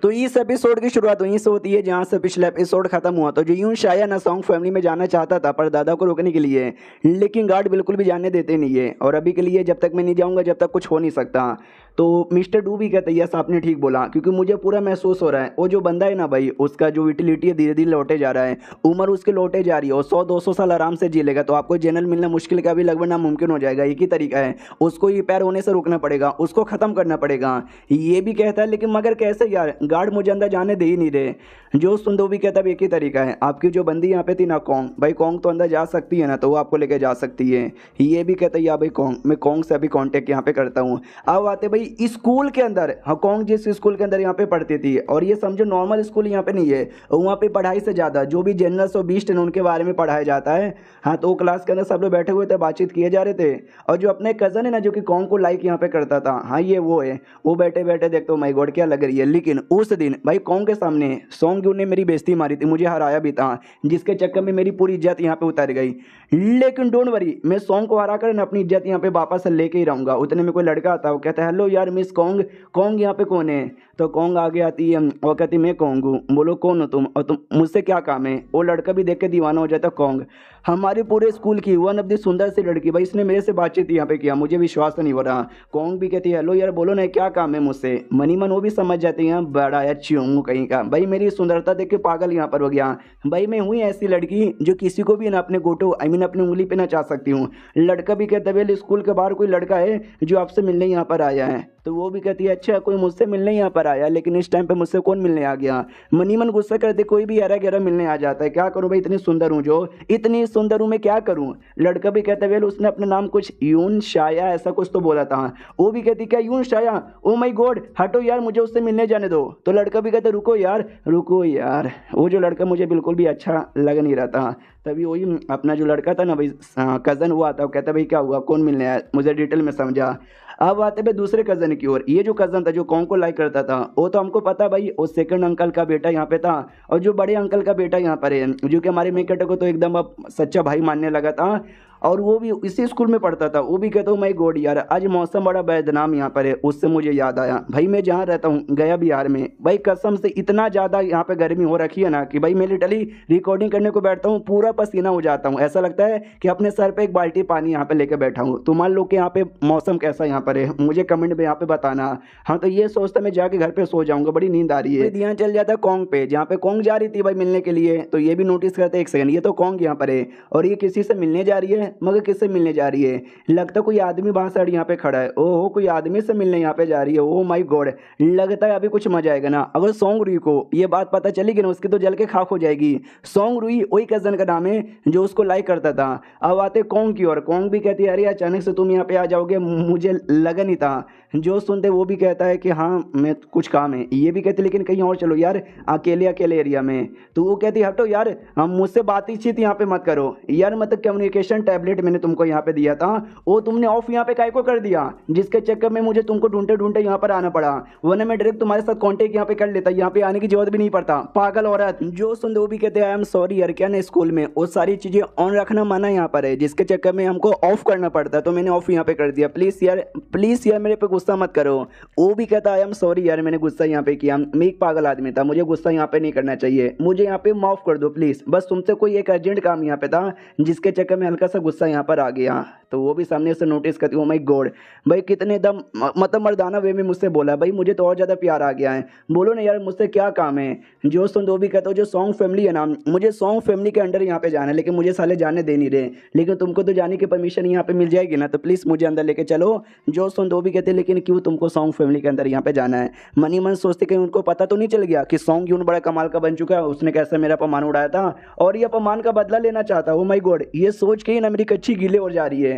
तो इस एपिसोड की शुरुआत वहीं से होती है जहाँ से पिछला एपिसोड खत्म हुआ। तो जो यूं शायद ना सॉन्ग फैमिली में जाना चाहता था पर दादा को रोकने के लिए, लेकिन गार्ड बिल्कुल भी जाने देते नहीं है और अभी के लिए जब तक मैं नहीं जाऊँगा जब तक कुछ हो नहीं सकता। तो मिस्टर डू भी कहते हैं यस आपने ठीक बोला, क्योंकि मुझे पूरा महसूस हो रहा है वो जो बंदा है ना भाई, उसका जो यूटिलिटी है धीरे धीरे लौटे जा रहा है, उम्र उसके लौटे जा रही है और 100-200 साल आराम से जी लेगा। तो आपको जनरल मिलना मुश्किल का भी लगभग नामुमकिन हो जाएगा। एक ही तरीका है, उसको ये पैर होने से रोकना पड़ेगा, उसको ख़त्म करना पड़ेगा। ये भी कहता है लेकिन मगर कैसे यार, गार्ड मुझे अंदर जाने दे ही नहीं रहे। जो सुंदो भी कहता है एक ही तरीका है, आपकी जो बंदी यहाँ पे थी ना कॉन्ग, भाई कॉन्ग तो अंदर जा सकती है ना, तो वो आपको लेके जा सकती है। ये भी कहता है या भाई कॉन्ग, मैं कॉन्ग से अभी कांटेक्ट यहाँ पे करता हूँ। अब आते भाई स्कूल के अंदर, हाँ कॉन्ग जिस स्कूल के अंदर यहाँ पे पढ़ती थी, और ये समझो नॉर्मल स्कूल यहाँ पे नहीं है, वहाँ पे पढ़ाई से ज़्यादा जो भी जनरल्स और बीस्ट हैं उनके बारे में पढ़ाया जाता है। हाँ तो क्लास के अंदर सब लोग बैठे हुए थे, बातचीत किए जा रहे थे, और जो अपने कज़न है ना जो कि कॉन्ग को लाइक यहाँ पे करता था, हाँ ये वो है, वो बैठे बैठे देखते हो माय गॉड क्या लग रही है। लेकिन उस दिन भाई कॉन्ग के सामने सॉन्ग ने मेरी बेइज्जती मारी थी, मुझे हराया भी था, जिसके चक्कर में मेरी पूरी इज्जत यहाँ पे उतर गई। लेकिन डोंट वरी, मैं सॉन्ग को हरा कर ना अपनी इज्जत यहाँ पे वापस लेके ही रहूँगा। उतने में कोई लड़का आता है, वो कहता है हेलो यार मिस कॉन्ग, कॉन्ग यहाँ पे कौन है? तो कॉन्ग आगे आती है और कहती मैं कॉन्ग हूँ। बोलो कौन हो तुम और तुम मुझसे क्या काम है? वो लड़का भी देख के दीवाना हो जाता। कॉन्ग हमारे पूरे स्कूल की वन ऑफ द सुंदर सी लड़की, भाई इसने मेरे से बातचीत यहाँ पे किया, मुझे विश्वास नहीं हो रहा। कॉन्ग भी कहती है हेलो यार बोलो ना क्या काम है मुझसे? मनी मन वो भी समझ जाती है बड़ा अच्छी हूँ कहीं का, भाई मेरी सुंदरता देख के पागल यहाँ पर हो गया। भाई मैं हुई ऐसी लड़की जो किसी को भी ना अपने गोटो आई मीन अपनी उंगली पे ना चाह सकती हूँ। लड़का भी कहता है स्कूल के बाहर कोई लड़का है जो आपसे मिलने यहाँ पर आया है? तो वो भी कहती है अच्छा कोई मुझसे मिलने यहाँ पर आया, लेकिन इस टाइम पे मुझसे कौन मिलने आ गया? मनी मन गुस्सा करते कोई भी यारा गहरा मिलने आ जाता है, क्या करूँ भाई इतनी सुंदर हूँ, जो इतनी सुंदर हूँ मैं क्या करूँ? लड़का भी कहता है उसने अपना नाम कुछ यून शाया ऐसा कुछ तो बोला था। वो भी कहती क्या यून शाया? ओ माई गॉड हटो यार मुझे उससे मिलने जाने दो। तो लड़का भी कहता रुको यार रुको यार, वो जो लड़का मुझे बिल्कुल भी अच्छा लग नहीं रहा था। तभी वही अपना जो लड़का था ना भाई कज़न, वो आता है कहता भाई क्या हुआ कौन मिलने आया, मुझे डिटेल में समझा। अब आते भाई दूसरे कज़न की ओर। ये जो कज़न था जो कॉन्ग को लाइक करता था, वो तो हमको पता भाई वो सेकंड अंकल का बेटा यहाँ पे था, और जो बड़े अंकल का बेटा यहाँ पर है जो कि हमारे मेकटर को तो एकदम अब सच्चा भाई मानने लगा था, और वो भी इसी स्कूल में पढ़ता था। वो भी कहता हूँ माई गॉड यार आज मौसम बड़ा बदनाम यहाँ पर है, उससे मुझे याद आया भाई मैं जहाँ रहता हूँ गया बिहार में, भाई कसम से इतना ज़्यादा यहाँ पे गर्मी हो रखी है ना कि भाई मैं लिटरली रिकॉर्डिंग करने को बैठता हूँ पूरा पसीना हो जाता हूँ, ऐसा लगता है कि अपने सर पे एक बाल्टी पानी यहाँ पे लेके बैठा हूँ। तो मान लो कि यहाँ पे मौसम कैसा यहाँ पर है, मुझे कमेंट में यहाँ पे बताना। हाँ तो ये सोचता मैं जाके घर पे सो जाऊँगा, बड़ी नींद आ रही है। ध्यान चल जाता है कॉन्ग पे, जहाँ पे कॉन्ग जा रही थी भाई मिलने के लिए, तो ये भी नोटिस करते एक सेकंड ये तो कॉन्ग यहाँ पर है और ये किसी से मिलने जा रही है, मगर किससे मिलने जा रही है? लगता कोई आदमी बाहर साइड यहाँ पे खड़ा है। ओहो कोई आदमी से मिलने यहाँ पे जा रही है, ओह माय गॉड लगता है अभी कुछ मजा आएगा ना। अगर सॉन्ग रुई को ये बात पता चलेगी ना उसकी तो जल के खाक हो जाएगी। सॉन्ग रुई वही कजन का नाम है जो उसको लाइक करता था। अब आते कॉन्ग की ओर, कॉन्ग भी कहती है अरे अचानक से तुम यहाँ पे आ जाओगे मुझे लगा नहीं था। जो सुनते वो भी कहता है कि हाँ मैं कुछ काम है। ये भी कहती लेकिन कहीं और चलो यार अकेले अकेले एरिया में। तो वो कहती हटो यार हम मुझसे बातचीत यहाँ पे मत करो यार, मतलब कम्युनिकेशन टैबलेट मैंने तुमको यहाँ पे दिया था वो तुमने ऑफ यहाँ पे काय को कर दिया, जिसके चक्कर में मुझे तुमको ढूंढते ढूंढते यहाँ पर आना पड़ा, वरना मैं डायरेक्ट तुम्हारे साथ कांटेक्ट यहाँ पे कर लेता, यहाँ पे आने की जरूरत भी नहीं पड़ता पागल औरत। जो सुनते वो भी कहते हैं आई एम सॉरी यार क्या ना स्कूल में वो सारी चीजें ऑन रखना माना यहाँ पर है, जिसके चक्कर में हमको ऑफ करना पड़ता, तो मैंने ऑफ यहाँ पे कर दिया, प्लीज यार मेरे पे गुस्सा मत करो। वो भी कहता आई एम सॉरी यार मैंने गुस्सा यहाँ पे किया, मैं एक पागल आदमी था, मुझे गुस्सा यहाँ पे नहीं करना चाहिए, मुझे यहाँ पे माफ कर दो प्लीज, बस तुमसे कोई एक अर्जेंट काम यहाँ पे था जिसके चक्कर में हल्का सा गुस्सा यहाँ पर आ गया। तो वो भी सामने से नोटिस करती हूँ माय गॉड भाई कितने दम मतलब मर्दाना वे में मुझसे बोला, भाई मुझे तो और ज़्यादा प्यार आ गया है, बोलो ना यार मुझसे क्या काम है। जो सुन दो भी कहता हूँ जो सॉन्ग फैमिली है ना, मुझे सॉन्ग फैमिली के अंडर यहाँ पे जाना है, लेकिन मुझे साले जाने दे नहीं रहे, लेकिन तुमको तो जाने की परमिशन यहाँ पे मिल जाएगी ना, तो प्लीज़ मुझे अंदर लेके चलो। जो सुन दो भी कहते लेकिन क्यों तुमको सॉन्ग फैमिली के अंदर यहाँ पे जाना है? मनी मन सोचते कि उनको पता तो नहीं चल गया कि सॉन्ग यून बड़ा कमाल का बन चुका है, उसने कैसे मेरा अपमान उड़ाया था और ये अपमान का बदला लेना चाहता है। ओ माय गॉड ये सोच के ही ना मेरी कच्ची गीले हो जा रही है।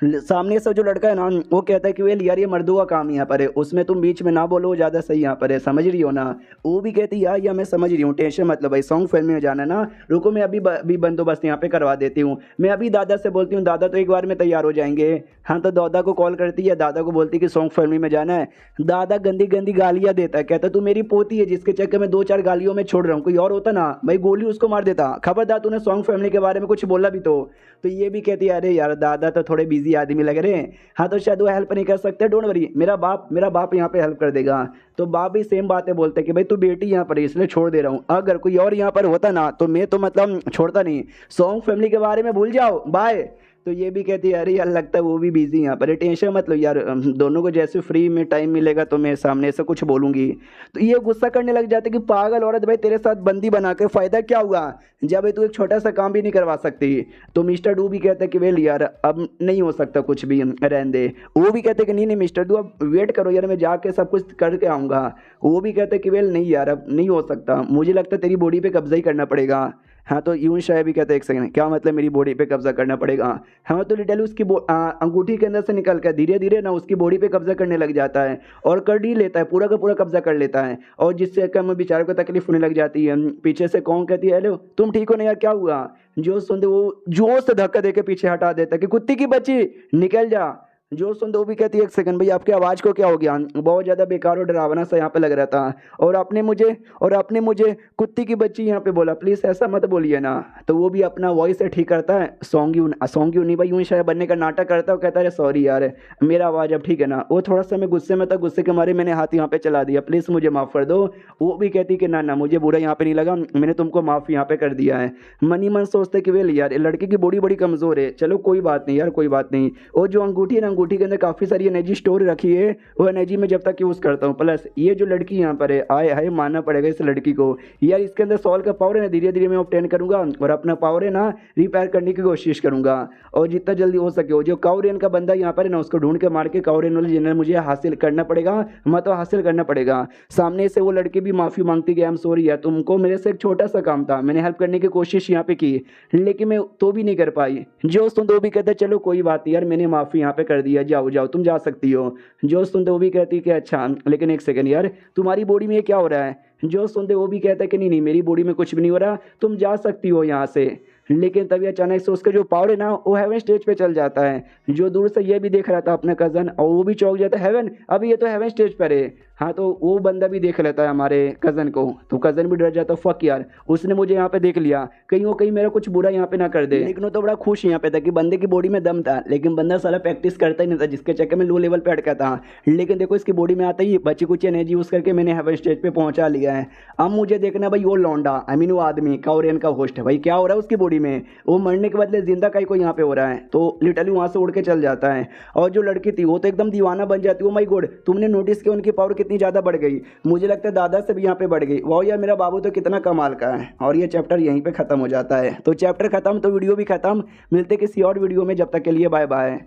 सामने से जो लड़का है ना वो कहता है कि वेल यार ये मर्दों का काम यहाँ पर है, उसमें तुम बीच में ना बोलो ज़्यादा सही यहाँ पर है, समझ रही हो ना? वो भी कहती यार या मैं समझ रही हूँ टेंशन मतलब भाई सॉन्ग फिल्म में जाना ना, रुको मैं अभी बंदोबस्त यहाँ पे करवा देती हूँ। मैं अभी दादा से बोलती हूँ, दादा तो एक बार में तैयार हो जाएंगे। हाँ तो दादा को कॉल करती है, दादा को बोलती है कि सॉन्ग फिल्म में जाना है। दादा गंदी गंदी गालियाँ देता है, कहता तू मेरी पोती है जिसके चक्कर में 2-4 गालियों में छोड़ रहा हूँ, कोई और होता ना भाई गोली उसको मार देता, खबरदार तूने सॉन्ग फैमिली के बारे में कुछ बोला भी तो ये भी कहती है अरे यार दादा तो थोड़े बिजी आदमी लग रहे हैं, हाँ तो शायद वो हेल्प नहीं कर सकते, डोंट वरी मेरा बाप यहाँ पे हेल्प कर देगा। तो बाप भी सेम बातें बोलते हैं कि भाई तू बेटी यहाँ पर है इसलिए छोड़ दे रहा हूँ, अगर कोई और यहाँ पर होता ना तो मैं तो मतलब छोड़ता नहीं, सॉन्ग फैमिली के बारे में भूल जाओ बाय। तो ये भी कहती है अरे यार लगता है वो भी बिजी यहाँ पर है, टेंशन मत लो यार, दोनों को जैसे फ्री में टाइम मिलेगा तो मैं सामने से कुछ बोलूंगी। तो ये गुस्सा करने लग जाते कि पागल औरत, भाई तेरे साथ बंदी बना के फायदा क्या हुआ जब भाई तू एक छोटा सा काम भी नहीं करवा सकती। तो मिस्टर डू भी कहता है कि वेल यार अब नहीं हो सकता कुछ भी, रहने दे। वो भी कहते हैं कि नहीं नहीं मिस्टर डू अब वेट करो यार, मैं जाके सब कुछ करके आऊँगा। वो भी कहते हैं कि वेल नहीं यार अब नहीं हो सकता, मुझे लगता है तेरी बॉडी पे कब्जा ही करना पड़ेगा। हाँ तो यूं शायद भी कहते हैं एक सेकंड, क्या मतलब मेरी बॉडी पे कब्जा करना पड़ेगा। हाँ तो लिटरली उसकी अंगूठी के अंदर से निकल कर धीरे धीरे ना उसकी बॉडी पे कब्जा करने लग जाता है और कर ही लेता है, पूरा का पूरा कब्जा कर लेता है। और जिससे कम बेचारे को तकलीफ होने लग जाती है। पीछे से कौन कहती है हेलो तुम ठीक हो ना यार क्या हुआ। जो सुनते वो जोर से धक्का देके पीछे हटा देता है कि कुत्ती की बच्ची निकल जा। जो सुन वो भी कहती है एक सेकंड भाई आपकी आवाज़ को क्या हो गया, बहुत ज़्यादा बेकार और डरावना सा यहाँ पे लग रहा था। और आपने मुझे कुत्ती की बच्ची यहाँ पे बोला, प्लीज़ ऐसा मत बोलिए ना। तो वो भी अपना वॉइस से ठीक करता है, सॉन्ग यू नहीं भाई यूं शायद बनने का नाटक करता है। वो कहता है सॉरी यार मेरा आवाज़ अब ठीक है ना। वो थोड़ा सा मैं गुस्से में था, गुस्से के मारे मैंने हाथ यहाँ पे चला दिया, प्लीज़ मुझे माफ़ कर दो। वो भी कहती कि ना ना मुझे बुरा यहाँ पे नहीं लगा, मैंने तुमको माफ़ यहाँ पे कर दिया है। मन ही मन सोचते कि वेल यार लड़के की बॉडी बड़ी कमज़ोर है, चलो कोई बात नहीं यार कोई बात नहीं। और जो अंगूठी है ना अंगूठी के अंदर काफ़ी सारी एनर्जी स्टोर रखी है, वो एनर्जी मैं जब तक यूज़ करता हूँ। प्लस ये जो लड़की यहाँ पर है आए हाय मानना पड़ेगा इस लड़की को यार, इसके अंदर सॉल का पावर है ना धीरे धीरे मैं ऑब्टेन करूँगा और अपना पावर है ना रिपेयर करने की कोशिश करूँगा। और जितना जल्दी हो सके वो जो काउरेन का बंदा यहाँ पर है ना उसको ढूंढ के मार के काउरेन वाले जनरल मुझे हासिल करना पड़ेगा, मतलब हासिल करना पड़ेगा। सामने से वो लड़की भी माफ़ी मांगती कि आई एम सॉरी यार तुमको मेरे से एक छोटा सा काम था, मैंने हेल्प करने की कोशिश यहाँ पे की लेकिन मैं तो भी नहीं कर पाई। जो सुनते वो भी कहते चलो कोई बात नहीं यार मैंने माफ़ी यहाँ पे कर दिया, जाओ जाओ तुम जा सकती हो। जो सुनते वो भी कहती कि अच्छा लेकिन एक सेकंड यार तुम्हारी बॉडी में ये क्या हो रहा है। जो सुनते वो भी कहता है कि नहीं नहीं मेरी बॉडी में कुछ भी नहीं हो रहा, तुम जा सकती हो यहाँ से। लेकिन तभी अचानक से उसका जो पावर है ना वो हेवन स्टेज पे चल जाता है। जो दूर से ये भी देख रहा था अपना कज़न और वो भी चौंक जाता है, हेवन अभी ये तो हेवन स्टेज पर है। हाँ तो वो बंदा भी देख लेता है हमारे कज़न को, तो कज़न भी डर जाता है, फक यार उसने मुझे यहाँ पे देख लिया, कहीं वो कहीं मेरा कुछ बुरा यहाँ पे ना कर दे। लेकिन वो तो बड़ा खुश यहाँ पे था कि बंदे की बॉडी में दम था, लेकिन बंदा सारा प्रैक्टिस करता ही नहीं था जिसके चक्कर में लो लेवल पे अटका था। लेकिन देखो इसकी बॉडी में आता ही बची कुछ एनर्जी यूज़ करके मैंने हेवन स्टेज पे पहुँचा लिया है। अब मुझे देखना भाई वो लौंडा आई मीन वो आदमी काउरियन का होस्ट है भाई क्या हो रहा है उसकी बॉडी में, वो मरने के बदले जिंदा कहीं को यहाँ पे हो रहा है। तो लिटरली वहाँ से उड़ के चल जाता है। और जो लड़की थी वो तो एकदम दीवाना बन जाती है। ओ माय गॉड तुमने नोटिस किया उनकी पावर कितनी ज़्यादा बढ़ गई, मुझे लगता है दादा से भी यहाँ पे बढ़ गई। वाह यार मेरा बाबू तो कितना कमाल का है। और ये चैप्टर यहीं पे ख़त्म हो जाता है। तो चैप्टर ख़त्म तो वीडियो भी ख़त्म, मिलते किसी और वीडियो में, जब तक के लिए बाय बाय।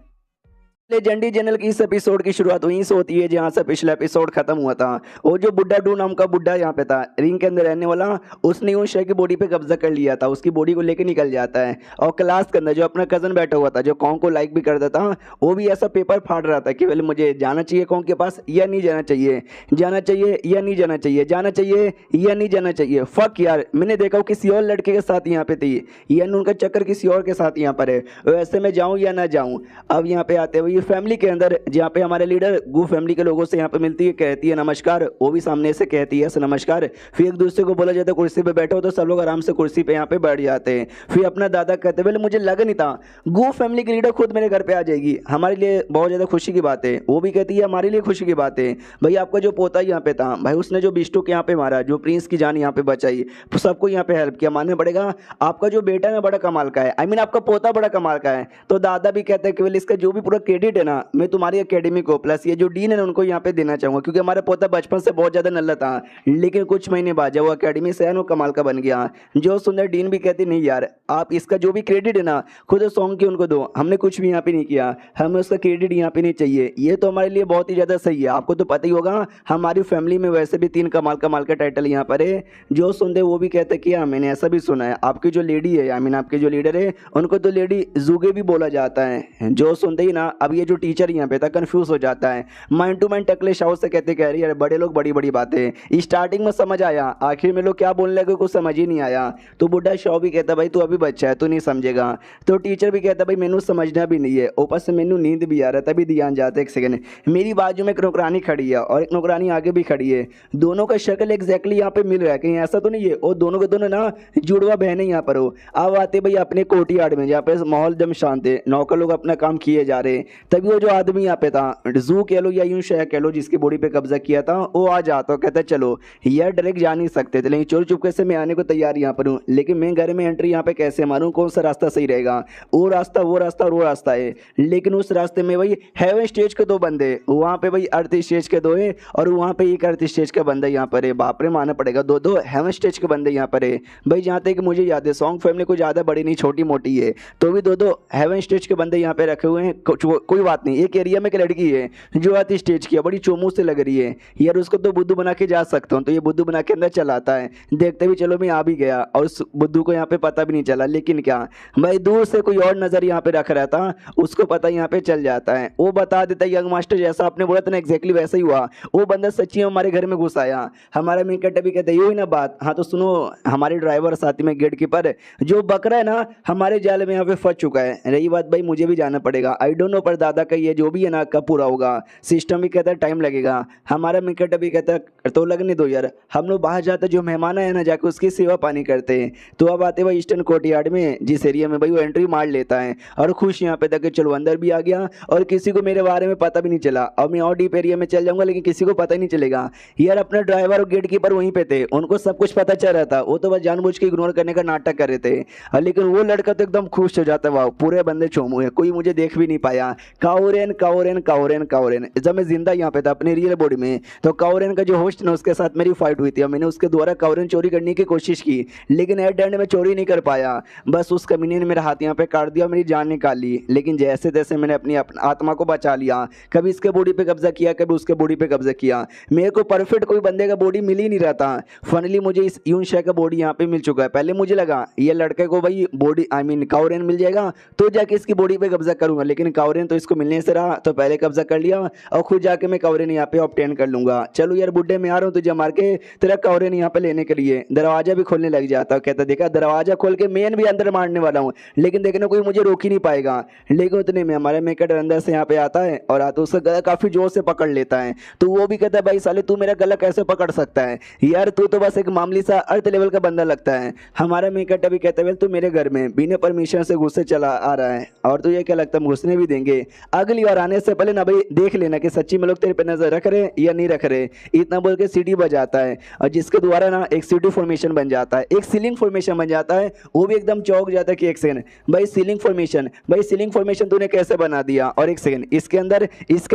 लेजेंडरी चैनल की इस एपिसोड की शुरुआत वहीं से होती है जहाँ से पिछला एपिसोड खत्म हुआ था। और जो बुड्ढा डू नाम का बुड्ढा यहाँ पे था रिंग के अंदर रहने वाला, उसने उस शय की बॉडी पे कब्जा कर लिया था, उसकी बॉडी को लेके निकल जाता है। और क्लास के अंदर जो अपना कजन बैठा हुआ था जो कौन को लाइक भी करता था वो भी ऐसा पेपर फाड़ रहा था कि पहले मुझे जाना चाहिए कौन के पास या नहीं जाना चाहिए, जाना चाहिए या नहीं जाना चाहिए, जाना चाहिए या नहीं जाना चाहिए। फक यार मैंने देखा वो किसी और लड़के के साथ यहाँ पे थी या उनका चक्कर किसी और के साथ यहाँ पर है, वैसे मैं जाऊँ या ना जाऊँ। अब यहाँ पे आते हुए ये फैमिली के अंदर जहाँ पे हमारे लीडर गू फैमिली के लोगों से यहाँ पे मिलती है, कहती है नमस्कार, वो भी सामने से कहती है नमस्कार। फिर एक दूसरे को बोला जाता है कुर्सी पे बैठो, तो सब लोग आराम से कुर्सी पे यहाँ पे बैठ जाते हैं। फिर अपना दादा कहते हैं मुझे लगा नहीं था गू फैमिली की लीडर खुद मेरे घर पे आ जाएगी, हमारे लिए बहुत ज़्यादा खुशी की बात है। वो भी कहती है हमारे लिए खुशी की बात है भाई, आपका जो पोता यहाँ पे था भाई उसने जो बिस्टू के यहाँ पे मारा, जो प्रिंस की जान यहाँ पे बचाई, सबको यहाँ पे हेल्प किया, मानना पड़ेगा आपका जो बेटा है ना बड़ा कमाल का है, आई मीन आपका पोता बड़ा कमाल का है। तो दादा भी कहते हैं कि इसका जो भी पूरा क्रेडिट है ना मैं तुम्हारी एकेडमी को प्लस ये जो डीन है ना उनको यहाँ पे देना चाहूँगा, क्योंकि हमारा पोता बचपन से बहुत ज़्यादा नल्ला था लेकिन कुछ महीने बाद जब वो अकेडमी से है ना कमाल का बन गया। जो सुंदर डीन भी कहती नहीं यार आप इसका जो भी क्रेडिट है ना खुद सॉन्ग की उनको दो, हमने कुछ भी यहाँ पे नहीं किया, हमें उसका क्रेडिट यहाँ पे नहीं चाहिए, ये तो हमारे लिए बहुत ही ज़्यादा सही है। आपको तो पता ही होगा हमारी फैमिली में वैसे भी 3 कमाल कमाल का टाइटल यहाँ पर है। जो सुनते वो भी कहते कि हाँ मैंने ऐसा भी सुना है आपकी जो लेडी है आई मीन आपके जो लीडर है उनको तो लेडी जूगे भी बोला जाता है। जो सुनते ही ना अब ये जो टीचर यहाँ पे था कंफ्यूज हो जाता है, माइंड टू माइंड टकले शाह से कहते कह रही है बड़े लोग बड़ी बड़ी बातें, स्टार्टिंग में समझ आया आखिर में लोग क्या बोलने लगे कुछ समझ ही नहीं आया। तो बुढ़ा शाह भी कहता भाई तू अभी बच्चा है तू नहीं समझेगा। तो टीचर भी कहता भाई मैनू समझना भी नहीं है, ऊपर से मैनू नींद भी आ रहा तभी ध्यान जाता है। एक सेकंड मेरी बाजू में एक नौकरानी खड़ी है और एक नौकरानी आगे भी खड़ी है, दोनों का शक्ल एग्जैक्टली यहाँ पे मिल रहा है, कहीं ऐसा तो नहीं है और दोनों के दोनों ना जुड़वा बहने यहाँ पर हो। अब आते भाई अपने कोर्ट यार्ड में जहाँ पे माहौल एकदम शांत है, नौकर लोग अपना काम किए जा रहे हैं, तभी वो जो आदमी यहाँ पे था, जू कह लो या यूं शायद कह लो, जिसकी बॉडी पे कब्जा किया था, वो आ जाता, कहता चलो यार डायरेक्ट जा नहीं सकते थे, लेकिन चोरी चुपके से मैं आने को तैयार यहाँ पर हूँ, लेकिन मैं घर में एंट्री यहाँ पे कैसे मारूँ, कौन सा रास्ता सही रहेगा, वो रास्ता वो रास्ता और वो रास्ता है। लेकिन उस रास्ते में भाई हेवन स्टेज के दो बंदे, वहाँ पे भाई अर्थ स्टेज के दो है, और वहाँ पे एक अर्थ स्टेज का बंदा यहाँ पर है। बाप रे, मानना पड़ेगा, दो दो हेवन स्टेज के बंदे यहाँ पर है भाई। जहाँ तक मुझे याद है, सॉन्ग फैमिली कोई ज़्यादा बड़ी नहीं, छोटी मोटी है, तो भी दो दो हेवन स्टेज के बंदे यहाँ पे रखे हुए हैं। कोई बात नहीं, एक एरिया में एक लड़की है जो आती स्टेज की, बड़ी चोमू से लग रही है यार, उसको तो बुद्धू बना के जा सकता हूँ, तो ये बुद्धू बना के अंदर चला आता है। देखते भी चलो मैं आ भी गया, और उस बुद्धू को यहाँ पे पता भी नहीं चला। लेकिन क्या भाई, दूर से कोई और नजर यहाँ पे रख रहा था, उसको पता यहाँ पे चल जाता है, वो बता देता है। यंग मास्टर जैसा आपने बोला था ना, एग्जैक्टली वैसा ही हुआ। वो बंदा सच्ची में हमारे घर में घुस आया। हमारा मेन कट भी कहते हैं यही ना बात। हाँ तो सुनो, हमारे ड्राइवर साथी में गेट कीपर जो बकरा है ना, हमारे जाल में यहाँ पे फंस चुका है। रही बात भाई, मुझे भी जाना पड़ेगा, आई डोंट नो, पर दादा का ये जो भी है ना कब पूरा होगा। सिस्टम भी कहता है टाइम लगेगा। हमारा मिकट भी कहता है तो लगने दो यार, हम लोग बाहर जाते जो मेहमान है ना, जाके उसकी सेवा पानी करते हैं। तो अब आते भाई ईस्टर्न कोर्टयार्ड में, जिस एरिया में भाई वो एंट्री मार लेता है, और खुश यहाँ पे तक चलो अंदर भी आ गया, और किसी को मेरे बारे में पता भी नहीं चला। अब मैं और डीप एरिया में चल जाऊंगा, लेकिन किसी को पता ही नहीं चलेगा यार। अपना ड्राइवर और गेट कीपर वहीं पे थे, उनको सब कुछ पता चल रहा था, वो तो बस जानबूझ के इग्नोर करने का नाटक कर रहे थे। लेकिन वो लड़का तो एकदम खुश हो जाता है, वाह पूरे बंदे चोमू है, कोई मुझे देख भी नहीं पाया। काउरेन काउरेन काउरेन काउरेन, जब मैं जिंदा यहाँ पे था अपने रियल बॉडी में, तो काउरेन का जो होस्ट ना, उसके साथ मेरी फाइट हुई थी। मैंने उसके द्वारा काउरेन चोरी करने की कोशिश की, लेकिन एट एंड में चोरी नहीं कर पाया। बस उस कमीने ने मेरा हाथ यहाँ पे काट दिया, मेरी जान निकाल ली। लेकिन जैसे तैसे मैंने अपनी आत्मा को बचा लिया। कभी इसके बॉडी पे कब्जा किया, कभी उसके बॉडी पे कब्जा किया। मेरे को परफेक्ट कोई बंदे का बॉडी मिल ही नहीं रहा था। फाइनली मुझे इस यून शाह का बॉडी यहाँ पे मिल चुका है। पहले मुझे लगा ये लड़के को भाई बॉडी आई मीन काउरेन मिल जाएगा तो जाके इसकी बॉडी पे कब्जा करूंगा, लेकिन काउरेन तो इसको मिलने से रहा, तो पहले कब्जा कर लिया, और खुद जाके मैं काउरेन यहाँ पे ऑब्टेन कर लूंगा। चलो यार बुड्ढे, मैं आ रहा हूँ तुझे मार के, तेरा काउरेन यहाँ पे लेने के लिए। दरवाजा भी खोलने लग जाता, कहता देखा दरवाजा खोल के मेन भी अंदर मारने वाला हूँ, लेकिन देखने कोई मुझे रोक ही नहीं पाएगा। लेकिन उतने में हमारे मेकट अंदर से यहाँ पे आता है, और आता उसका गला काफी जोर से पकड़ लेता है। तो वो भी कहता है भाई साले तू मेरा गला कैसे पकड़ सकता है यार, तू तो बस एक मामूली सा अर्थ लेवल का बंदा लगता है। हमारा मेकट अभी कहता है तू मेरे घर में बिना परमिशन से घुसे चला आ रहा है, और तुझे क्या लगता है हम घुसने भी देंगे? अगली बार आने से पहले ना भाई देख लेना कि सच्ची में लोग तेरे पे नजर रख रहे या नहीं रख रहे। इतना बोल के सीटी बजाता है, और जिसके द्वारा ना एक सीटी फॉर्मेशन बन जाता है, एक सीलिंग फॉर्मेशन बन जाता है। वो भी एकदम चौंक जाता है कि एक सेकंड भाई सीलिंग फॉर्मेशन तूने कैसे बना दिया? और एक सेकंड इसके अंदर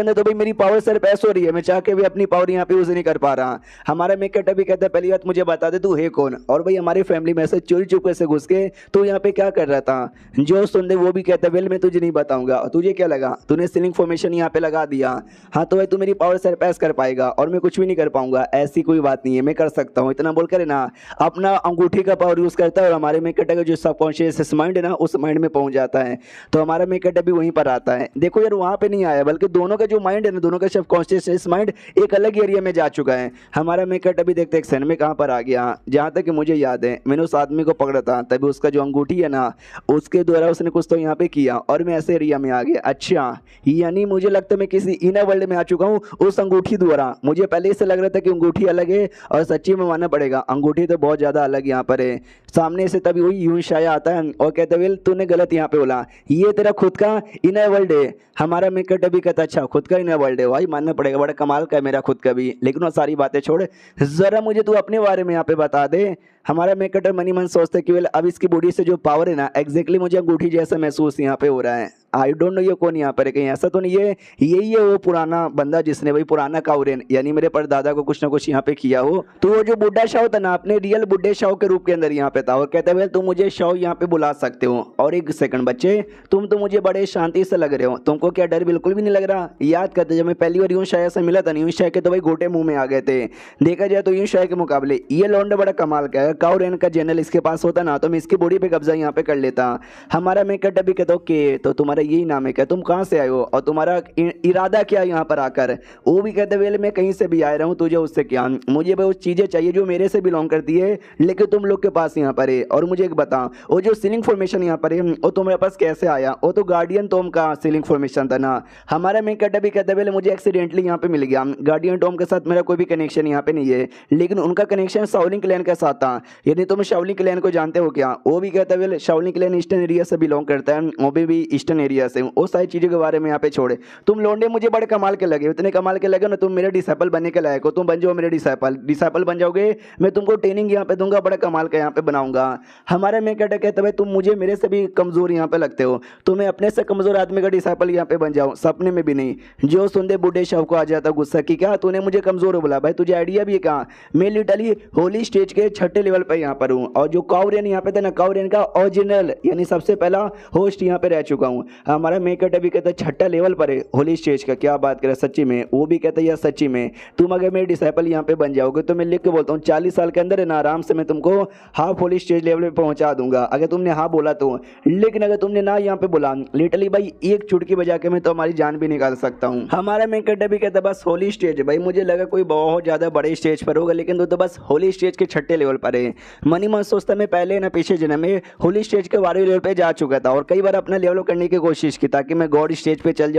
तो भाई मेरी पावर सर पैस हो रही है, मैं चाह के भी अपनी पावर यहाँ पे यूज नहीं कर पा रहा। हमारा मेकट भी कहता है पहली बात मुझे बता दे तू है कौन, और भाई हमारी फैमिली में से चोरी चुपके से घुस के तू यहाँ पे क्या कर रहा था? जो सुन दे वो भी कहता है वेल मैं तुझे नहीं बताऊंगा। तुझे क्या लगा तूने सीलिंग फॉर्मेशन यहाँ पे लगा दिया? हाँ तो भाई तू मेरी पावर सर पैस कर पाएगा और मैं कुछ भी नहीं कर पाऊंगा? ऐसी कोई बात नहीं है, मैं कर सकता हूँ। इतना बोलकर ना अपना अंगूठी का पावर यूज करता है, और हमारे मेकट का जो सबकॉन्शियस माइंड है ना उस माइंड में पहुंच जाता है। तो हमारा मेकट भी वहीं पर आता है। देखो यार वहां पे नहीं आया, बल्कि दोनों का जो माइंड है ना, दोनों का सबकॉन्शियस माइंड एक अलग एरिया में जा चुका है। हमारा मेकट अभी देखते एक्शन में कहां पर आ गया। जहां तक कि मुझे याद है मैंने उस आदमी को पकड़ा था, तभी उसका जो अंगूठी है ना उसके द्वारा उसने कुछ तो यहाँ पे किया, और मैं ऐसे एरिया में आ गया। अच्छा यानी मुझे लगता है मैं किसी इनर वर्ल्ड में आ चुका हूँ उस अंगूठी द्वारा। मुझे पहले से लग रहा था कि अंगूठी अलग है, और सच्ची में मानना पड़ेगा अंगूठी तो बहुत ज्यादा अलग यहाँ पर है। सामने से तभी वही यूं शाया आता है और कहता है तूने गलत यहाँ पे बोला, ये तेरा खुद का इनर वर्ल्ड है। हमारा मेकट अभी कहता अच्छा खुद का इनर वर्ल्ड है, भाई मानना पड़ेगा बड़ा कमाल का है मेरा खुद का भी। लेकिन वो सारी बातें छोड़, जरा मुझे तू अपने बारे में यहाँ पे बता दे। हमारा मेकटर मनी मन सोचते कि अब इसकी बॉडी से जो पावर है ना एग्जैक्टली मुझे अंगूठी जैसा महसूस यहाँ पे हो रहा है। आई डोंट नो ये कौन यहाँ पर है, कहीं ऐसा तो नहीं है यही है वो पुराना बंदा जिसने भाई पुराना काउरेन यानी मेरे परदादा को कुछ ना कुछ यहाँ पे किया हो। तो वो जो बुड्ढा शाह था ना अपने रियल बुड्ढे शाह के रूप के अंदर यहाँ पे था, और कहता है तुम मुझे शाह यहाँ पे बुला सकते हो। और एक सेकंड बच्चे, तुम तो मुझे बड़े शांति से लग रहे हो, तुमको क्या डर बिल्कुल भी नहीं लग रहा? याद करते जब मैं पहली बार यूं शाह से मिला था, यूं शाह के तो भाई गोटे मुंह में आ गए थे। देखा जाए तो यूं शाह के मुकाबले ये लौंडा बड़ा कमाल का है। काउरेन का जनरल इसके पास होता ना तो मैं इसकी बॉडी पे कब्जा यहाँ पे कर लेता। हमारा मेकट भी कहता ओके तो तुम्हारा यही नाम है क्या, तुम कहाँ से आए हो और तुम्हारा इरादा क्या यहाँ पर आकर? वो भी कहते वेल मैं कहीं से भी आ रहा हूँ, तुझे उससे क्या, मुझे वो चीजें चाहिए जो मेरे से बिलोंग करती है, लेकिन तुम लोग के पास यहाँ पर है। और मुझे एक बता वो जो सीलिंग फॉर्मेशन यहाँ पर है वो तुम्हारे पास कैसे आया? वो तो गार्डियन टॉम का सीलिंग फॉर्मेशन था ना। हमारा मेकट भी कहते वेल मुझे एक्सीडेंटली यहाँ पे मिल गया। गार्डियन टॉम के साथ मेरा कोई भी कनेक्शन यहाँ पे नहीं है, लेकिन उनका कनेक्शन शाओलिन क्लैन के साथ था। यानी तुम शाओलिन क्लैन को जानते हो क्या? वो भी कहता है शाओलिन क्लैन ईस्टर्न एरिया से बिलोंग करता है, वो भी ईस्टर्न एरिया से हूँ। वो सारी चीज़ों के बारे में यहाँ पे छोड़े, तुम लौंडे मुझे बड़े कमाल के लगे, इतने कमाल के लगे ना, तुम मेरे डिसाइपल बनने के लायक हो, तुम बन जाओ मेरे डिसाइपल बन जाओगे, मैं तुमको ट्रेनिंग यहाँ पे दूंगा, बड़ा कमाल का यहाँ पे बनाऊंगा। हमारा मैं कहता है तुम मुझे मेरे से भी कमजोर यहाँ पे लगते हो, तो मैं अपने से कमजोर आदमी का डिसाइपल यहाँ पे बन जाऊँ, सपने में भी नहीं। जो सुनते बूढ़े शव को आ जाता गुस्सा कि क्या तूने मुझे कमजोर बोला? भाई तुझे आइडिया भी है कहाँ? मैं लिटरली होली स्टेज के छठे लेवल पे यहाँ पर हूँ, और जो काउरियन यहाँ पे था ना, काउरियन का ओरिजिनल यानी सबसे पहला होस्ट यहाँ पे रह चुका हूँ। हमारा मेकट अभी कहता है छठा लेवल पर है होली स्टेज का। क्या बात करे सच्ची में, वो भी कहता है यार सच्ची में तुम अगर मेरे डिसाइपल यहाँ पे बन जाओगे तो मैं लिख के बोलता हूँ 40 साल के अंदर है ना, आराम से मैं तुमको हाफ होली स्टेज लेवल पे पहुंचा दूंगा, अगर तुमने हाँ बोला तो। लेकिन अगर तुमने ना यहाँ पे बोला, लिटरली भाई एक चुटकी बजा के मैं तो हमारी जान भी निकाल सकता हूँ। हमारा मेकट भी कहता है बस होली स्टेज। भाई मुझे लगा कोई बहुत ज्यादा बड़े स्टेज पर होगा, लेकिन तो बस होली स्टेज के छठे लेवल पर है। मनी मन सोचता मैं पहले ना पिछले जन्म में होली स्टेज के 12वें लेवल पे जा चुका था, और कई बार अपना लेवल करने की कोशिश की ताकि मैं गॉड स्टेज पे चल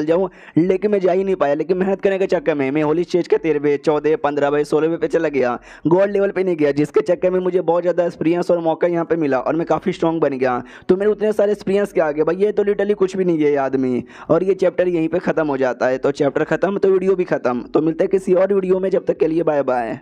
जाऊँ, लेकिन मैं जा ही नहीं पाया। लेकिन मेहनत करने के चक्कर में मैं होली स्टेज के 13वें 14 15 16वें पे चला गया, गॉड लेवल पे नहीं गया, जिसके चक्कर में मुझे बहुत ज़्यादा एक्सपीरियंस और मौका यहाँ पे मिला और मैं काफ़ी स्ट्रॉन्ग बन गया। तो मेरे उतने सारे एक्सपीरियंस के आगे भाई ये तो लिटरली कुछ भी नहीं है ये आदमी। और ये चैप्टर यहीं पे ख़त्म हो जाता है। तो चैप्टर ख़त्म तो वीडियो भी ख़त्म। तो मिलते हैं किसी और वीडियो में, जब तक के लिए बाय बाय।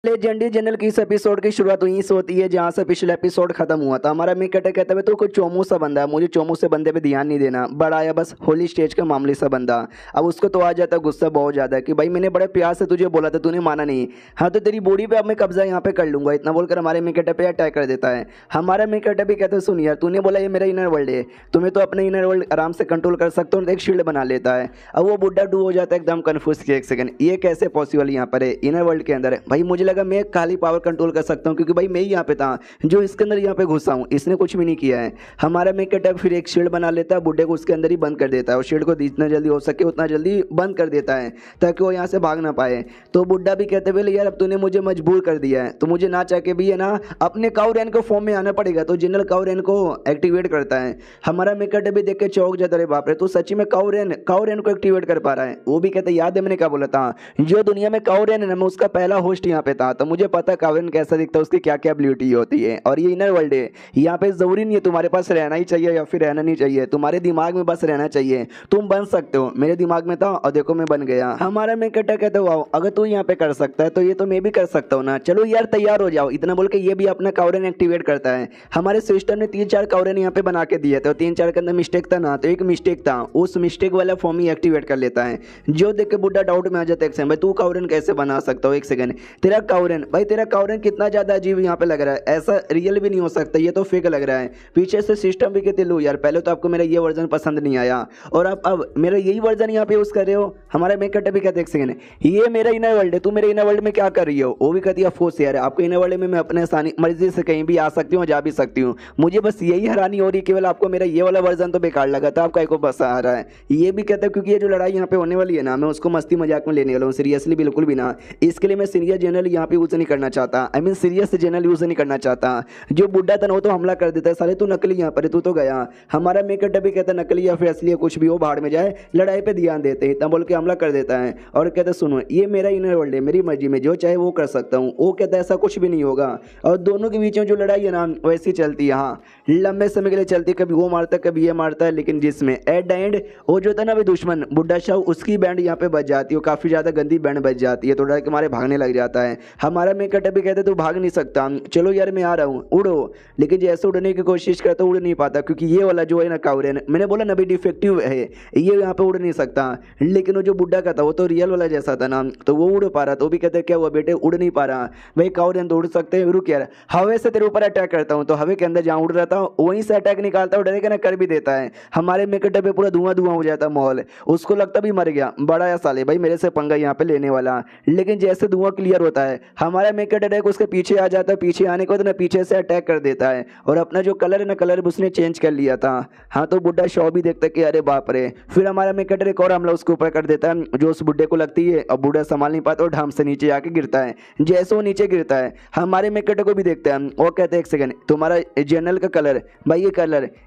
लेजेंडरी जनरल की इस एपिसोड की शुरुआत वहीं से होती है जहां से पिछला एपिसोड खत्म हुआ था। हमारा मेकट कहता है तो कोई चोमू सा बंदा है, मुझे चोमू से बंदे पे ध्यान नहीं देना, बड़ा आया बस होली स्टेज का मामले सा बंदा। अब उसको तो आ जाता गुस्सा बहुत ज़्यादा कि भाई मैंने बड़े प्यार से तुझे बोला था, तूने माना नहीं। हाँ तो तेरी बॉडी पे अब मैं कब्जा यहाँ पे कर लूंगा, इतना बोलकर हमारे मेकट पे अटैक कर देता है। हमारा मेकट भी कहता है सुन यार, तूने बोला ये मेरा इनर वर्ल्ड है, तुम्हें तो अपने इनर वर्ल्ड आराम से कंट्रोल कर सकते हो, एक शील्ड बना लेता है। अब वो बुढ़ा डू हो जाता है एकदम कन्फ्यूज कि एक सेकंड ये कैसे पॉसिबल यहाँ पर है इनर वर्ल्ड के अंदर है। भाई मुझे लगा मैं खाली कंट्रोल कर सकता हूं क्योंकि भाई मैं ही यहाँ पे था जो इसके अंदर यहाँ पे घुसा हूं, इसने कुछ भी नहीं किया है। हमारा मेकट फिर एक शील्ड बना लेता है, बुड्ढे को उसके अंदर ही बंद कर देता है और शील्ड को जितना जल्दी हो सके उतना जल्दी बंद कर देता है ताकि वो यहाँ से भाग ना पाए। तो बुड्ढा भी कहते बोले यार अब तूने मुझे मजबूर कर दिया है, तो मुझे ना चाह के भी है ना अपने काउरेन को फॉर्म में आना पड़ेगा। तो जनरल काउरेन को एक्टिवेट करता है। हमारा मेकट भी देख के चौंक जाता है, बाप रे तू सच्ची में काउरेन को एक्टिवेट कर पा रहा है। वो भी कहते याद है मैंने क्या बोला था, जो दुनिया में काउरेन है ना मैं उसका पहला होस्ट यहाँ पे था, तो मुझे पता काउरेन कैसा दिखता है, उसकी क्या क्या एबिलिटी होती है। और ये इनर वर्ल्ड है, यहाँ पे जरूरी नहीं है तुम्हारे पास रहना ही चाहिए या फिर रहना नहीं चाहिए, तुम्हारे दिमाग में बस रहना चाहिए, तुम बन सकते हो। मेरे दिमाग में था और देखो मैं बन गया। हमारा मेकट कहते हो अगर तू यहाँ पे कर सकता है तो ये तो मैं भी कर सकता हूँ ना, चलो यार तैयार हो जाओ। इतना बोल के ये भी अपना काउरेन एक्टिवेट करता है। हमारे सिस्टम ने 3-4 काउरेन यहाँ पे बना के दिए थे, 3-4 के अंदर मिस्टेक था ना, तो एक मिस्टेक था, उस मिस्टेक वाला फॉर्म ही एक्टिवेट कर लेता है। जो देख के बुढ़ा डाउट में आ जाता है भाई तू काउरेन कैसे बना सकता हो, एक सेकंड तेरा काउरेन, भाई तेरा काउरेन कितना ज्यादा अजीब यहाँ पे लग रहा है, ऐसा रियल भी नहीं हो सकता, ये तो फेक लग रहा है। पीछे से सिस्टम भी कहते लो यार पहले तो आपको मेरा ये वर्जन पसंद नहीं आया और आप अब मेरा यही वर्जन यहाँ पे यूज कर रहे हो। हमारा मेकट भी कहते एक सेकंड ये मेरा इनर वर्ल्ड है, तू मेरे इनर वर्ल्ड में क्या कर रही हो। वो भी कहती है अफकोर्स यार आपको इनर वर्ल्ड में मैं अपने मर्जी से कहीं भी आ सकती हूँ, जा भी सकती हूँ, मुझे बस यही हैरानी हो रही है केवल आपको मेरा ये वाला वर्जन तो बेकार लगा था, आपका को बस आ रहा है। ये भी कहता है क्योंकि ये जो लड़ाई यहाँ पे होने वाली है ना मैं उसको मस्ती मजाक में लेने वाला हूँ, सीरियसली बिल्कुल भी ना। इसके लिए मैं सीनियर जनरल यहाँ पे यूज नहीं करना चाहता, I mean serious general use नहीं करना चाहता। जो बुड्ढा था वो तो हमला कर देता है, साले तू नकली यहाँ पर तू तो गया। हमारा मेकट भी कहता है नकली या फिर असली कुछ भी हो भाड़ में जाए, लड़ाई पे ध्यान देते हैं, तब बोल के हमला कर देता है और कहता है सुनो ये मेरा इनर वर्ल्ड है, मेरी मर्जी में जो चाहे वो कर सकता हूँ। वो कहता है ऐसा कुछ भी नहीं होगा। और दोनों के बीच में जो लड़ाई है ना वैसी चलती है, हाँ लंबे समय के लिए चलती, कभी वो मारता है कभी ये मारता है, लेकिन जिसमें एट द एंड वो जो था ना भाई दुश्मन बुड्ढा शाह उसकी बैंड यहाँ पे बच जाती है, काफी ज्यादा गंदी बैंड बच जाती है, तो डर के मारे भागने लग जाता है। हमारा मेकट भी कहते तू भाग नहीं सकता, चलो यार मैं आ रहा हूँ उड़ो, लेकिन जैसे उड़ने की कोशिश करता उड़ नहीं पाता क्योंकि ये वाला जो है ना काउरेन मैंने बोला ना भी डिफेक्टिव है, ये यहाँ पे उड़ नहीं सकता। लेकिन वो जो बुड्ढा का था वो तो रियल वाला जैसा था ना, तो वो उड़ पा रहा, तो भी कहते क्या हुआ बेटे उड़ नहीं पा रहा। भाई काउरेन तो उड़ सकते हैं, रुक यार हवा से तेरे ऊपर अटैक करता हूँ, तो हवा के अंदर जहाँ उड़ रहा था वहीं से अटैक निकालता हूँ, डरेगा ना कर भी देता है। हमारे मेकट पे पूरा धुआं धुआं हो जाता माहौल, उसको लगता भी मर गया, बड़ा या साले भाई मेरे से पंगा यहाँ पे लेने वाला। लेकिन जैसे धुआं क्लियर होता है हमारा मेकट अटैक उसके पीछे आ जाता है, पीछे आने को तो ना पीछे से अटैक कर देता है और अपना जो कलर है ना कलर उसने चेंज कर लिया था। हाँ तो बुड्ढा शॉ भी देखता है कि अरे बाप रे, फिर हमारा मेकट एक और हमला उसके ऊपर कर देता है जो उस बुड्ढे को लगती है और बुड्ढा संभाल नहीं पाता और ढाम से नीचे जाके गिरता है। जैसे वो नीचे गिरता है हमारे मेकट को भी देखता है, वो कहते हैं एक सेकंड तुम्हारा जनरल का कलर भाई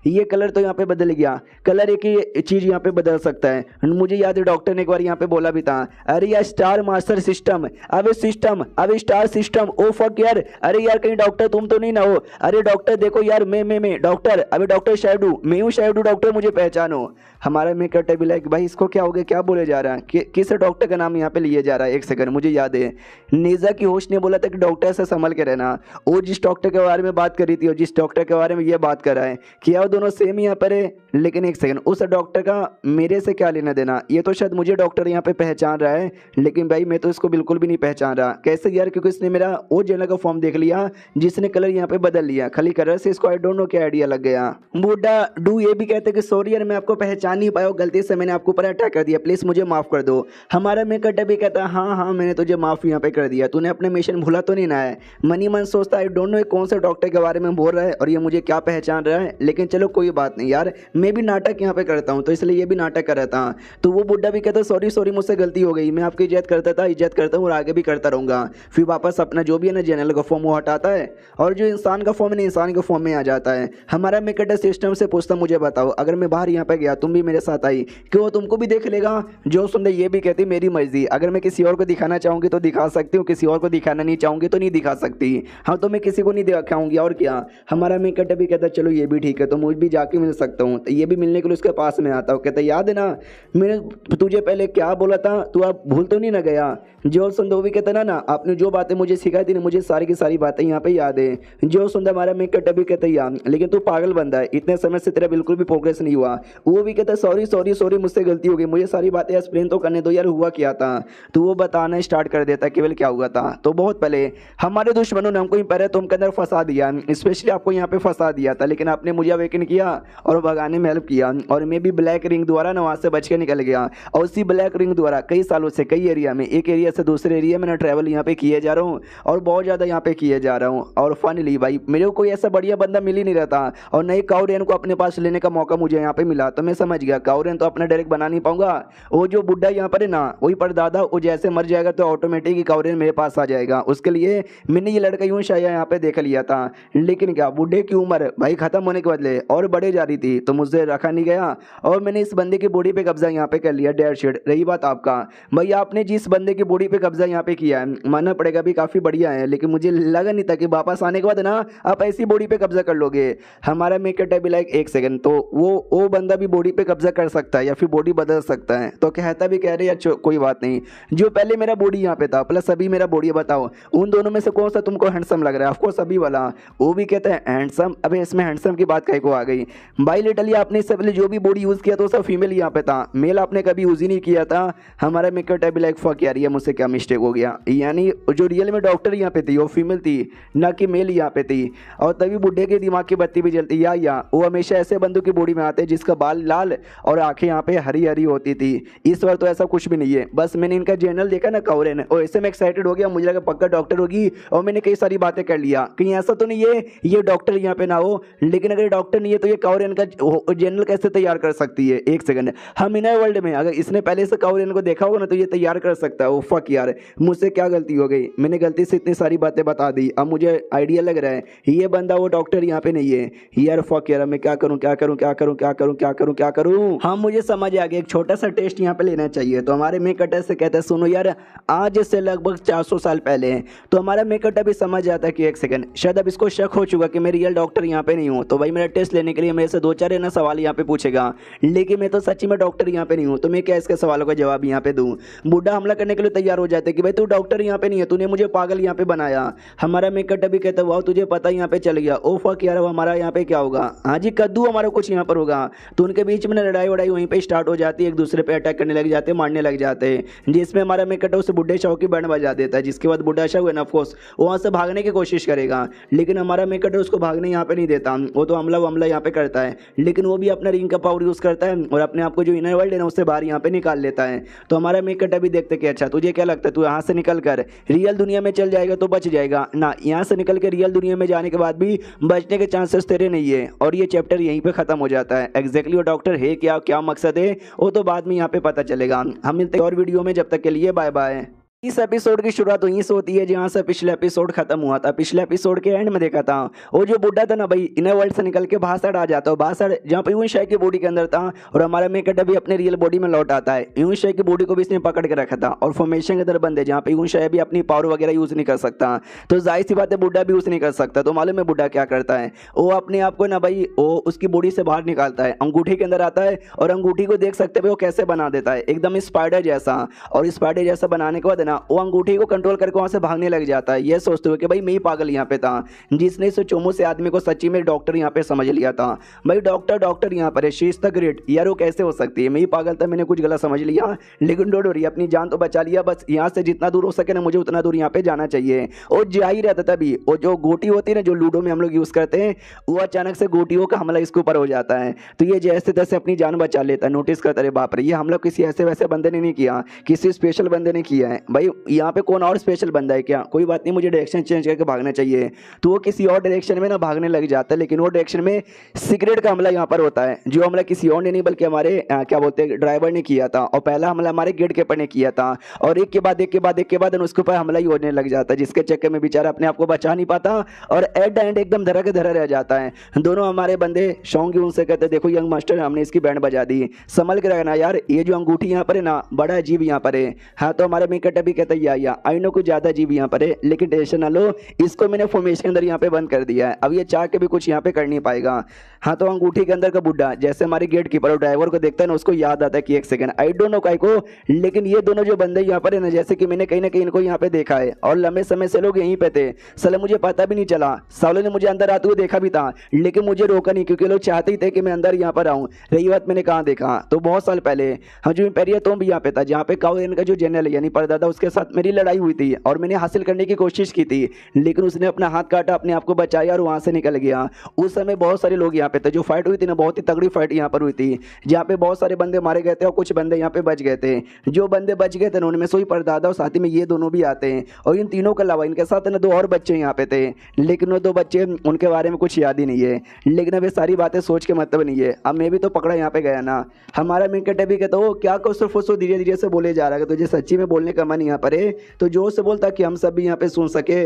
ये कलर तो यहाँ पे बदल गया, कलर एक ही चीज यहाँ पे बदल सकता है। मुझे याद है डॉक्टर ने एक बार यहाँ पे बोला भी था अरे यार स्टार मास्टर सिस्टम, अब सिस्टम अब स्टार सिस्टम, ओ फक यार, अरे यार कहीं डॉक्टर तुम तो नहीं ना हो? अरे डॉक्टर देखो यार, मैं डॉक्टर, अबे डॉक्टर शैडू, मैं हूँ शैडू डॉक्टर, मुझे पहचानो। हमारा मेकअप टेबल है कि भाई इसको क्या हो गया, क्या बोले जा रहा है, किस डॉक्टर का नाम यहाँ पे लिए जा रहा है? एक सेकंड, मुझे याद है नेजा की होस्ट ने बोला था कि डॉक्टर से संभल के रहना। वो जिस डॉक्टर के बारे में बात कर रही थी और जिस डॉक्टर के बारे में ये बात कर रहा है, क्या वो दोनों सेम यहाँ पर है? लेकिन एक सेकंड, उस डॉक्टर का मेरे से क्या लेना देना? ये तो शायद मुझे डॉक्टर यहाँ पे पहचान रहा है, लेकिन भाई मैं तो इसको बिल्कुल भी नहीं पहचान रहा। कैसे यार? क्योंकि इसने मेरा वो जनरल का फॉर्म देख लिया जिसने कलर यहाँ पे बदल लिया, खाली कलर से इसको आई डोंट नो क्या आइडिया लग गया। बूढ़ा डू ये भी कहते कि सॉरी यार, मैं आपको पहचान नहीं पाया, गलती से मैंने आपको ऊपर अटैक कर दिया, प्लीज मुझे माफ कर दो। हमारा मेकअप भी कहता है हाँ मैंने तुझे माफ यहाँ पे कर दिया, तूने अपने मिशन भूला तो नहीं ना है? मनी मन सोचता आई डोंट नो कौन से डॉक्टर के बारे में बोल रहा है और ये मुझे क्या पहचान रहा है। लेकिन चलो कोई बात नहीं यार, मैं भी नाटक यहाँ पे करता हूँ तो इसलिए ये भी नाटक कर रहा था। तो वो बुढ़ा भी कहता सॉरी मुझसे गलती हो गई, मैं आपकी इज्जत करता था, इज्जत करता हूँ और आगे भी करता रहूंगा। फिर वापस अपना जो भी है ना जनरल का फॉर्म वो हटाता है और जो इंसान का फॉर्म है ना इंसान के फॉर्म में आ जाता है। हमारा मेकअप सिस्टम से पूछता मुझे बताओ अगर मैं बाहर यहाँ पे गया तुम भी मेरे साथ आई, क्यों वो तुमको भी देख लेगा? जो सुनते ये भी कहती मेरी मर्जी, अगर मैं किसी और को दिखाना चाहूंगी तो दिखा सकती हूँ, किसी और को दिखाना नहीं चाहूंगी तो नहीं दिखा सकती। हाँ तो मैं किसी को नहीं दिखाऊंगी और क्या। हमारा मेकअप भी कहता चलो ये भी ठीक है, तो मुझे भी जाके मिल सकता हूँ। तो ये भी मिलने के लिए उसके पास में आता हूँ, कहता याद है ना मैंने तुझे पहले क्या बोला था, तू अब भूल तो नहीं ना गया? जो सुंदर भी कहता ना आपने जो बातें मुझे सिखाई थी ना, मुझे सारी की सारी बातें यहाँ पे याद है। जो सुंदर हमारा मेकअप भी कहता यार लेकिन तू पागल बंदा है, इतने समय से तेरा बिल्कुल भी प्रोग्रेस नहीं हुआ। वो भी कहता सॉरी मुझसे गलती हो गई, मुझे सारी बातें एक्सप्लेन तो करने दो यार, हुआ क्या था? तो वो बताना स्टार्ट कर देता केवल क्या हुआ था। तो बहुत पहले हमारे दुश्मनों ने हमको पहले तुम के अंदर फंसा दिया, स्पेशली आपको यहाँ पे फंसा दिया था, लेकिन आपने मुझे अवेकन किया और भगाने में हेल्प किया और मैं भी ब्लैक रिंग द्वारा ना वहाँ से बच के निकल गया। और उसी ब्लैक रिंग द्वारा कई सालों से कई एरिया में, एक एरिया से दूसरे एरिया में ना ट्रैवल यहाँ पे किए जा रहा हूँ और बहुत ज़्यादा यहाँ पे किए जा रहा हूँ। और फाइनली भाई मेरे को कोई ऐसा बढ़िया बंदा मिल ही नहीं रहता और नई काउरेन को अपने पास लेने का मौका मुझे यहाँ पे मिला। तो मैं समझ गया काउरेन तो अपना डायरेक्ट बना नहीं पाऊंगा, वो जो बुढ़ा यहाँ पर है ना वही परदादा, वो जैसे मर जाएगा तो ऑटोमेटिक काउरेन मेरे पास आ जाएगा। उसके लिए मैंने ये लड़का यूं शायद यहाँ पे देख लिया था, लेकिन क्या बुढ़े की उम्र भाई खत्म होने के बदले और बढ़े जा रही थी, तो मुझसे रखा नहीं गया और मैंने इस बंदे की बॉडी पे कब्जा यहाँ पे कर लिया। डेड शेड रही बात आपका भाई, आपने जिस बंदे की बॉडी पे कब्जा यहाँ पे किया है मानना पड़ेगा भी काफी बढ़िया है, लेकिन मुझे लगा नहीं था कि वापस आने के बाद ना आप ऐसी बॉडी पे कब्जा कर लोगे। हमारा मेकअप टेबल लाइक एक सेकंड, तो वो बंदा भी बॉडी पे कब्जा कर सकता है या फिर बॉडी बदल सकता है? तो कहता भी कह रहे हैं कोई बात नहीं, जो पहले मेरा बॉडी यहाँ पे था प्लस अभी मेरा बॉडी, बताओ उन दोनों में से कौन सा तुमको हैंडसम लग रहा है? ऑफकोर्स अभी वाला। वो भी कहता है हैंडसम, अबे इसमें हैंडसम की बात कहीं को आ गई भाई? लिटरली आपने इससे पहले जो भी बॉडी यूज किया तो सब फीमेल यहाँ पे था, मेल आपने कभी यूज ही नहीं किया था। हमारा मेकअप टेबल लाइक फक यार ये मुझसे क्या मिस्टेक हो गया, यानी जो रियल में डॉक्टर यहाँ पे थी वो फीमेल थी ना कि मेल यहाँ पे थी। और तभी बुढ़े के दिमाग की बत्ती भी जलती या वो हमेशा ऐसे बंदों की बॉडी में आते हैं जिसका बाल लाल और आंखें यहाँ पे हरी हरी होती थी। इस बार तो ऐसा कुछ भी नहीं है, बस मैंने इनका जर्नल देखा ना काउरेन और ऐसे में एक्साइटेड हो गया, मुझे लगा पक्का डॉक्टर होगी और मैंने कई सारी बातें कर लिया। कहीं ऐसा तो नहीं है ये डॉक्टर यहाँ पे ना हो, लेकिन अगर डॉक्टर नहीं है तो ये काउरेन का जर्नल कैसे तैयार कर सकती है? एक सेकंड, हम इनर वर्ल्ड में अगर इसने पहले से काउरेन को देखा होगा ना तो ये तैयार कर सकता है। वो फक यार मुझसे क्या गलती हो गई, मैंने गलती से इतनी सारी बातें बता दी, अब मुझे आइडिया लग रहा है ये बंदा वो डॉक्टर यहाँ पे नहीं है। यार फक यार मैं क्या करूँ क्या करूँ क्या करूँ क्या करूँ क्या करूँ क्या करूँ? हाँ मुझे समझ आ गया, एक छोटा सा टेस्ट यहाँ पे लेना चाहिए। तो हमारे मेकअप से कहते हैं सुनो यार आज से लगभग 400 साल पहले है। तो हमारा मेकअप अभी समझ आता है कि एक सेकंड शायद अब इसको शक हो चुका कि मैं रियल डॉक्टर यहाँ पे नहीं हूँ, तो भाई मेरा टेस्ट लेने के लिए मेरे से 2-4 है ना सवाल यहाँ पे पूछेगा, लेकिन मैं तो सच्ची में डॉक्टर यहाँ पे नहीं हूँ, तो मैं क्या इसके सवालों का जवाब यहाँ पे दूँ? बूढ़ा हमला करने के लिए तैयार हो जाते कि भाई तू डॉक्टर यहाँ पे नहीं है, तूने मुझे पागल यहाँ पे बनाया। हमारा मेकअप भी कहता वाह तुझे पता यहाँ पे चल गया, ओ फक यार हमारा यहाँ पे क्या होगा? हाँ जी कद्दू हमारा कुछ यहाँ पर होगा। तो उनके बीच में लड़ाई वड़ाई वहीं पे स्टार्ट हो जाती है, एक दूसरे पे अटैक करने लग जाते हैं, मारने लग जाते हैं, जिसमें हमारा मेकअप उसे बुढ़े शाह की बैंड बजा देता है। जिसके बाद बुढ़ा शाह है ना ऑफकोर्स वहाँ से भागने की कोशिश करेगा, लेकिन हमारा मेकअप उसको भागने यहाँ पे नहीं देता, वो तो हमला यहाँ पे करता है, लेकिन वो भी अपना रिंग का पावर यूज करता है और अपने आप को जो इनर वर्ल्ड है ना उससे बाहर यहाँ पे निकाल लेता है। तो हमारा मेकअप अभी देखते कि अच्छा तुझे क्या लगता है तू यहाँ से निकल कर रियल दुनिया में चल जाएगा तो बच जाएगा ना? यहाँ से निकल के रियल दुनिया में जाने के बाद भी बचने के चांसेस तेरे नहीं है। और ये चैप्टर यहीं पे खत्म हो जाता है। एग्जैक्टली वो डॉक्टर है क्या, क्या मकसद है वो तो बाद में यहाँ पे पता चलेगा। हम मिलते हैं और वीडियो में, जब तक के लिए बाय बाय। इस एपिसोड की शुरुआत वहीं से होती है जहां से पिछले एपिसोड खत्म हुआ था। पिछले एपिसोड के एंड में देखा था वो जो बुड्ढा था ना भाई, इनर वर्ल्ड से निकल के बाहर आ जाता है। बाहर जहाँ पे यूं शाह की बॉडी के अंदर था और हमारा मेकट अभी अपने रियल बॉडी में लौट आता है। यूं शाह की बॉडी को भी इसने पकड़ के रखा था और फॉर्मेशन के अंदर बंद है जहाँ पे यूं शाह भी अपनी पावर वगैरह यूज नहीं कर सकता। तो जाहिर सी बात है बुड्ढा भी यूज नहीं कर सकता। तो मालूम है बुड्ढा क्या करता है, वो अपने आप को ना भाई वो उसकी बॉडी से बाहर निकालता है, अंगूठी के अंदर आता है और अंगूठी को देख सकते हैं वो कैसे बना देता है, एकदम स्पाइडर जैसा। और स्पाइडर जैसा बनाने के बाद ना वो अंगूठी को कंट्रोल करके वहां से भागने लग जाता है, ये सोचते हुए कि भाई मैं ही पागल यहाँ पे था जिसने इस चोमू से आदमी को सच्ची में डॉक्टर यहाँ पे समझ लिया था। भाई डॉक्टर यहाँ पर है, शी इज द ग्रेट। यार वो कैसे हो सकती है, मैं ही पागल था, मैंने कुछ गलत समझ लिया, लेकिन डोंट वरी अपनी जान तो बचा लिया। बस यहाँ से जितना दूर हो सके ना मुझे उतना दूर यहाँ पे जाना चाहिए। और जा ही रहता था भी, और जो गोटी होती है ना जो लूडो में हम लोग यूज करते हैं, वो अचानक से गोटियों का हमला इसके ऊपर हो जाता है। तो ये जैसे तैसे अपनी जान बचा लेता है। नोटिस करता है बाप रे, ये हमला किसी ऐसे वैसे बंदे ने नहीं किया, किसी स्पेशल बंदे ने किया है। भाई यहाँ पे कौन और स्पेशल बंदा है क्या, कोई बात नहीं, मुझे डायरेक्शन चेंज करके भागना चाहिए। तो वो किसी और डायरेक्शन में ना भागने लग जाता है, लेकिन वो डायरेक्शन में सिगरेट का हमला यहाँ पर होता है। जो हमला किसी और ने नहीं बल्कि हमारे क्या बोलते हैं ड्राइवर ने किया था, और पहला हमला हमारे गेट कीपर ने किया था। और एक के बाद उसके ऊपर हमला ही होने लग जाता है, जिसके चक्कर में बेचारा अपने आप को बचा नहीं पाता और एट द एंड एकदम धरा के धरा रह जाता है। दोनों हमारे बंदे शौंगी उनसे कहते देखो यंग मास्टर हमने इसकी बैंड बजा दी, संभल के रहना यार, ये जो अंगूठी यहाँ पर है ना बड़ा अजीब यहाँ पर है। हाँ तो हमारा मेकट अभी कहता है या आई नो कुछ ज्यादा अजीब यहाँ पर है, लेकिन टेंशन ना लो, इसको मैंने फॉर्मेशन के अंदर यहाँ पे बंद कर दिया है, अब ये चाह के भी कुछ यहाँ पे कर नहीं पाएगा। हाँ तो अंगूठी के अंदर का बुड्ढा जैसे हमारे गेट कीपर और ड्राइवर को देखता है ना, उसको याद आता है कि एक सेकंड आई डोंट नो काय को, लेकिन ये दोनों जो बंदे यहाँ पर है ना, जैसे कि मैंने कहीं ना कहीं इनको यहाँ पे देखा है और लंबे समय से लोग यहीं पे थे। साले मुझे पता भी नहीं चला, सालों ने मुझे अंदर आते हुए देखा भी था, लेकिन मुझे रोका नहीं क्योंकि लोग चाहते ही थे कि मैं अंदर यहाँ पर आऊँ। रही बात मैंने कहाँ देखा, तो बहुत साल पहले हाँ जो इम्पेरिया तो भी यहाँ पे था, जहाँ पे काउरेन का जो जनरल यानी परदादा उसके साथ मेरी लड़ाई हुई थी और मैंने हासिल करने की कोशिश की थी, लेकिन उसने अपना हाथ काटा, अपने आप को बचाया और वहां से निकल गया। उस समय बहुत सारे लोग यहाँ पे थे, जो फाइट हुई थी ना बहुत ही तगड़ी फाइट यहाँ पर हुई थी, जहाँ पे बहुत सारे बंदे मारे गए थे और कुछ बंदे यहाँ पे बच गए थे। जो बंदे बच गए थे उनमें से ही परदादा और साथ ही में ये दोनों भी आते हैं, और इन तीनों के अलावा इनके साथ ना दो और बच्चे यहाँ पे थे, लेकिन वो दो बच्चे उनके बारे में कुछ याद ही नहीं है। लेकिन अब ये सारी बातें सोच के मतलब नहीं है, अब मैं भी तो पकड़ा यहाँ पे गया ना। हमारा मेकट भी कहता हो क्या को सिर्फ धीरे धीरे से बोले जा रहा है, तुझे सच्ची में बोलने का मन यहाँ पर है तो जोर से बोलता कि हम सब भी यहाँ पे सुन सके।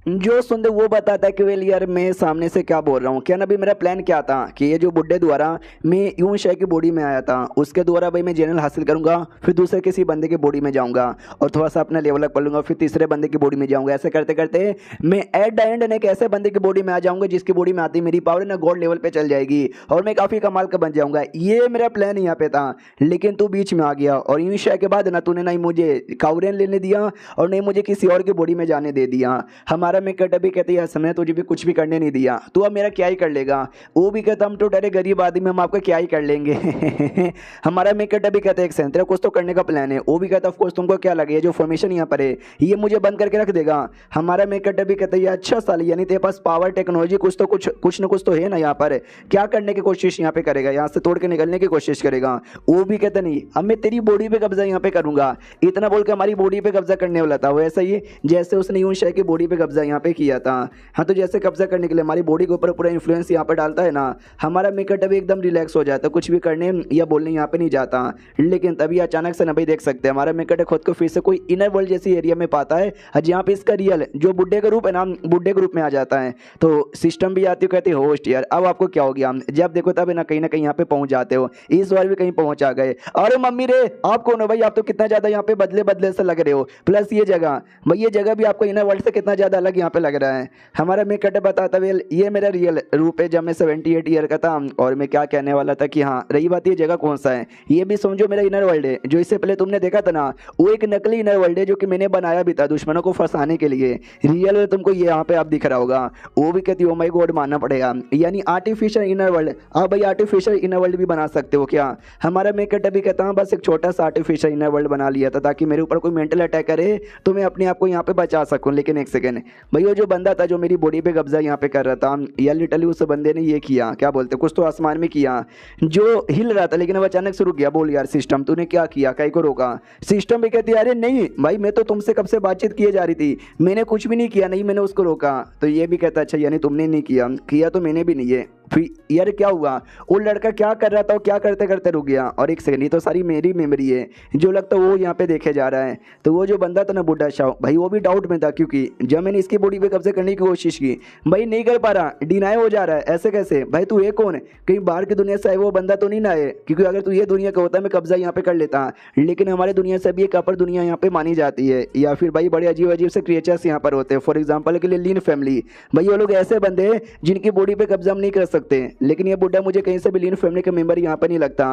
जो सुनते वो बताता है कि वेल यार मैं सामने से क्या बोल रहा हूँ, क्या ना भाई मेरा प्लान क्या था कि ये जो बुड्ढे द्वारा मैं यूं शाह की बॉडी में आया था, उसके द्वारा भाई मैं जनरल हासिल करूंगा, फिर दूसरे किसी बंदे की बॉडी में जाऊंगा और थोड़ा सा अपना लेवल अप कर लूंगा, फिर तीसरे बंदे की बॉडी में जाऊंगा। ऐसे करते करते मैं एट द एंड एक ऐसे बंदे की बॉडी में आ जाऊंगा जिसकी बॉडी में आती मेरी पावर ना गॉड लेवल पे चल जाएगी और मैं काफी कमाल का बन जाऊंगा। ये मेरा प्लान यहाँ पे था, लेकिन तू बीच में आ गया और यूं शाह के बाद ना तूने नहीं मुझे काउरेन लेने दिया और नहीं मुझे किसी और की बॉडी में जाने दे दिया। हमारा मेकट भी कहते यार समय तुझे भी कुछ भी करने नहीं दिया, तू अब मेरा क्या ही कर लेगा। वो भी कहता हम तो डरे गरीब आदमी, हम आपका क्या ही कर लेंगे। हमारा मेकट भी कहते एक सेंटर कुछ तो करने का प्लान है। वो भी कहता ऑफ कोर्स तुमको क्या लगे जो फॉर्मेशन यहाँ पर है ये मुझे बंद करके रख देगा। हमारा मेकट भी कहता है अच्छा साल यानी तेरे पास पावर टेक्नोलॉजी कुछ ना कुछ तो है ना, यहाँ पर क्या करने की कोशिश यहाँ पे करेगा, यहाँ से तोड़ के निकलने की कोशिश करेगा। वो भी कहता नहीं अब मैं तेरी बॉडी पे कब्जा यहाँ पे करूंगा, इतना बोल के हमारी बॉडी पे कब्जा करने वाला था। वो ऐसा ही जैसे उसने यूं शाह की बॉडी पे कब्जा यहाँ पे किया था। हाँ तो जैसे कब्जा करने के लिए हमारी बॉडी के ऊपर पूरा इन्फ्लुएंस यहाँ पर डालता है ना, हमारा मेकट अभी एकदम रिलैक्स हो जाता है, कुछ भी करने या बोलने यहाँ पे नहीं जाता। लेकिन तभी अचानक से ना भाई देख सकते हैं हमारा मेकट खुद को फिर से कोई इनर वर्ल्ड जैसी एरिया में पाता है, जहाँ पे इसका रियल जो बुड्ढे का रूप है ना बुड्ढे के रूप में आ जाता है। तो सिस्टम भी आती है, कहती है होस्ट यार अब आपको क्या हो गया, जब देखो तब ना कहीं यहाँ पे पहुंच जाते हो। इस बार भी कहीं पहुंच आ गए। अरे मम्मी रे आप कौन हो भाई, आप तो कितना ज्यादा यहाँ पे बदले बदले से लग रहे हो, प्लस ये जगह भाई ये जगह भी आपको इनर वर्ल्ड से कितना ज्यादा अलग यहाँ पे लग रहा है। हमारा मेकट बताता वेल ये मेरा रियल रूप है जब मैं 78 ईयर का था। और मैं क्या कहने वाला था कि हाँ रही बात ये जगह कौन सा है, ये भी समझो मेरा इनर वर्ल्ड है। जो इससे पहले तुमने देखा था ना वो एक नकली इनर वर्ल्ड है जो कि मैंने बनाया भी था दुश्मनों को फंसाने के लिए। रियल में तुमको ये यहाँ पे आप दिख रहा होगा। वो भी कहती ओ माय गॉड मानना पड़ेगा, यानी आर्टिफिशियल इनर वर्ल्ड। आप भाई आर्टिफिशियल इनर वर्ल्ड भी बना सकते हो क्या। हमारा मेकट भी कहता हूँ बस एक छोटा सा आर्टिफिशियल इनर वर्ल्ड बना लिया था ताकि मेरे ऊपर कोई मेंटल अटैक करे तो मैं अपने आप को यहाँ पे बचा सकूँ। लेकिन एक सेकेंड भाई वो जो बंदा था जो मेरी बॉडी पे कब्जा यहाँ पे कर रहा था, या लिटरली उस बंदे ने ये किया क्या बोलते कुछ तो आसमान में किया जो हिल रहा था, लेकिन अब अचानक से रुक गया। बोल यार सिस्टम तूने क्या किया, कहीं को रोका। सिस्टम भी कहती है अरे नहीं भाई मैं तो तुमसे कब से बातचीत किए जा रही थी, मैंने कुछ भी नहीं किया, नहीं मैंने उसको रोका। तो ये भी कहता अच्छा यानी तुमने नहीं किया, किया तो मैंने भी नहीं है। फिर यार क्या हुआ, वो लड़का क्या कर रहा था, वो क्या करते करते रुक गया। और एक सेकंड, ये तो सारी मेरी मेमोरी है, जो लगता है वो यहाँ पे देखे जा रहा है। तो वो जो बंदा था ना बुड्ढा शाह भाई, वो भी डाउट में था, क्योंकि जब मैंने इसकी बॉडी पे कब्जे करने की कोशिश की भाई नहीं कर पा रहा, डिनाई हो जा रहा है। ऐसे कैसे भाई, तू है कौन, कहीं बाहर की दुनिया से आए वो बंदा तो नहीं ना है? क्योंकि अगर तू ये दुनिया का होता मैं कब्जा यहाँ पे कर लेता, लेकिन हमारे दुनिया से भी एक अपर दुनिया यहाँ पे मानी जाती है, या फिर भाई बड़े अजीब अजीब से क्रिएचर्स यहाँ पर होते हैं। फॉर एग्जाम्पल के लिए लीन फैमिली, भाई वो लोग ऐसे बंदे हैं जिनकी बॉडी पे कब्जा हम नहीं कर सकते, लेकिन ये बुड्ढा मुझे कहीं से भी लीन फैमिली का मेंबर यहाँ पे नहीं लगता।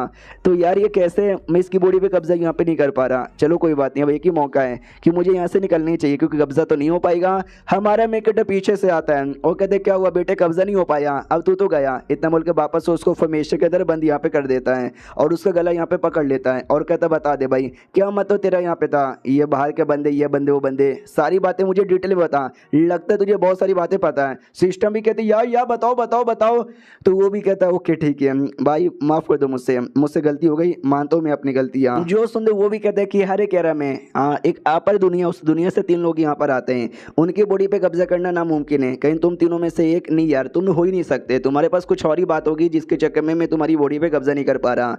तो यार ये कैसे मैं इसकी बॉडी पे कब्जा यहाँ पे नहीं कर पा रहा। चलो कोई बात नहीं, अब एक ही मौका है कि मुझे यहाँ से निकलना ही चाहिए, क्योंकि कब्जा तो नहीं हो पाएगा। हमारा मेकट पीछे से आता है और कहते क्या हुआ बेटे, कब्जा नहीं हो पाया, अब तू तो गया। इतना बोल के वापस से उसको फॉर्मेशन के अंदर बंद यहाँ पे कर देता है और उसका गला यहाँ पे पकड़ लेता है और कहता बता दे भाई क्या मतलब तेरा यहाँ पे था, ये बाहर के बंदे, ये बंदे, वो बंदे, सारी बातें मुझे डिटेल में बता, लगता है तुझे बहुत सारी बातें पता है। सिस्टम भी कहती यार बताओ बताओ बताओ, तो वो भी कहता है ओके ठीक है भाई माफ कर दो, मुझसे गलती हो गई, मानता हूँ मैं अपनी गलतियाँ। जो सुन दे वो भी कहता है कि हरे कह रहा मैं एक अपर दुनिया, उस दुनिया से 3 लोग यहाँ पर आते हैं, उनकी बॉडी पे कब्जा करना नामुमकिन है, कहीं तुम तीनों में से एक नहीं यार, तुम हो ही नहीं सकते, तुम्हारे पास कुछ और ही बात होगी जिसके चक्कर में मैं तुम्हारी बॉडी पे कब्जा नहीं कर पा रहा।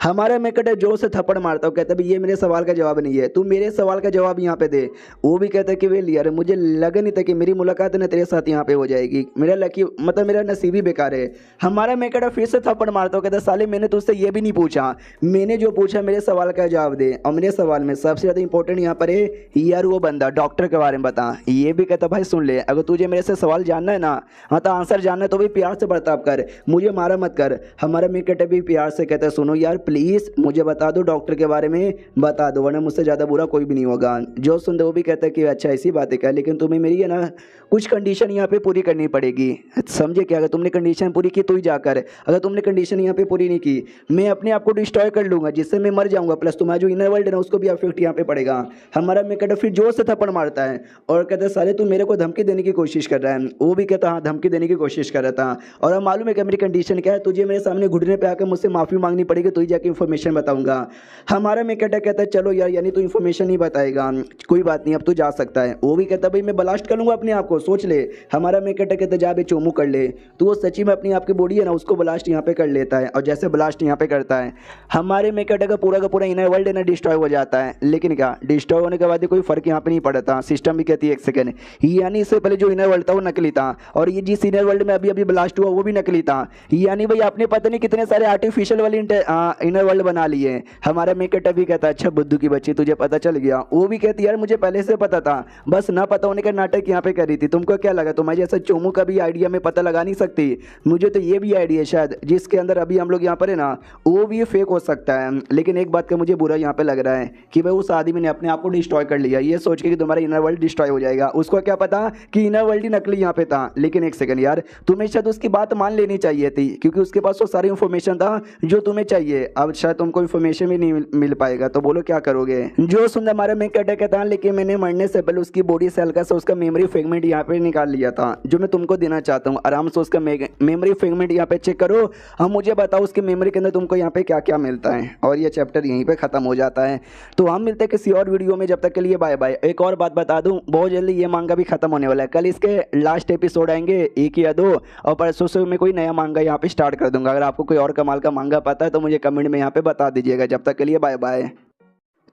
हमारा मेकट जोर से थप्पड़ मारता हूँ, कहता है ये मेरे सवाल का जवाब नहीं है, तुम मेरे सवाल का जवाब यहाँ पे दे। वो भी कहता है कि वे यार मुझे लगा नहीं था कि मेरी मुलाकात ना तेरे साथ यहाँ पे हो जाएगी, मेरा लकी मतलब मेरा नसीब ही बेकार है। हमारा मेकट फिर से थप्पड़ मारता हूँ, कहता साले मैंने तुझसे ये भी नहीं पूछा, मैंने जो पूछा मेरे सवाल का जवाब दे। और मेरे सवाल में सबसे ज़्यादा इंपॉर्टेंट यहाँ पर है यार वो बंदा डॉक्टर के बारे में बता। ये भी कहता भाई सुन ले, अगर तुझे मेरे से सवाल जानना है ना, हाँ तो आंसर जानना है तो भी प्यार से बर्ताव कर, मुझे मारा मत कर। हमारा मेकट भी प्यार से कहता है सुनो यार प्लीज़ मुझे बता दो, डॉक्टर के बारे में बता दो, वरना मुझसे ज़्यादा बुरा कोई भी नहीं होगा। जो सुन दे वो भी कहता है कि अच्छा ऐसी बात है क्या, लेकिन तुम्हें मेरी है ना कुछ कंडीशन यहाँ पे पूरी करनी पड़ेगी, समझे क्या? अगर तुमने कंडीशन पूरी की तो ही जाकर, अगर तुमने कंडीशन यहाँ पे पूरी नहीं की मैं अपने आप को डिस्ट्रॉय कर लूंगा, जिससे मैं मर जाऊंगा, प्लस तुम्हारा जो इनर वर्ल्ड है ना उसको भी अफेक्ट यहाँ पे पड़ेगा। हमारा मेकट फिर जोर से थप्पड़ मारता है और कहता है साले तू मेरे को धमकी देने की कोशिश कर रहा है। वो भी कहता हाँ धमकी देने की कोशिश कर रहा था, और अब मालूम है कि मेरी कंडीशन क्या है, तुझे मेरे सामने घुटने पे आकर मुझसे माफ़ी मांगनी पड़ेगी तो ही जाके इन्फॉर्मेशन बताऊंगा। हमारा मेकट कहता है चलो यार यानी तू इन्फॉर्मेशन नहीं बताएगा, कोई बात नहीं अब तू जा सकता है। वो भी कहता भाई मैं ब्लास्ट कर लूंगा अपने आप को, सोच ले। हमारा मेकट कहता जा बे चोमू कर ले, तो वो सच्ची में अपनी आपकी बॉडी है ना उसको ब्लास्ट यहाँ पे कर लेता है, और जैसे ब्लास्ट यहाँ पे करता है हमारे मेकट का पूरा इनर वर्ल्ड है ना डिस्ट्रॉय हो जाता है। लेकिन क्या डिस्ट्रॉय होने के बाद कोई फर्क यहाँ पे नहीं पड़ता, सिस्टम भी कहती है एक सेकंड, यानी इससे पहले जो इनर वर्ल्ड था वो नकली था, और ये जिस इनर वर्ल्ड में अभी अभी ब्लास्ट हुआ वो भी नकली था। यानी भाई आपने पता नहीं कितने सारे आर्टिफिशियल वाले इनर वर्ल्ड बना लिए। हमारा मेकट भी कहता अच्छा बुद्धू की बच्ची तुझे पता चल गया। वो भी कहती यार मुझे पहले से पता था, बस ना पता होने का नाटक यहाँ पे कर रही थी, तुमको क्या लगा तुम्हारे जैसा चोमू का भी आइडिया में पता लगा नहीं सकती? मुझे तो ये भी आइडिया शायद जिसके अंदर अभी हम लोग यहाँ पर है ना वो भी फेक हो सकता है। लेकिन एक बात का मुझे बुरा यहाँ पे लग रहा है कि भाई उस आदमी ने अपने आप को डिस्ट्रॉय कर लिया ये सोच के कि तुम्हारा इनर वर्ल्ड डिस्ट्रॉय हो जाएगा। उसको क्या पता कि इनर वर्ल्ड ही नकली यहाँ पे था। लेकिन एक सेकंड यार तुम्हें शायद उसकी बात मान लेनी चाहिए थी, क्योंकि उसके पास वो सारी इन्फॉर्मेशन था जो तुम्हें चाहिए। अब शायद तुमको इन्फॉर्मेशन भी नहीं मिल पाएगा, तो बोलो क्या करोगे? जो सुंदर हमारे में कहता लेकिन मैंने मरने से पहले उसकी बॉडी से हल्का सा उसका मेमोरी फ्रेगमेंट यहाँ पे निकाल लिया था, जो मैं तुमको देना चाहता हूँ। आराम से उसका मेमोरी फ्रेगमेंट यहाँ पे चेक करो, हम मुझे बताओ उसकी मेमोरी के अंदर तुमको यहाँ पे क्या क्या मिलता है। और ये चैप्टर यहीं पे खत्म हो जाता है। तो हम मिलते हैं किसी और वीडियो में, जब तक के लिए बाय बाय। एक और बात बता दूं, बहुत जल्दी ये मांगा भी खत्म होने वाला है, कल इसके लास्ट एपिसोड आएंगे 1 या 2, और परसों से मैं कोई नया मांगा यहाँ पे स्टार्ट कर दूंगा। अगर आपको कोई और कमाल का मांगा पता है तो मुझे कमेंट में यहाँ पे बता दीजिएगा। जब तक के लिए बाय बाय।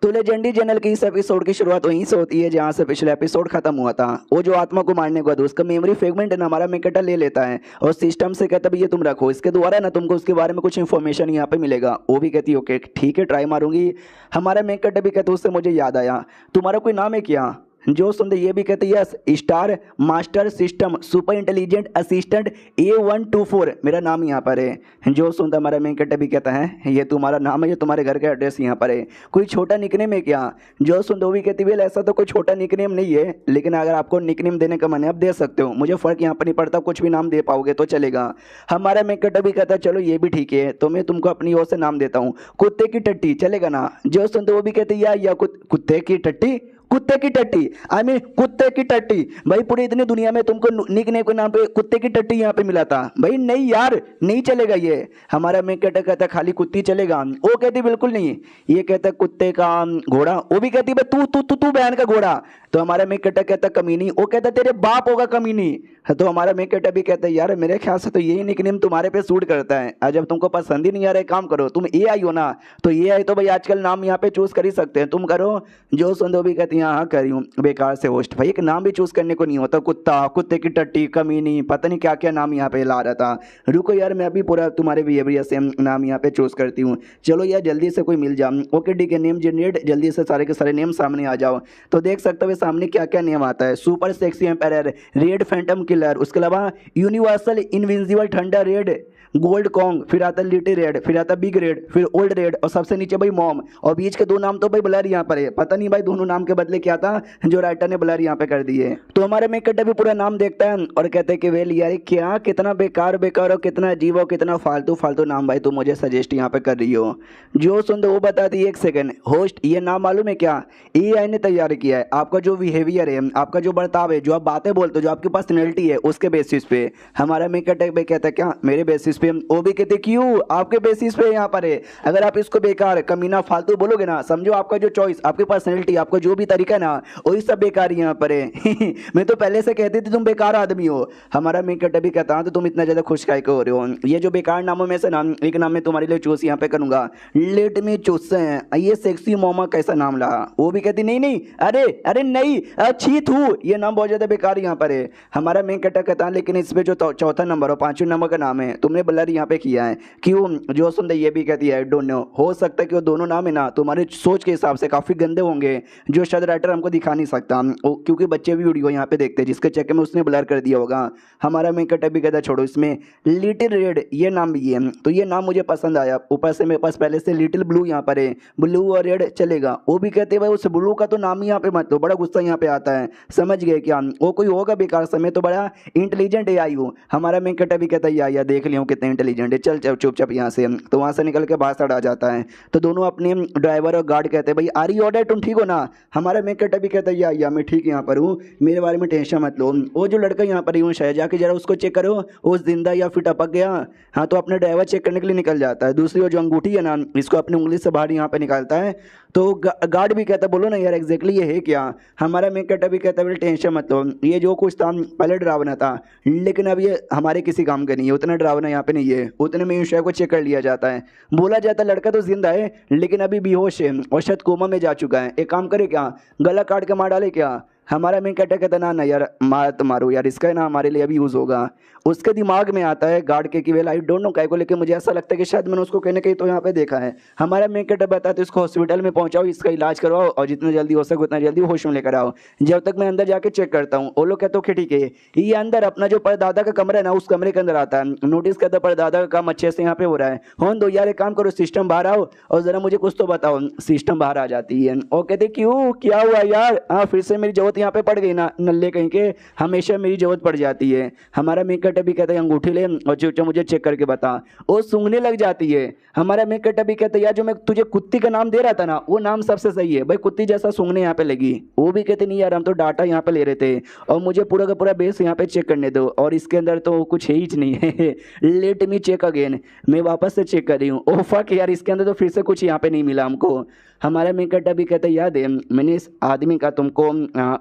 तो लेजेंडरी चैनल की इस एपिसोड की शुरुआत वहीं से होती है जहां से पिछले एपिसोड खत्म हुआ था। वो जो आत्मा को मारने के बाद उसका मेमोरी फ्रेगमेंट है ना हमारा मेकटा ले लेता है और सिस्टम से कहता है ये तुम रखो, इसके द्वारा ना तुमको उसके बारे में कुछ इन्फॉर्मेशन यहाँ पे मिलेगा। वो भी कहती है ओके ठीक है ट्राई मारूंगी। हमारा मेकटा भी कहते उससे मुझे याद आया तुम्हारा कोई नाम है क्या? जो सुनते ये भी कहते yes star master system super intelligent assistant A124 मेरा नाम यहाँ पर है। जो सुनता हमारा मेकट भी कहता है ये तुम्हारा नाम है, ये तुम्हारे घर का एड्रेस यहाँ पर है, कोई छोटा निकनेम है क्या? जो सुनते वो भी कहती है ऐसा तो कोई छोटा निकनेम नहीं है, लेकिन अगर आपको निकनेम देने का मन है आप दे सकते हो, मुझे फर्क यहाँ पर नहीं पड़ता, कुछ भी नाम दे पाओगे तो चलेगा। हमारा मेकट भी कहता है चलो ये भी ठीक है, तो मैं तुमको अपनी ओर से नाम देता हूँ, कुत्ते की टट्टी चलेगा ना? जो सुनते वो भी कहते या कुत्ते की टट्टी, कुत्ते की टट्टी, आई मीन कुत्ते की टट्टी। भाई पूरी इतनी दुनिया में तुमको निकनेम के नाम पे कुत्ते की टट्टी यहाँ पे मिला था? भाई नहीं यार नहीं चलेगा ये। हमारा मैं कहता खाली कुत्ती चलेगा? वो कहती बिल्कुल नहीं, ये कहता कुत्ते का घोड़ा। वो भी कहती भाई तू तू तू तू बहन का घोड़ा। तो हमारा मैं कहता कमीनी, वो कहता तेरे बाप होगा कमीनी। तो हमारा मेकअप भी कहता है यार मेरे ख्याल से तो यही निकनेम तुम्हारे पे सूट करता है। जब तुमको पसंद ही नहीं आ रहा है, काम करो, तुम एआई हो ना, तो एआई तो भाई आजकल नाम यहाँ पे चूज कर ही सकते हैं, तुम करो। जो सुंदो भी कहती है हाँ करी हूँ, बेकार से होस्ट। भाई एक नाम भी चूज करने को नहीं होता, कुत्ता, कुत्ते की टट्टी, कमीनी, पता नहीं क्या क्या नाम यहाँ पे ला रहा था। रुको यार मैं अभी पूरा तुम्हारे बिहेवियर से नाम यहाँ पे चूज करती हूँ। चलो यार जल्दी से कोई मिल जाओ। ओके ठीक है, नेम जनरेट, जल्दी से सारे के सारे नेम सामने आ जाओ। तो देख सकते हो सामने क्या क्या नेम आता है। Super sexy empire, red phantom killer, उसके अलावा universal invincible thunder red, gold kong, फिर आता लिटिल रेड, फिर आता बिग रेड, फिर ओल्ड रेड, और सबसे नीचे भाई मॉम। और बीच के दो नाम तो भाई ब्लर यहाँ पर है, पता नहीं भाई दोनों नाम के बदले क्या था जो राइटर ने ब्लर यहाँ पे कर दिए। तो हमारे मेकअप भी पूरा नाम देखता है और कहते हैं कि वेल यार क्या कितना बेकार बेकार और कितना अजीब और कितना फालतू फालतू नाम भाई तुम मुझे सजेस्ट यहाँ पे कर रही हो। जो सुन दो वो बताती है। एक सेकंड होस्ट, ये नाम मालूम है क्या, एआई ने तैयार किया है। आपका जो बिहेवियर है, आपका जो बर्ताव है, जो आप बातें बोलते हो, जो आपकी पर्सनैलिटी है, उसके बेसिस पे हमारा मेकअप भाई कहता है क्या मेरे बेसिस पे। वो भी कहते क्यों, आपके बेसिस पे यहाँ पर है। अगर आप इसको बेकार कमीना फालतू बोलोगे ना, समझो आपका जो चॉइस, आपकी पर्सनैलिटी, आपका जो भी तरीका ना, वही सब बेकार यहाँ पर है। मैं तो पहले से कहती थी तुम बेकार आदमी हो। हमारा मेकअप भी कहता तो तुम इतना ज्यादा खुश काय को हो रहे हो। ये जो बेकार नामों में से नाम, एक नाम मैं तुम्हारे लिए चूज यहाँ पे करूंगा, लेट मी चूज। ये सेक्सी मोमा कैसा नाम ला। वो भी कहती नहीं नहीं, अरे अरे नहीं, अच्छी थू, ये नाम बहुत ज्यादा बेकार यहाँ पर है। हमारा मेकअप कहता लेकिन इस पे जो चौथा नंबर और पांचवें नंबर का नाम है तुमने ब्लर यहाँ पे किया है, क्यों। जो सुन ये भी कहती है डोंट नो, हो सकता है कि वो दोनों नाम है ना तुम्हारे सोच के हिसाब से काफी गंदे होंगे, जो शायद राइटर हमको दिखा नहीं सकता, क्योंकि बच्चे भी वीडियो यहाँ पे देखते हैं, जिसके चक्कर में उसने ब्लर कर दिया होगा। हमारा मेकअप भी कहता छोड़ो, इसमें लिटिल रेड ये नाम भी है, तो ये नाम मुझे पसंद आया। ऊपर से मेरे पास पहले से लिटिल ब्लू यहाँ पर है, ब्लू और रेड चलेगा। वो भी कहते भाई उस ब्लू का तो नाम ही यहाँ पे मत, तो बड़ा गुस्सा यहाँ पे आता है। समझ गए क्या, वो कोई होगा बेकार समय, तो बड़ा इंटेलिजेंट एआई हूँ। हमारा मेकअप भी कहता है या देख लियो कितने इंटेलिजेंट है, चल चल चुपचाप यहाँ से। तो वहाँ से निकल के बाहर आ जाता है। तो दोनों अपने ड्राइवर और गार्ड कहते हैं भाई आर यू ऑर्डर, तुम ठीक हो ना। हमारा मेकअप भी कहता है या मैं ठीक यहाँ पर हूँ, मेरे बारे में टेंशन मत लो। वो जो लड़का यहाँ पर यूँ शायद जाके जरा उसको चेक करो, वो जिंदा या फिर टपक गया। हाँ तो अपने ड्राइवर चेक करने के लिए निकल जाता है। दूसरी वो जो अंगूठी है ना, इसको अपनी उंगली से बाहर यहाँ पे निकालता है। तो गार्ड भी कहता है बोलो ना यार एग्जैक्टली ये है क्या। हमारा मेकअप भी कहता है टेंशन मत लो, ये जो कुछ था पहले डरावना था, लेकिन अब ये हमारे किसी काम का नहीं है, उतना डरावना यहाँ पे नहीं है। उतने में ईशा को चेक कर लिया जाता है। बोला जाता है लड़का तो जिंदा है लेकिन अभी बेहोश है और शायद कोमा में जा चुका है। एक काम करे क्या, गला काट के मार डाले क्या। हमारा मेन कैटर कहता ना यार मार तो मारो यार, इसका है ना हमारे लिए अभी यूज़ होगा। उसके दिमाग में आता है गार्ड के कि वेल आई डोंट नो काय को, लेकिन मुझे ऐसा लगता है कि शायद मैंने उसको कहने कहीं तो यहाँ पे देखा है। हमारा मेन कैटर बताते इसको हॉस्पिटल में पहुँचाओ, इसका इलाज करवाओ और जितना जल्दी हो सके उतना जल्दी होश में लेकर आओ। जब तक मैं अंदर जाके चेक करता हूँ। वो लोग कहते हो ठीक है, ये अंदर अपना जो परदादा का कमरा है ना उस कमरे के अंदर आता है। नोटिस करता परदादा का काम अच्छे से यहाँ पे हो रहा है। होन दो यार, एक काम करो सिस्टम बाहर आओ और जरा मुझे कुछ तो बताओ। सिस्टम बाहर आ जाती है और कहते क्यों क्या हुआ यार, हाँ फिर से मेरी जरूरत यहाँ पे पड़ गई ना, नल्ले कहीं के, हमेशा मेरी जरूरत पड़ जाती है। हमारा मेकअप भी कहता है अंगूठी ले और चूचा मुझे चेक करके बता। वो सूंघने लग जाती है। हमारा मेकअप भी कहता है यार जो मैं तुझे कुत्ती का नाम दे रहा था ना वो नाम सबसे सही है भाई, कुत्ती जैसा सूंघने यहाँ पे लगी। वो भी कहते नहीं यार हम तो डाटा यहाँ पे ले रहे थे और मुझे पूरा का पूरा बेस यहाँ पे चेक करने दो और इसके अंदर तो कुछ है ही नहीं है। लेट मी चेक अगेन, मैं वापस से चेक कर रही हूँ। ओह फक यार इसके अंदर तो फिर से कुछ यहाँ पे नहीं मिला हमको। हमारा मेकअप भी कहता है याद है मैंने इस आदमी का तुमको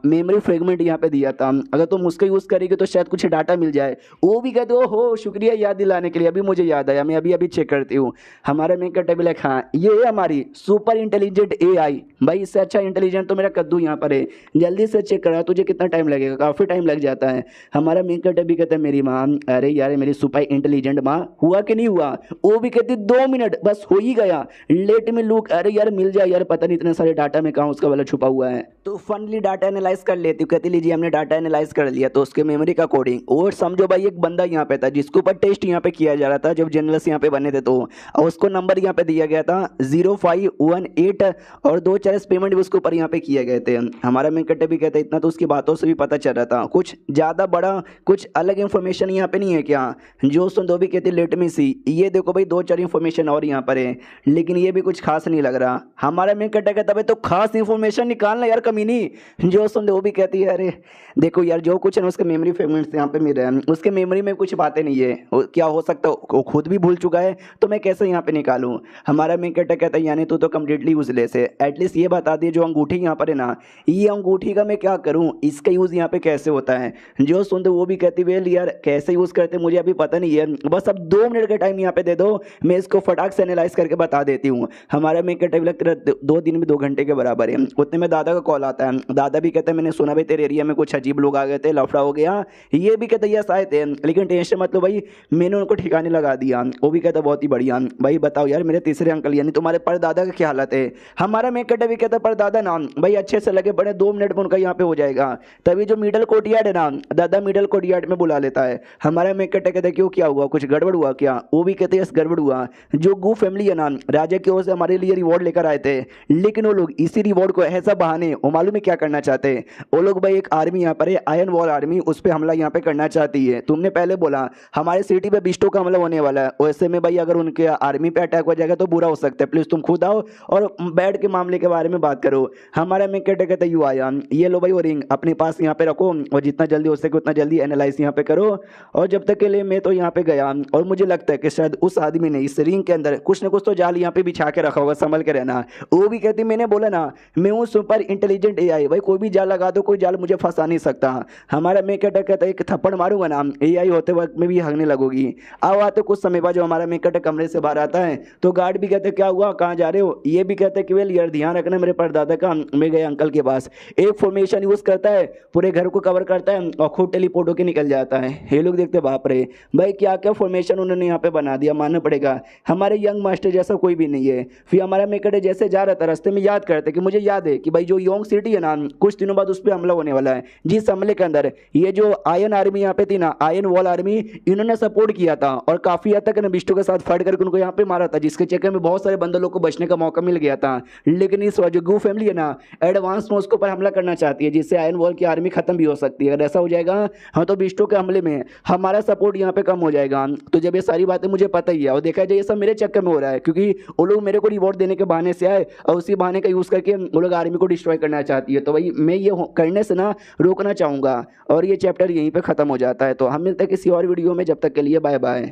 मेमोरी फ्रेगमेंट यहाँ पे दिया था, अगर तुम उसका यूज़ करेगी तो शायद कुछ डाटा मिल जाए। वो भी कहते हो शुक्रिया याद दिलाने के लिए, अभी मुझे याद आया, मैं अभी चेक करती हूँ। हमारा मेकअप भी लाइक हाँ ये है हमारी सुपर इंटेलिजेंट एआई, भाई इससे अच्छा इंटेलिजेंट तो मेरा कद्दू यहाँ पर है, जल्दी से चेक करा, तुझे कितना टाइम लगेगा, काफ़ी टाइम लग जाता है। हमारा मेकअप भी कहता है मेरी माँ, अरे यार मेरी सुपर इंटेलिजेंट माँ हुआ कि नहीं हुआ। वो भी कहती 2 मिनट बस हो ही गया, लेट मी लुक, अरे यार मिल जाए यार, पता नहीं इतने सारे डाटा में कहाँ उसका वाला छुपा हुआ है। तो फनली डाटा एनालाइज कर लेती हूँ, कहती लीजिए हमने डाटा एनालाइज कर लिया। तो उसके मेमोरी का कोडिंग और समझो भाई एक बंदा यहाँ पे था जिसके ऊपर टेस्ट यहाँ पे किया जा रहा था जब जनरल्स यहाँ पे बने थे, तो और उसको नंबर यहाँ पे दिया गया था 0518 और 2 चरस पेमेंट भी उसके ऊपर यहाँ पे किए गए थे। हमारा मेकअप भी कहता है इतना तो उसकी बातों से भी पता चल रहा था, कुछ ज़्यादा बड़ा कुछ अलग इन्फॉर्मेशन यहाँ पे नहीं है क्या। जो सुन भी कहती लेट मी सी, ये देखो भाई 2-4 इन्फॉर्मेशन और यहाँ पर है लेकिन ये भी कुछ खास नहीं लग रहा। हमारा मेकअप कहता है तो खास इन्फॉर्मेशन निकालना यार कमीनी। जो सुन सुनते वो भी कहती है अरे देखो यार जो कुछ है ना उसके मेमोरी फ्रेगमेंट्स यहाँ पे मिल रहे हैं, उसके मेमोरी में कुछ बातें नहीं है, क्या हो सकता है वो खुद भी भूल चुका है, तो मैं कैसे यहाँ पे निकालूँ। हमारा मेन कैरेक्टर कहता है यानी तू तो कम्प्लीटली यूजलेस है, एटलीस्ट ये बता दिए जो अंगूठी यहाँ पर है ना, ये अंगूठी का मैं क्या करूँ, इसका यूज़ यहाँ पे कैसे होता है। जो सुनते वो भी कहती वेल यार कैसे यूज़ करते मुझे अभी पता नहीं है, बस अब 2 मिनट का टाइम यहाँ पे दे दो, मैं इसको फटाक से एनालाइज करके बता देती हूँ। हमारा मेन कैरेक्टर लगता है 2 दिन में 2 घंटे के बराबर है। उतने में दादा का कॉल आता है, दादा भी कहते हैं मैंने सुना भाई तेरे एरिया में कुछ अजीब लोग आ गए थे, लफड़ा हो गया। ये भी कहते यस आए थे लेकिन टेंशन मतलब भाई मैंने उनको ठिकाने लगा दिया। वो भी कहता बहुत ही बढ़िया। भाई बताओ यार मेरे तीसरे अंकल यानी तुम्हारे परदादा का क्या हालत है। हमारा मेन कैरेक्टर भी कहता परदादा ना भाई अच्छे से लगे पड़े, 2 मिनट में उनका यहाँ पे हो जाएगा। तभी जो मिडल कोर्टयार्ड है ना, दादा मिडल कोर्टयार्ड में बुला लेता है। हमारा मेन कैरेक्टर कहता है क्यों क्या हुआ, कुछ गड़बड़ हुआ क्या। वो भी कहते यस गड़बड़ हुआ, जो गू फैमिली है ना राजा की ओर से हमारे लिए रिवॉर्ड लेकर आए थे, लेकिन वो लोग इसी रिवॉर्ड को ऐसा बहाने वो मालूम है क्या करना चाहते हैं। वो लोग भाई एक आर्मी यहाँ पर है आयरन वॉल आर्मी, उस पर हमला यहाँ पे करना चाहती है। तुमने पहले बोला हमारे सिटी पे बिस्टो का हमला होने वाला है, वैसे में भाई अगर उनके आर्मी पे अटैक हो जाएगा तो बुरा हो सकता है, प्लीज तुम खुद आओ और बैठ के मामले के बारे में बात करो। हमारा मैं कहते कहते यू आया, ये लो भाई वो रिंग अपने पास यहाँ पे रखो और जितना जल्दी हो सके उतना जल्दी एनालाइज यहाँ पे करो। और जब तक के लिए मैं तो यहाँ पे गया और मुझे लगता है कि शायद उस आदमी ने इस रिंग के अंदर कुछ ना कुछ तो जाल यहाँ पे बिछा के रखा होगा, संभल के रहना। वो भी कहती मैंने बोला ना मैं हूँ सुपर इंटेलिजेंट एआई, भाई कोई भी जाल लगा दो कोई जाल मुझे फंसा नहीं सकता। हमारा मैं कहता है एक थप्पड़ मारूंगा ना एआई होते वक्त में भी हगने लगोगी। अब आते कुछ समय बाद जो हमारा मेकट कमरे से बाहर आता है तो गार्ड भी कहते क्या हुआ कहाँ जा रहे हो। ये भी कहते कि वेल यार ध्यान रखना मेरे परदादा का, मैं गए अंकल के पास। एक फॉर्मेशन यूज करता है पूरे घर को कवर करता है और खुद टेलीपोर्ट होकर निकल जाता है। ये लोग देखते बाप रे भाई क्या क्या फॉर्मेशन उन्होंने यहाँ पे बना दिया, मानना पड़ेगा हमारे यंग मास्टर जैसा कोई भी नहीं है। फिर हमारा मेकट जैसे जा रहा था रास्ते में याद करते कि मुझे याद है कि भाई जो योंग सिटी है ना कुछ दिनों बाद उस पर हमला होने वाला है, जिस हमले के अंदर ये जो आयन आर्मी यहाँ पे थी ना आयन वॉल आर्मी इन्होंने सपोर्ट किया था और काफी हद तक बिस्टो के साथ फाइट करके उनको यहाँ पे मारा था, जिसके चक्कर में बहुत सारे बंदर लोग को बचने का मौका मिल गया था। लेकिन इस जो गू फैमिली है ना एडवांस में उसके ऊपर हमला करना चाहती है जिससे आयन वॉल की आर्मी खत्म भी हो सकती है। अगर ऐसा हो जाएगा हाँ तो बिस्टो के हमले में हमारा सपोर्ट यहाँ पे कम हो जाएगा। तो जब ये सारी बातें मुझे पता ही है और देखा जाए ये सब मेरे चक्कर में हो रहा है क्योंकि वो लोग मेरे को रिवॉर्ड देने के बहाने से आए और उसी बहाने का यूज करके वो लोग आर्मी को डिस्ट्रॉय करना चाहती है। तो भाई मैं ये करने से ना रोकना चाहूँगा और ये चैप्टर यहीं पे खत्म हो जाता है। तो हम मिलते हैं किसी और वीडियो में, जब तक के लिए बाय बाय।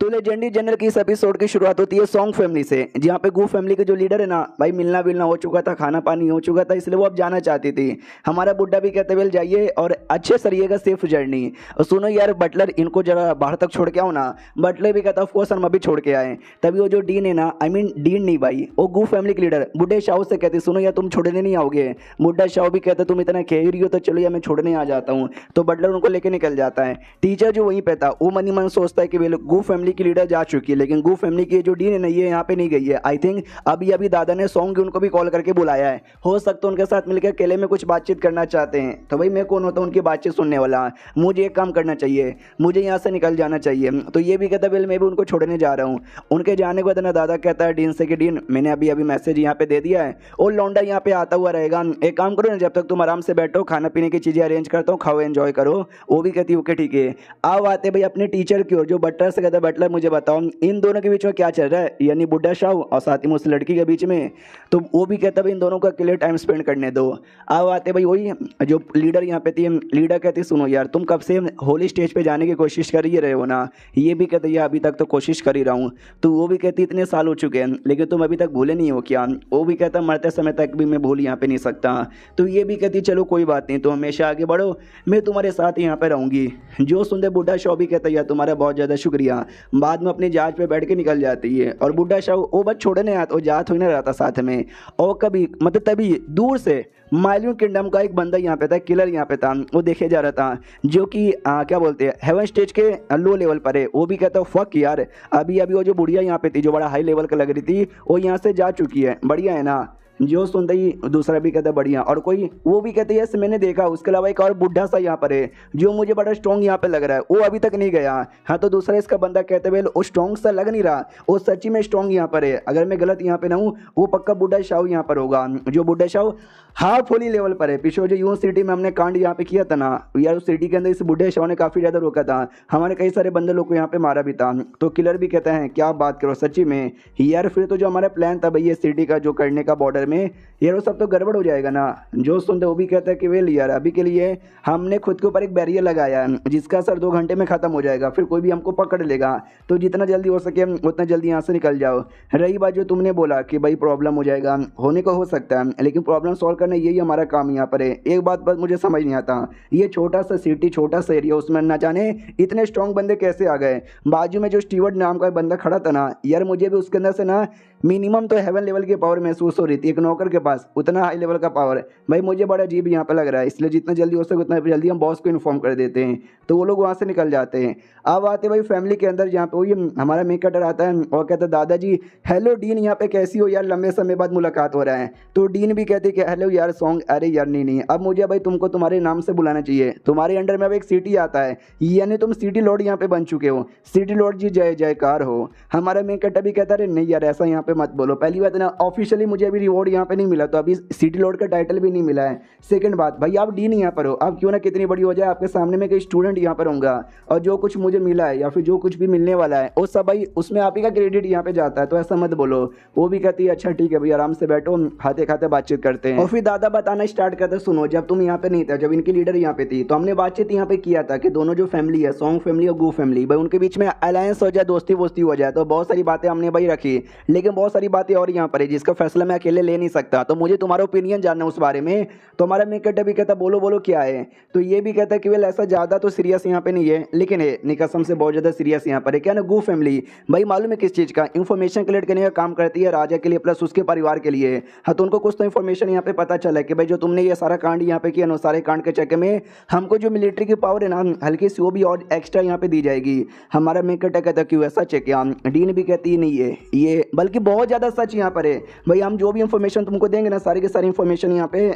तो लेजेंडरी जनरल की इस एपिसोड की शुरुआत होती है सॉन्ग फैमिली से, जहाँ पे गू फैमिली के जो लीडर है ना भाई मिलना विलना हो चुका था, खाना पानी हो चुका था, इसलिए वो अब जाना चाहती थी। हमारा बुड्ढा भी कहते वेल जाइए और अच्छे से रहिएगा, सेफ जर्नी। और सुनो यार बटलर इनको जरा बाहर तक छोड़ के आओ ना। बटलर भी कहता ऑफकोर्स हम अभी छोड़ के आए। तभी वो जो डीन है ना आई मीन डीन नहीं भाई वो गू फैमिली के लीडर बुड्ढे शाह से कहते सुनो यार तुम छोड़ने नहीं आओगे। बुड्ढा शाह भी कहते तुम इतना कह रही हो तो चलो यार मैं छोड़ने आ जाता हूँ। तो बटलर उनको लेके निकल जाता है। टीचर जो वहीं पे था वो मन ही मन सोचता है कि वे गू फैमिली की लीडर जा चुकी है, लेकिन गू फैमिली की जो डीन है ना ये यहाँ पे नहीं गई है। आई थिंक अभी अभी दादा ने सॉन्ग उनको भी कॉल करके बुलाया है, हो सकता है उनके साथ मिलकर अकेले में कुछ बातचीत करना चाहते हैं। तो भाई मैं कौन होता हूँ उनकी बातचीत सुनने वाला, मुझे एक काम करना चाहिए, मुझे यहाँ से निकल जाना चाहिए। तो ये भी कहता है मैं भी उनको छोड़ने जा रहा हूँ। उनके जाने के बाद ना दादा कहता है डीन से कि डीन मैंने अभी अभी मैसेज यहाँ पे दे दिया है और लौंडा यहाँ पे आता हुआ रहेगा, एक काम करो ना जब तक तुम आराम से बैठो खाना पीने की चीज़ें अरेंज करता हूँ, खाओ एंजॉय करो। वो भी कहती ओके ठीक है। अब आते भाई अपने टीचर की ओर जो बटलर से कहता है बटलर मुझे बताओ इन दोनों के बीच में क्या चल रहा है, यानी बुड्ढा शाह और साथ ही में उस लड़की के बीच में। तो वो भी कहता है इन दोनों का अकेले टाइम स्पेंड करने दो। अब आते भाई वही जो लीडर यहाँ पे थी, लीडर कहती सुनो यार तुम कब से होली स्टेज पे जाने की कोशिश कर ही रहे हो ना। ये भी कहते अभी तक तो कोशिश कर ही रहा हूँ। तो वो भी कहती इतने साल हो चुके हैं लेकिन तुम अभी तक भूले नहीं हो क्या। वो भी कहता मरते समय तक भी मैं भूल यहाँ पे नहीं सकता। तो ये भी कहती चलो कोई बात नहीं, तो हमेशा आगे बढ़ो, मैं तुम्हारे साथ यहाँ पे रहूँगी। जो सुनते बुड्ढा शाह भी कहता यार तुम्हारा बहुत ज़्यादा शुक्रिया। बाद में अपनी जहाज पे बैठ के निकल जाती है और बुड्ढा शाह वो बस छोड़ने आता, वो जात हो ना रहता साथ में। और कभी मतलब तभी दूर से माइलियन किंगडम का एक बंदा यहाँ पे था, किलर यहाँ पे था, वो देखे जा रहा था जो कि क्या बोलते हैं हेवन स्टेज के लो लेवल पर है। वो भी कहता फक यार अभी अभी वो जो बुढ़िया यहाँ पे थी जो बड़ा हाई लेवल का लग रही थी वो यहाँ से जा चुकी है, बढ़िया है ना। जो सुनते ही दूसरा भी कहता बढ़िया। और कोई वो भी कहते यस मैंने देखा, उसके अलावा एक और बुढ़ा सा यहाँ पर है जो मुझे बड़ा स्ट्रॉन्ग यहाँ पे लग रहा है, वो अभी तक नहीं गया। हाँ तो दूसरा इसका बंदा कहते वेल वो स्ट्रॉन्ग सा लग नहीं रहा, वो सच्ची में स्ट्रॉन्ग यहाँ पर है। अगर मैं गलत यहाँ पे ना हूँ वो पक्का बुढ़ा शाह यहाँ पर होगा। जो बुढ़ा शाह हाफ होली लेवल पर है। पिछले जो यून सिटी में हमने कांड यहाँ पे किया था ना यार, उस सिटी के अंदर इस बुढ़े शाह ने काफ़ी ज़्यादा रोका था, हमारे कई सारे बंदे लोग को यहाँ पे मारा भी था। तो किलर भी कहते हैं क्या बात करो सच्ची में यार, फिर तो जो हमारा प्लान था भाई ये सिटी का जो करने का बॉर्डर अंडर में, यार वो सब तो गड़बड़ हो जाएगा ना। जो सुनते वो भी कहता है कि वेल यार अभी के लिए हमने खुद के ऊपर एक बैरियर लगाया है जिसका असर 2 घंटे में ख़त्म हो जाएगा, फिर कोई भी हमको पकड़ लेगा, तो जितना जल्दी हो सके उतना जल्दी यहाँ से निकल जाओ। रही बात जो तुमने बोला कि भाई प्रॉब्लम हो जाएगा, होने को हो सकता है, लेकिन प्रॉब्लम सॉल्व करना यही हमारा काम यहाँ पर है। एक बात बस मुझे समझ नहीं आता, ये छोटा सा सिटी छोटा सा एरिया, उसमें ना जाने इतने स्ट्रॉन्ग बंदे कैसे आ गए। बाजू में जो स्टीवर्ड नाम का बंदा खड़ा था ना यार, मुझे भी उसके अंदर से ना मिनिमम तो हेवन लेवल की पावर महसूस हो रही थी, एक नौकर के पास उतना हाई लेवल का पावर। भाई मुझे बड़ा अजीब यहाँ पे लग रहा है, इसलिए जितना जल्दी हो सके उतना जल्दी हम बॉस को इन्फॉर्म कर देते हैं, तो वो लोग वहाँ से निकल जाते हैं। अब आते भाई फैमिली के अंदर, जहाँ पे वही हमारा मेक कटर आता है और कहता है दादाजी हेलो डीन यहाँ पे कैसी हो यार, लंबे समय बाद मुलाकात हो रहा है। तो डीन भी कहते कि हेलो यार सॉन्ग, अरे यार नहीं अब मुझे भाई तुमको तुम्हारे नाम से बुलाना चाहिए, तुम्हारे अंडर में अब एक सिटी आता है, यानी तुम सिटी लॉर्ड यहाँ पे बन चुके हो। सिटी लॉर्ड जी जय जयकार हो। हमारा मेक कटर भी कहता है नहीं यार ऐसा यहाँ पे मत बोलो, पहली बात ना ऑफिशियली मुझे अभी रिवॉर्ड यहाँ पे नहीं मिला, तो अभी सिटी लॉर्ड का टाइटल भी नहीं मिला है। सेकंड बात भाई आप डीन यहाँ पर हो, आप क्यों ना कितनी बड़ी हो जाए आपके सामने में कोई स्टूडेंट यहाँ पर होगा, और जो कुछ मुझे मिला है या फिर जो कुछ भी मिलने वाला है वो सब भाई उसमें आप ही का क्रेडिट यहाँ पे जाता है, तो ऐसा मत बोलो। वो भी कहती है अच्छा ठीक है भाई आराम से बैठो, खाते खाते बातचीत करते हैं। और फिर दादा बताना स्टार्ट करते सुनो, जब तुम यहाँ पे नहीं था, जब इनकी लीडर यहाँ पे थी, तो हमने बातचीत यहाँ पे किया था कि दोनों जो फैमिली है सॉन्ग फैमिली और गू फैमिली, भाई उनके बीच में अलायंस हो जाए, दोस्ती वोस्ती हो जाए, तो बहुत सारी बातें हमने भाई रखी, लेकिन बहुत सारी बातें और यहाँ पर है जिसका फैसला मैं अकेले ले नहीं सकता, तो मुझे तुम्हारा ओपिनियन जानना उस बारे में। तो हमारा मेकट भी कहता बोलो बोलो क्या है, तो ये भी कहता है कि वेल ऐसा ज़्यादा तो सीरियस यहाँ पे नहीं है, लेकिन है निकसम से बहुत ज़्यादा सीरियस यहाँ पर है। क्या ना गू फैमिली भाई मालूम है किस चीज़ का, इन्फॉर्मेशन कलेक्ट करने का काम करती है राजा के लिए प्लस उसके परिवार के लिए। हाँ तो उनको कुछ तो इन्फॉर्मेशन यहाँ पे पता चला है कि भाई जो तुमने ये सारा कांड यहाँ पे किया ना, सारे कांड के चक्कर में हमको जो मिलिट्री की पावर है ना हल्की सी वो भी और एक्स्ट्रा यहाँ पे दी जाएगी। हमारा मेकट कहता क्यों ऐसा चेक किया, डीन भी कहती है नहीं है ये बल्कि बहुत ज़्यादा सच यहाँ पर है भाई, हम जो भी इन्फॉर्मेशन तुमको देंगे ना सारी की सारी इन्फॉर्मेशन यहाँ पे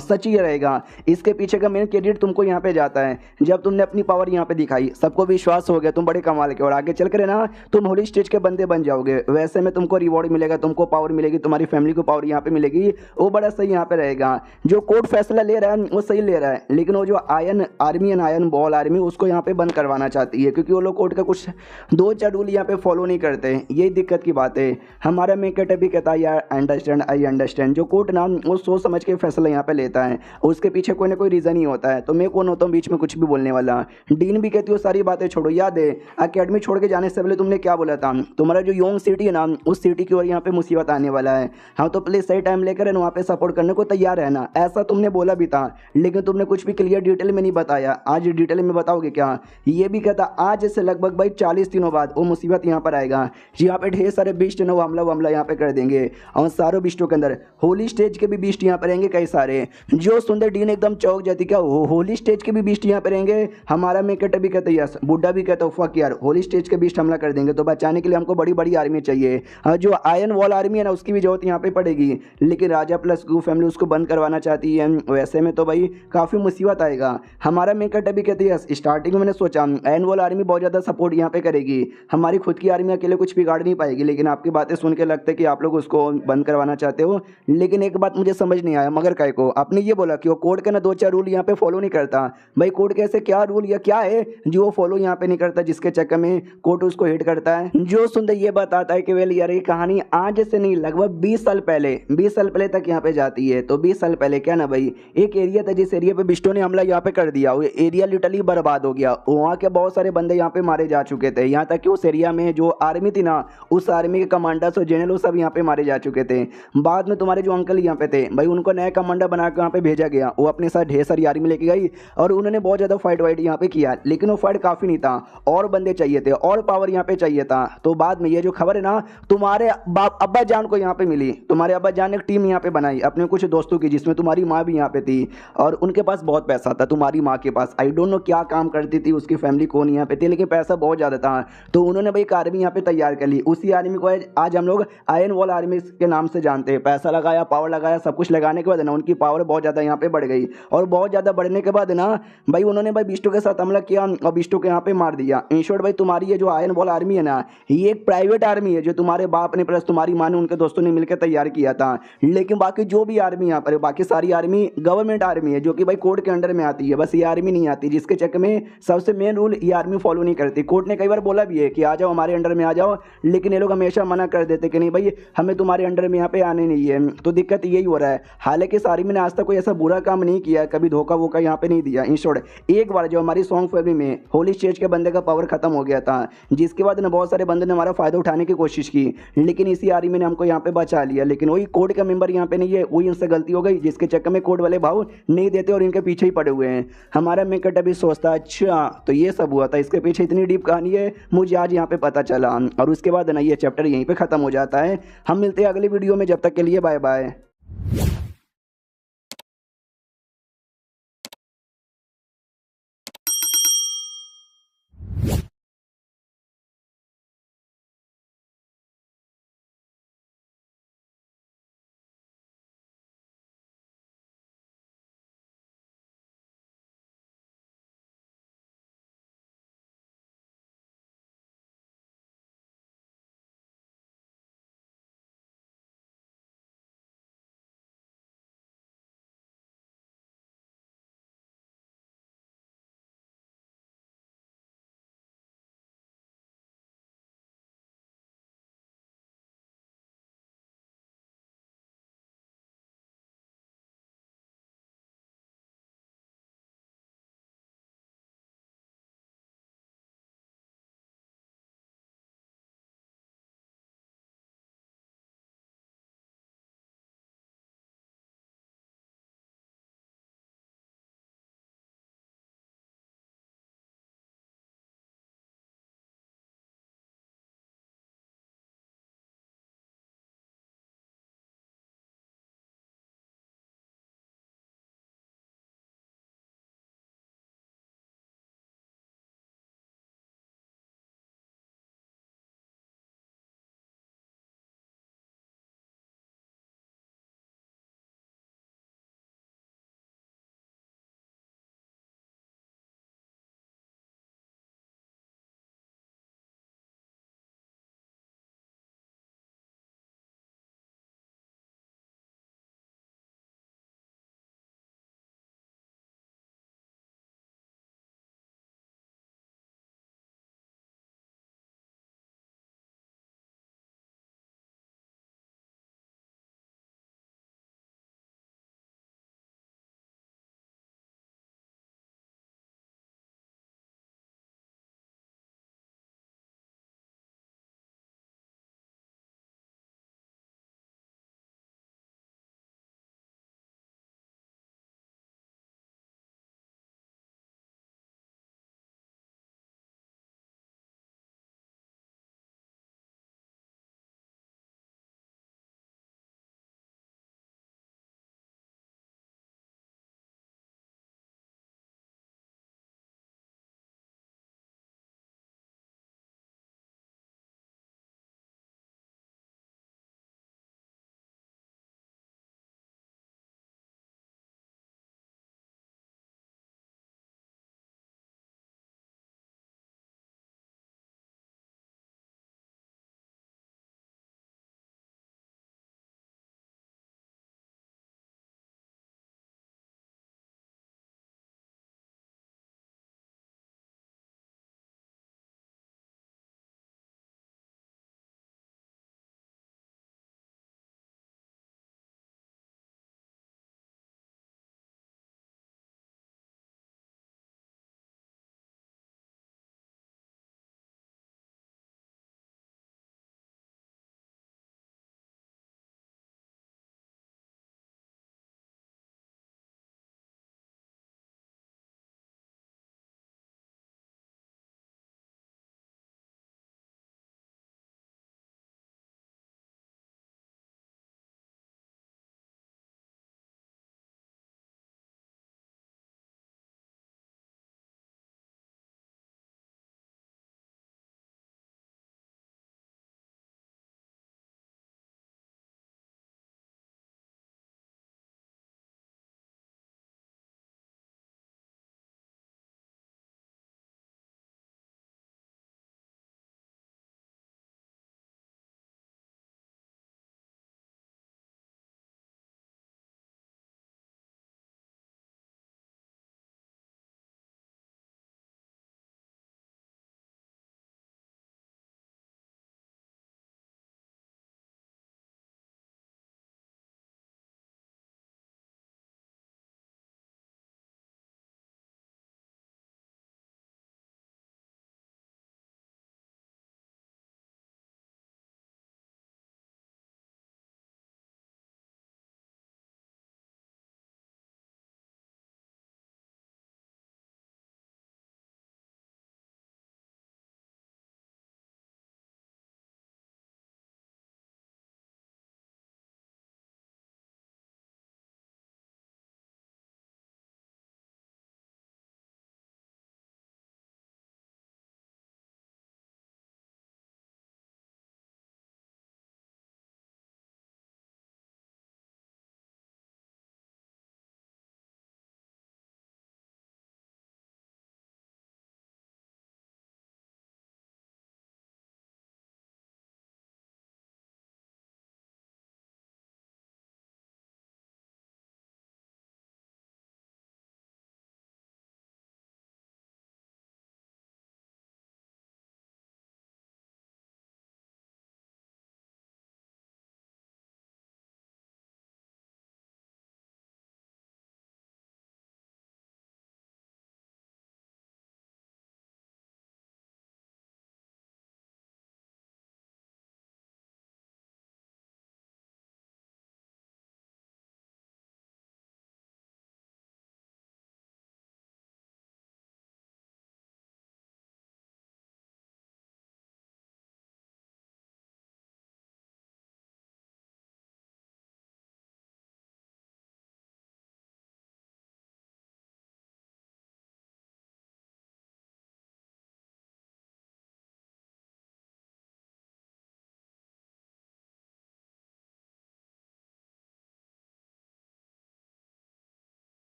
सच ही रहेगा, इसके पीछे का मेन क्रेडिट तुमको यहाँ पे जाता है। जब तुमने अपनी पावर यहाँ पे दिखाई सबको विश्वास हो गया तुम बड़े कमाल के, और आगे चल कर ना तुम होली स्टेज के बंदे बन जाओगे, वैसे में तुमको रिवॉर्ड मिलेगा, तुमको पावर मिलेगी, तुम्हारी फैमिली को पावर यहाँ पे मिलेगी, वो बड़ा सही यहाँ पे रहेगा। जो कोर्ट फैसला ले रहा है वो सही ले रहा है, लेकिन वो जो ion army and ion ball army उसको यहाँ पे बंद करवाना चाहती है, क्योंकि वो लोग कोर्ट का कुछ 2-4 रूल यहाँ पे फॉलो नहीं करते, यही दिक्कत की बात है। हमारा मेकट भी कहता है यार अंडरस्टैंड आई अंडरस्टैंड, जो कोर्ट ना वो सोच समझ के फैसला यहाँ पे लेता है, उसके पीछे कोई ना कोई रीज़न ही होता है, तो मैं कौन होता हूँ बीच में कुछ भी बोलने वाला। डीन भी कहती है सारी बातें छोड़ो, याद है अकेडमी छोड़ के जाने से पहले तुमने क्या बोला था, तुम्हारा जो योंग सिटी है ना उस सिटी की ओर यहाँ पे मुसीबत आने वाला है, हाँ तो प्लीज सही टाइम लेकर है ना वहाँ पे सपोर्ट करने को तैयार रहना, ऐसा तुमने बोला भी था, लेकिन तुमने कुछ भी क्लियर डिटेल में नहीं बताया। आज डिटेल में बताओगे क्या? ये भी कहता आज से लगभग भाई 40 दिनों बाद वो मुसीबत यहाँ पर आएगा, यहाँ पे ढेर सारे बीस्ट ना हमला यहाँ पे कर देंगे, और सारों बीस्टों के अंदर होली स्टेज के भी बीस्ट यहाँ पे रहेंगे कई सारे। जो सुंदर डीन एकदम चौक जाती क्या होली स्टेज के भी बीस्ट यहाँ पे रहेंगे। हमारा मेकट भी कहते यस, बुड्ढा भी कहता फक यार होली स्टेज के बीस्ट हमला कर देंगे, तो बचाने के लिए हमको बड़ी बड़ी आर्मी चाहिए। जो आयरन वॉल आर्मी है ना उसकी भी जरूरत यहाँ पे पड़ेगी, लेकिन राजा प्लस गू फैमिली उसको बंद करवाना चाहती है, वैसे में तो भाई काफ़ी मुसीबत आएगा। हमारा मेकट भी कहती है स्टार्टिंग में मैंने सोचा आयरन वॉल आर्मी बहुत ज़्यादा सपोर्ट यहाँ पे करेगी, हमारी खुद की आर्मी अकेले कुछ बिगाड़ नहीं पाएगी, लेकिन आपकी बातें सुन के लगता है कि आप लोग उसको बंद करवाना चाहते हो। लेकिन एक बात मुझे समझ नहीं आया, मगर काय को आपने ये बोला कि वो कोर्ट के ना 2-4 रूल यहाँ पे फॉलो नहीं करता, भाई कोर्ट के ऐसे क्या रूल या क्या है जो वो फॉलो यहाँ पे नहीं करता जिसके चक्कर में कोर्ट उसको हिट करता है। जो सुंदर ये बताता है कि वेल यार ये कहानी आज से नहीं लगभग 20 साल पहले तक यहाँ पे जाती है। तो 20 साल पहले क्या ना भाई एक एरिया था जिस एरिया पे बिस्टो ने हमला यहाँ पे कर दिया, वो एरिया लिटरली बर्बाद हो गया, वहाँ के बहुत सारे बंदे यहाँ पे मारे जा चुके थे, यहाँ तक कि उस एरिया में जो आर्मी थी ना उस आर्मी के कमांडर्स और जनरल सब यहाँ पे मारे जा चुके थे। बाद में तुम्हारे जो अंकल यहाँ पे थे भाई उनको नया कमांडर बना के यहाँ पे भेजा गया, वो अपने साथ ढेर सारी आर्मी लेके गई और उन्होंने बहुत ज़्यादा फाइट वाइट यहाँ पे किया, लेकिन वो फाइट काफ़ी नहीं था, और बंदे चाहिए थे और पावर यहाँ पे चाहिए था। तो बाद में ये जो खबर है ना तुम्हारे अब्बा जान को यहाँ पे मिली, तुम्हारे अब्बा जान ने एक टीम यहाँ पे बनाई अपने कुछ दोस्तों की, जिसमें तुम्हारी माँ भी यहाँ पे थी, और उनके पास बहुत पैसा था तुम्हारी माँ के पास, आई डोंट नो क्या काम करती थी उसकी फैमिली कौन यहाँ पे थी, लेकिन पैसा बहुत ज़्यादा था। तो उन्होंने भाई एक आर्मी यहाँ पे तैयार कर ली, उसी आर्मी को आज हम लोग आयरन वॉल आर्मी के नाम से जानते हैं। पैसा लगाया, पावर लगाया, सब कुछ लगाने के बाद ना उनकी पावर बहुत ज़्यादा यहाँ पे बढ़ गई, और बहुत ज़्यादा बढ़ने के बाद ना भाई उन्होंने भाई बिस्टो के साथ हमला किया और बिस्टो को यहाँ पे मार दिया। इन शॉर्ट भाई तुम्हारी ये जो आयरन वॉल आर्मी है ना ये एक प्राइवेट आर्मी है जो तुम्हारे बाप ने प्लस तुम्हारी माँ ने उनके दोस्तों ने मिलकर तैयार किया था, लेकिन बाकी जो भी आर्मी यहाँ पर बाकी सारी आर्मी गवर्नमेंट आर्मी है जो कि भाई कोर्ट के अंडर में आती है, बस ये आर्मी नहीं आती, जिसके चक्कर में सबसे मेन रूल ये आर्मी फॉलो नहीं करती। कोर्ट ने कई बार बोला भी है कि आ जाओ हमारे अंडर में आ जाओ, लेकिन ये लोग हमेशा मना कर देते देते कि नहीं भाई हमें तुम्हारे अंडर में यहाँ पे आने नहीं है। तो दिक्कत यही हो रहा है। हालांकि सारिमी ने आज तक कोई ऐसा बुरा काम नहीं किया, कभी धोखा वोखा यहाँ पे नहीं दिया। इन शॉर्ट एक बार जो हमारी सॉन्ग फेबी में होली स्टेज के बंदे का पावर खत्म हो गया था, जिसके बाद ना बहुत सारे बंदे ने हमारा फायदा उठाने की कोशिश की, लेकिन इसी आर्मी ने हमको यहाँ पे बचा लिया। लेकिन वही कोड का मेंबर यहाँ पे नहीं है, वही इनसे गलती हो गई, जिसके चक्कर में कोड वाले भाव नहीं देते और इनके पीछे ही पड़े हुए हैं। हमारा मेकट अभी सोचता अच्छा तो ये सब हुआ था, इसके पीछे इतनी डीप कहानी है, मुझे आज यहाँ पे पता चला। और उसके बाद ना ये चैप्टर यहीं पे खत्म हो जाता है। हम मिलते हैं अगली वीडियो में, जब तक के लिए बाय बाय।